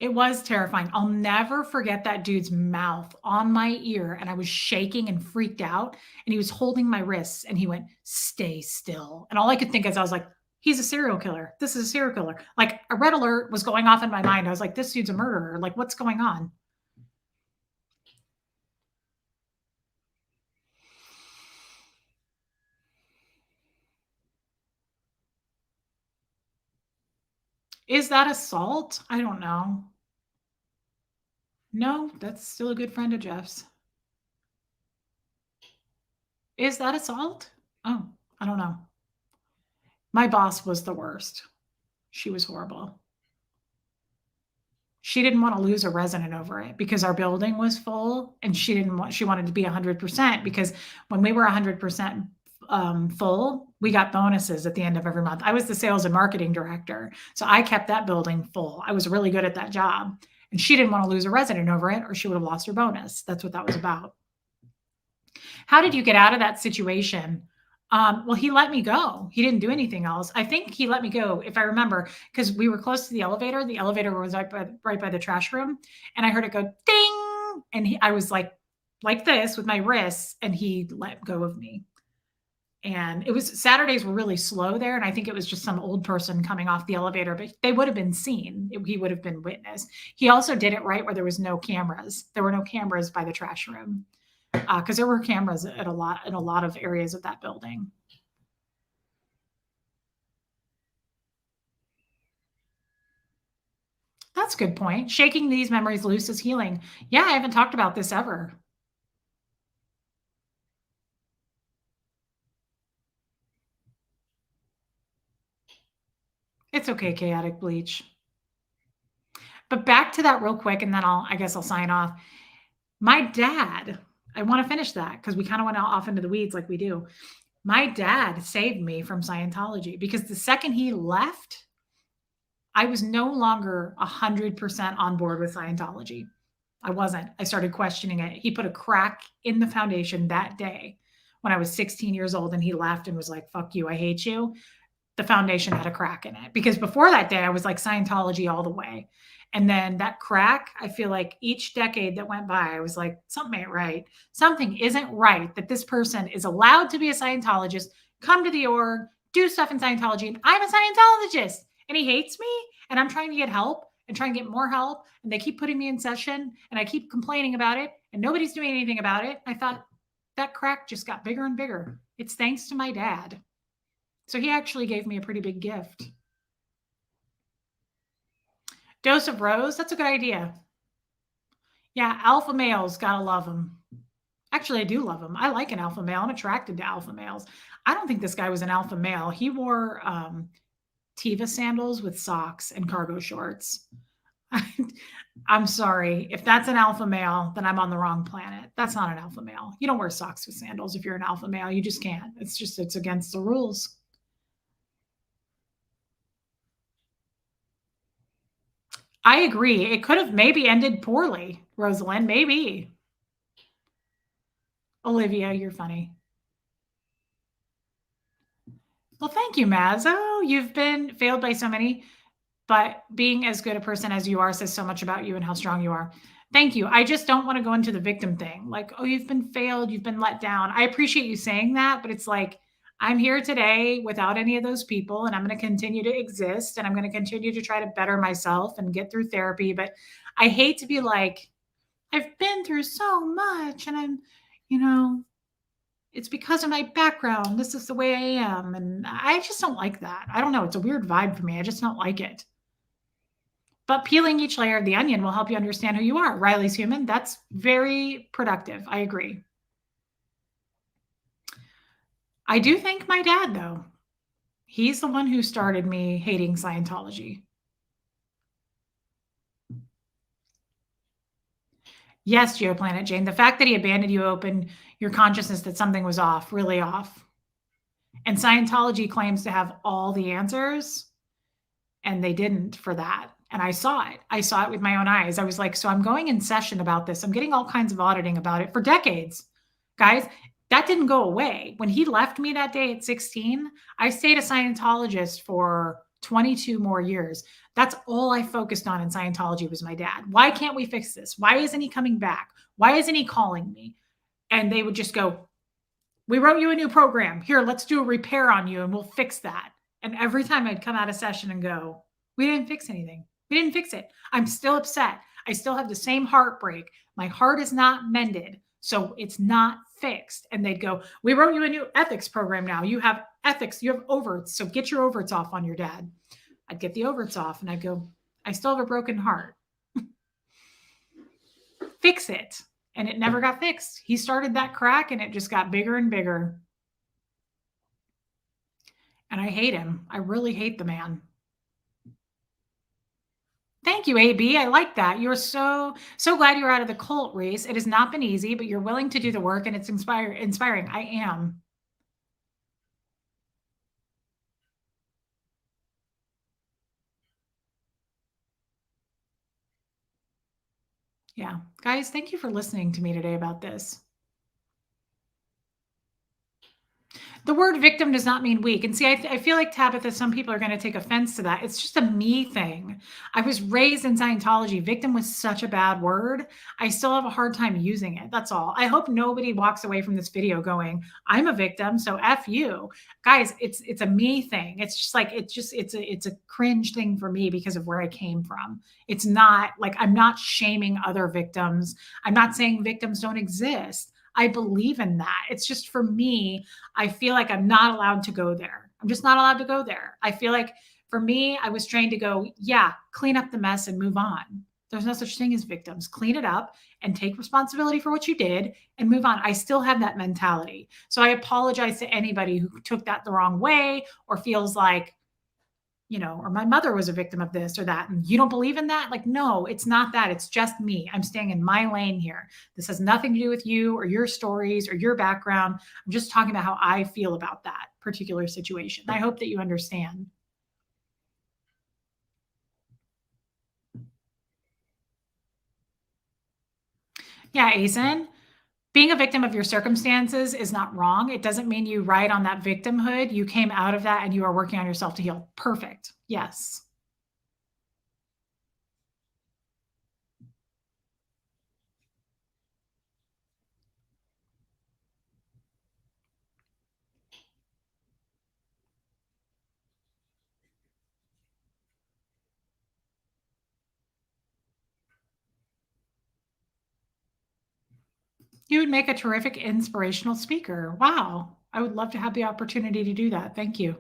S1: It was terrifying. I'll never forget that dude's mouth on my ear, and I was shaking and freaked out, and he was holding my wrists, and he went, "Stay still." And all I could think is I was like, "He's a serial killer. This is a serial killer." Like, a red alert was going off in my mind. I was like, "This dude's a murderer. Like, what's going on?" Is that assault? I don't know. No, that's still a good friend of Jeff's. Is that assault? Oh, I don't know. My boss was the worst. She was horrible. She didn't want to lose a resident over it because our building was full, and she wanted to be 100% because when we were 100% full, we got bonuses at the end of every month. I was the sales and marketing director, so I kept that building full. I was really good at that job, and she didn't want to lose a resident over it, or she would have lost her bonus. That's what that was about. How did you get out of that situation? Well, he let me go. He didn't do anything else. I think he let me go, if I remember, because we were close to the elevator. The elevator was right by the trash room, and I heard it go ding, and I was like this with my wrists, and he let go of me. And it was Saturdays were really slow there, and I think it was just some old person coming off the elevator, but they would have been seen. He would have been witnessed. He also did it right where there was no cameras. There were no cameras by the trash room because there were cameras at a lot of areas of that building. That's a good point. Shaking these memories loose is healing. Yeah, I haven't talked about this ever. It's okay, chaotic bleach. But back to that real quick, and then I guess I'll sign off. My dad, I want to finish that because we kind of went off into the weeds like we do. My dad saved me from Scientology because the second he left, I was no longer 100% on board with Scientology. I wasn't. I started questioning it. He put a crack in the foundation that day when I was 16 years old, and he left and was like, fuck you, I hate you. The foundation had a crack in it because before that day, I was like Scientology all the way. And then that crack, I feel like each decade that went by, I was like, something ain't right. Something isn't right that this person is allowed to be a Scientologist, come to the org, do stuff in Scientology, and I'm a Scientologist, and he hates me, and I'm trying to get help and trying to get more help, and they keep putting me in session, and I keep complaining about it, and nobody's doing anything about it. I thought that crack just got bigger and bigger. It's thanks to my dad. So he actually gave me a pretty big gift. Dose of rose, that's a good idea. Yeah, alpha males, gotta love them. Actually, I do love them. I like an alpha male. I'm attracted to alpha males. I don't think this guy was an alpha male. He wore Tiva sandals with socks and cargo shorts. I'm sorry. If that's an alpha male, then I'm on the wrong planet. That's not an alpha male. You don't wear socks with sandals if you're an alpha male. You just can't. It's against the rules. I agree. It could have maybe ended poorly, Rosalind. Maybe. Olivia, you're funny. Well, thank you, Maz. Oh, you've been failed by so many, but being as good a person as you are says so much about you and how strong you are. Thank you. I just don't want to go into the victim thing. Like, oh, you've been failed, you've been let down. I appreciate you saying that, but it's like, I'm here today without any of those people, and I'm going to continue to exist, and I'm going to continue to try to better myself and get through therapy. But I hate to be like, I've been through so much, and you know, it's because of my background. This is the way I am. And I just don't like that. I don't know. It's a weird vibe for me. I just don't like it. But peeling each layer of the onion will help you understand who you are. Riley's human. That's very productive. I agree. I do thank my dad, though. He's the one who started me hating Scientology. Yes, GeoPlanet Jane. The fact that he abandoned you opened your consciousness that something was off, really off. And Scientology claims to have all the answers, and they didn't for that. And I saw it. I saw it with my own eyes. I was like, so I'm going in session about this. I'm getting all kinds of auditing about it for decades. Guys, that didn't go away. When he left me that day at 16, I stayed a Scientologist for 22 more years. That's all I focused on in Scientology was my dad. Why can't we fix this? Why isn't he coming back? Why isn't he calling me? And they would just go, we wrote you a new program. Here, let's do a repair on you and we'll fix that. And every time I'd come out of session and go, we didn't fix anything. We didn't fix it. I'm still upset. I still have the same heartbreak. My heart is not mended. So it's not fixed. And they'd go, we wrote you a new ethics program now. You have ethics, you have overts. So get your overts off on your dad. I'd get the overts off and I'd go, I still have a broken heart. Fix it. And it never got fixed. He started that crack and it just got bigger and bigger. And I hate him. I really hate the man. Thank you, AB. I like that. You're so glad you're out of the cult race. It has not been easy, but you're willing to do the work and it's inspiring. I am. Yeah. Guys, thank you for listening to me today about this. The word victim does not mean weak. And see, I feel like Tabitha, some people are going to take offense to that. It's just a me thing. I was raised in Scientology. Victim was such a bad word. I still have a hard time using it. That's all. I hope nobody walks away from this video going, I'm a victim, so F you. Guys, it's a me thing. It's just like, it's a cringe thing for me because of where I came from. It's not like, I'm not shaming other victims. I'm not saying victims don't exist. I believe in that. It's just for me, I feel like I'm not allowed to go there. I'm just not allowed to go there. I feel like for me, I was trained to go, yeah, clean up the mess and move on. There's no such thing as victims. Clean it up and take responsibility for what you did and move on. I still have that mentality. So I apologize to anybody who took that the wrong way or feels like, or my mother was a victim of this or that. And you don't believe in that? Like, no, it's not that. It's just me. I'm staying in my lane here. This has nothing to do with you or your stories or your background. I'm just talking about how I feel about that particular situation. I hope that you understand. Yeah, Asen, being a victim of your circumstances is not wrong. It doesn't mean you ride on that victimhood. You came out of that and you are working on yourself to heal. Perfect. Yes. You would make a terrific inspirational speaker. Wow. I would love to have the opportunity to do that. Thank you.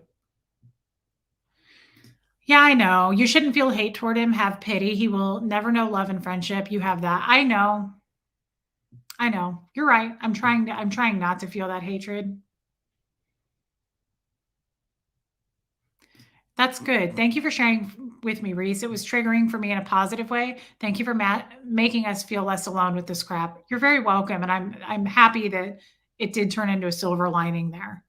S1: Yeah, I know. You shouldn't feel hate toward him. Have pity. He will never know love and friendship. You have that. I know. I know. You're right. I'm trying not to feel that hatred. That's good. Thank you for sharing with me, Reese. It was triggering for me in a positive way. Thank you for making us feel less alone with this crap. You're very welcome, and I'm happy that it did turn into a silver lining there.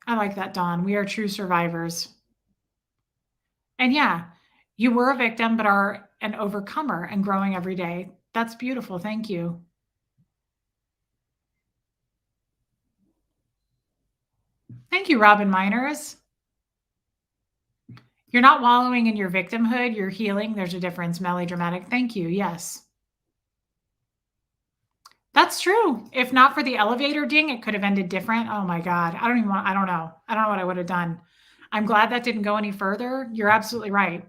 S1: I like that, Dawn. We are true survivors. And yeah, you were a victim, but are an overcomer and growing every day. That's beautiful. Thank you. Thank you, Robin Miners. You're not wallowing in your victimhood. You're healing. There's a difference. Melodramatic. Thank you. Yes. That's true. If not for the elevator ding, it could have ended different. Oh my God. I don't know. I don't know what I would have done. I'm glad that didn't go any further. You're absolutely right.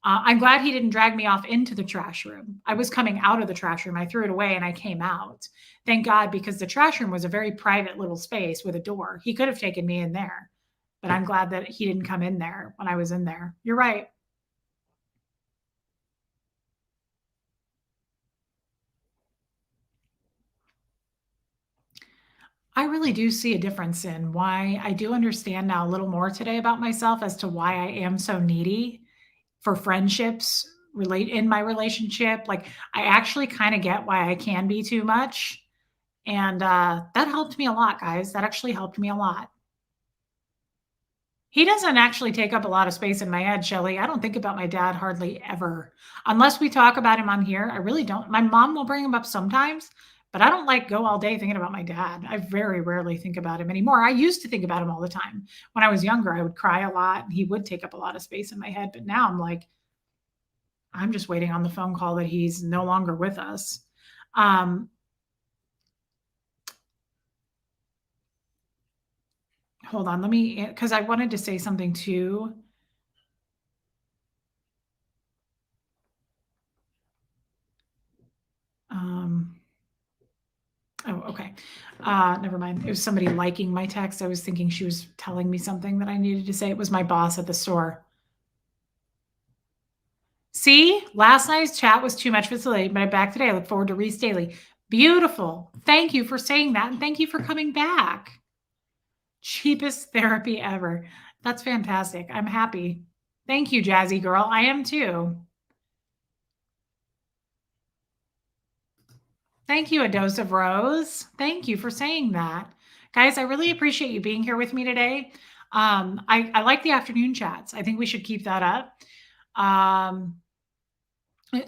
S1: I'm glad he didn't drag me off into the trash room. I was coming out of the trash room. I threw it away and I came out. Thank God, because the trash room was a very private little space with a door. He could have taken me in there, but I'm glad that he didn't come in there when I was in there. You're right. I really do see a difference in why I do understand now a little more today about myself as to why I am so needy for friendships relate in my relationship. Like I actually kind of get why I can be too much. And that helped me a lot, guys. That actually helped me a lot. He doesn't actually take up a lot of space in my head, Shelly. I don't think about my dad hardly ever. Unless we talk about him on here, I really don't. My mom will bring him up sometimes, but I don't like go all day thinking about my dad. I very rarely think about him anymore. I used to think about him all the time. When I was younger, I would cry a lot and he would take up a lot of space in my head. But now I'm like, I'm just waiting on the phone call that he's no longer with us. Um, Hold on, let me, because I wanted to say something too. Um, oh, okay. Never mind. It was somebody liking my text. I was thinking she was telling me something that I needed to say. It was my boss at the store. See, last night's chat was too much for today, but I'm back today. I look forward to Reese Daily. Beautiful. Thank you for saying that. And thank you for coming back. Cheapest therapy ever. That's fantastic. I'm happy. Thank you, Jazzy girl. I am too. Thank you, A Dose of Rose. Thank you for saying that. Guys, I really appreciate you being here with me today. I like the afternoon chats. I think we should keep that up. Um,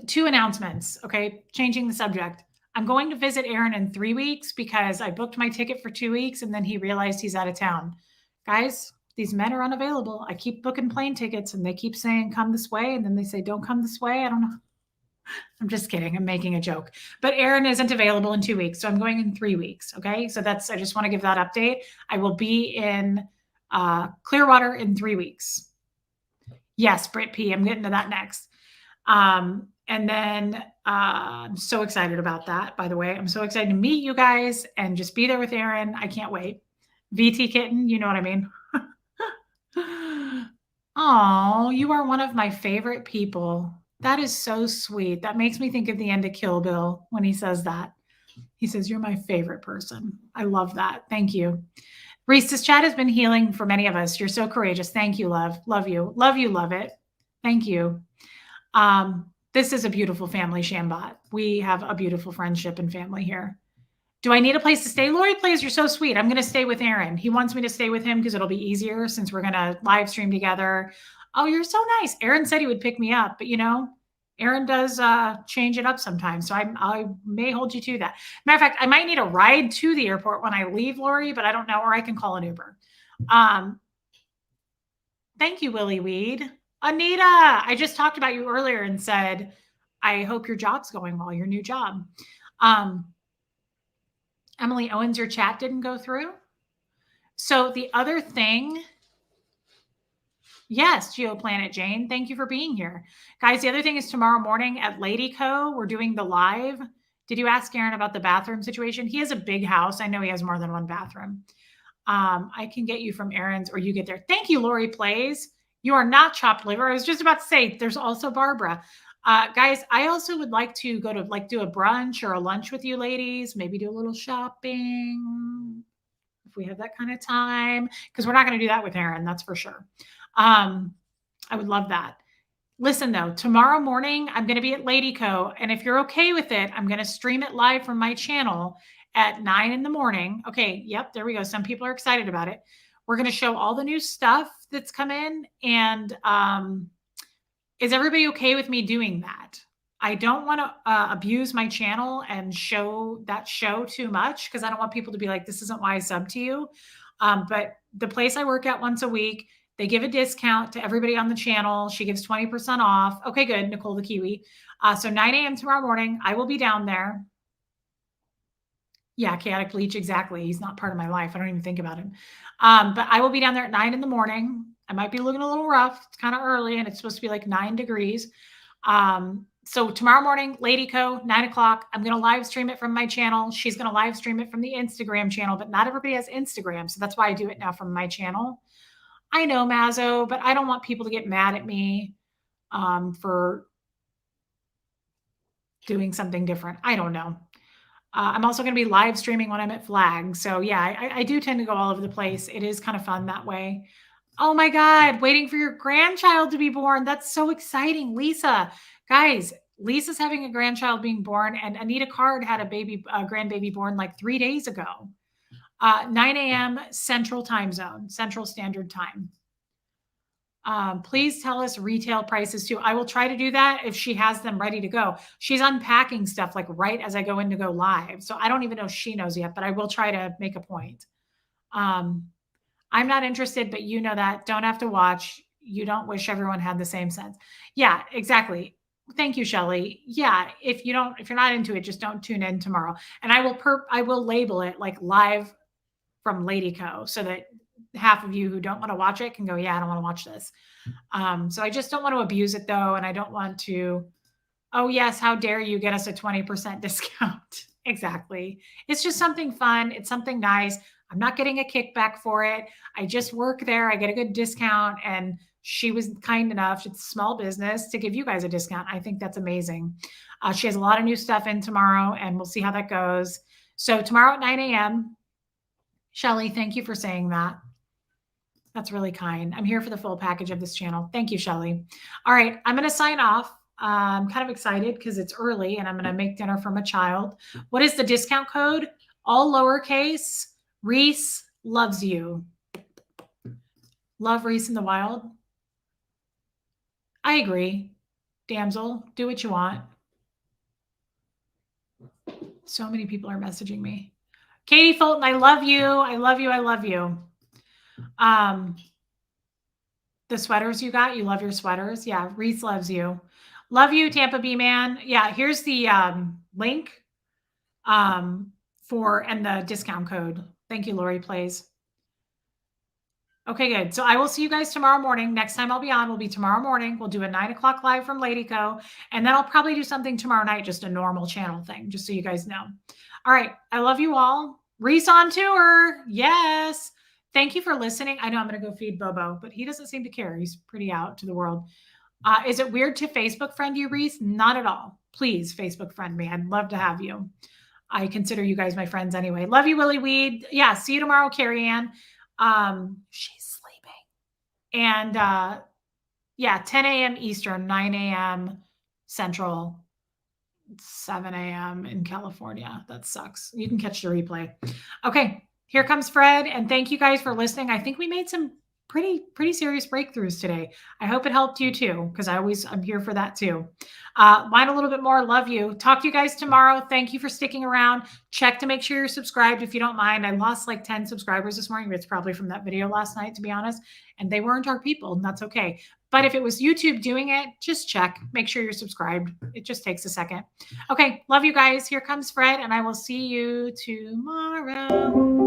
S1: Two announcements. Okay. Changing the subject. I'm going to visit Aaron in 3 weeks because I booked my ticket for 2 weeks and then he realized he's out of town. Guys, these men are unavailable. I keep booking plane tickets and they keep saying, come this way. And then they say, don't come this way. I don't know. I'm just kidding. I'm making a joke. But Aaron isn't available in 2 weeks. So I'm going in 3 weeks. Okay. So I just want to give that update. I will be in Clearwater in 3 weeks. Yes, Britt P. I'm getting to that next. And then I'm so excited about that, by the way. I'm so excited to meet you guys and just be there with Aaron. I can't wait. VT Kitten, you know what I mean? Oh, you are one of my favorite people. That is so sweet. That makes me think of the end of Kill Bill when he says that. He says, you're my favorite person. I love that. Thank you. Reese, this chat has been healing for many of us. You're so courageous. Thank you, love. Love you. Love you, love it. Thank you. This is a beautiful family, Shambot. We have a beautiful friendship and family here. Do I need a place to stay? Lori Plays, you're so sweet. I'm going to stay with Aaron. He wants me to stay with him because it'll be easier since we're going to live stream together. Oh, you're so nice. Aaron said he would pick me up, but Aaron does change it up sometimes. So I may hold you to that. Matter of fact, I might need a ride to the airport when I leave, Lori, but I don't know, or I can call an Uber. Thank you, Willie Weed. Anita, I just talked about you earlier and said, I hope your job's going well, your new job. Emily Owens, your chat didn't go through. So the other thing, yes, GeoPlanet Jane, thank you for being here. Guys, the other thing is tomorrow morning at Lady Co, we're doing the live. Did you ask Aaron about the bathroom situation? He has a big house. I know he has more than one bathroom. I can get you from Aaron's or you get there. Thank you, Lori Plays. You are not chopped liver. I was just about to say, there's also Barbara. Guys, I also would like to go to do a brunch or a lunch with you ladies, maybe do a little shopping if we have that kind of time, because we're not going to do that with Aaron, that's for sure. I would love that. Listen though, tomorrow morning, I'm going to be at Lady Co. And if you're okay with it, I'm going to stream it live from my channel at 9 in the morning. Okay. Yep. There we go. Some people are excited about it. We're going to show all the new stuff that's come in. And is everybody okay with me doing that? I don't want to abuse my channel and show that show too much because I don't want people to be like, this isn't why I sub to you. But the place I work at once a week, they give a discount to everybody on the channel. She gives 20% off. Okay, good. Nicole the Kiwi. So 9 a.m. tomorrow morning, I will be down there. Yeah, chaotic bleach, exactly. He's not part of my life. I don't even think about him. But I will be down there at 9 in the morning. I might be looking a little rough. It's kind of early and it's supposed to be like 9 degrees. So tomorrow morning, Lady Co, 9 o'clock. I'm going to live stream it from my channel. She's going to live stream it from the Instagram channel, but not everybody has Instagram. So that's why I do it now from my channel. I know, Mazzo, but I don't want people to get mad at me for doing something different. I don't know. I'm also going to be live streaming when I'm at Flag. So yeah, I do tend to go all over the place. It is kind of fun that way. Oh my God, waiting for your grandchild to be born. That's so exciting. Lisa, guys, Lisa's having a grandchild being born, and Anita Card had a grandbaby born like 3 days ago. 9 a.m. Central Time Zone, Central Standard Time. Please tell us retail prices too. I will try to do that if she has them ready to go. She's unpacking stuff like right as I go in to go live. So I don't even know if she knows yet, but I will try to make a point. I'm not interested, but you know that. Don't have to watch. You don't wish everyone had the same sense. Yeah, exactly. Thank you, Shelly. Yeah, if you're not into it, just don't tune in tomorrow. And I will label it like live from Lady Co so that half of you who don't want to watch it can go, yeah, I don't want to watch this. So I just don't want to abuse it though. And I don't want to, oh, yes, how dare you get us a 20% discount? Exactly. It's just something fun. It's something nice. I'm not getting a kickback for it. I just work there. I get a good discount. And she was kind enough, it's a small business, to give you guys a discount. I think that's amazing. She has a lot of new stuff in tomorrow, and we'll see how that goes. So tomorrow at 9 a.m., Shelly, thank you for saying that. That's really kind. I'm here for the full package of this channel. Thank you, Shelly. All right, I'm going to sign off. I'm kind of excited because it's early and I'm going to make dinner for my child. What is the discount code? All lowercase. Reese loves you. Love Reese in the wild. I agree. Damsel, do what you want. So many people are messaging me. Katie Fulton, I love you. I love you. I love you. The sweaters you got, you love your sweaters. Yeah, Reese loves you. Love you, Tampa B man. Yeah, here's the link for and the discount code. Thank you, Lori Plays. Okay, good. So I will see you guys tomorrow morning. Next time I'll be on will be tomorrow morning. We'll do a 9 o'clock live from Lady Co. And then I'll probably do something tomorrow night, just a normal channel thing, just so you guys know. All right. I love you all. Reese on tour. Yes. Thank you for listening. I know I'm going to go feed Bobo, but he doesn't seem to care. He's pretty out to the world. Is it weird to Facebook friend you, Reese? Not at all. Please Facebook friend me. I'd love to have you. I consider you guys my friends anyway. Love you, Willie Weed. Yeah, see you tomorrow, Carrie Ann. She's sleeping. And yeah, 10 a.m. Eastern, 9 a.m. Central, 7 a.m. in California. That sucks. You can catch the replay. Okay, here comes Fred. And thank you guys for listening. I think we made some pretty serious breakthroughs today. I hope it helped you too, because I'm here for that too. Mine a little bit more. Love you. Talk to you guys tomorrow. Thank you for sticking around. Check to make sure you're subscribed if you don't mind. I lost like 10 subscribers this morning, but it's probably from that video last night, to be honest. And they weren't our people, and that's okay. But if it was YouTube doing it, just check. Make sure you're subscribed. It just takes a second. Okay, love you guys. Here comes Fred, and I will see you tomorrow.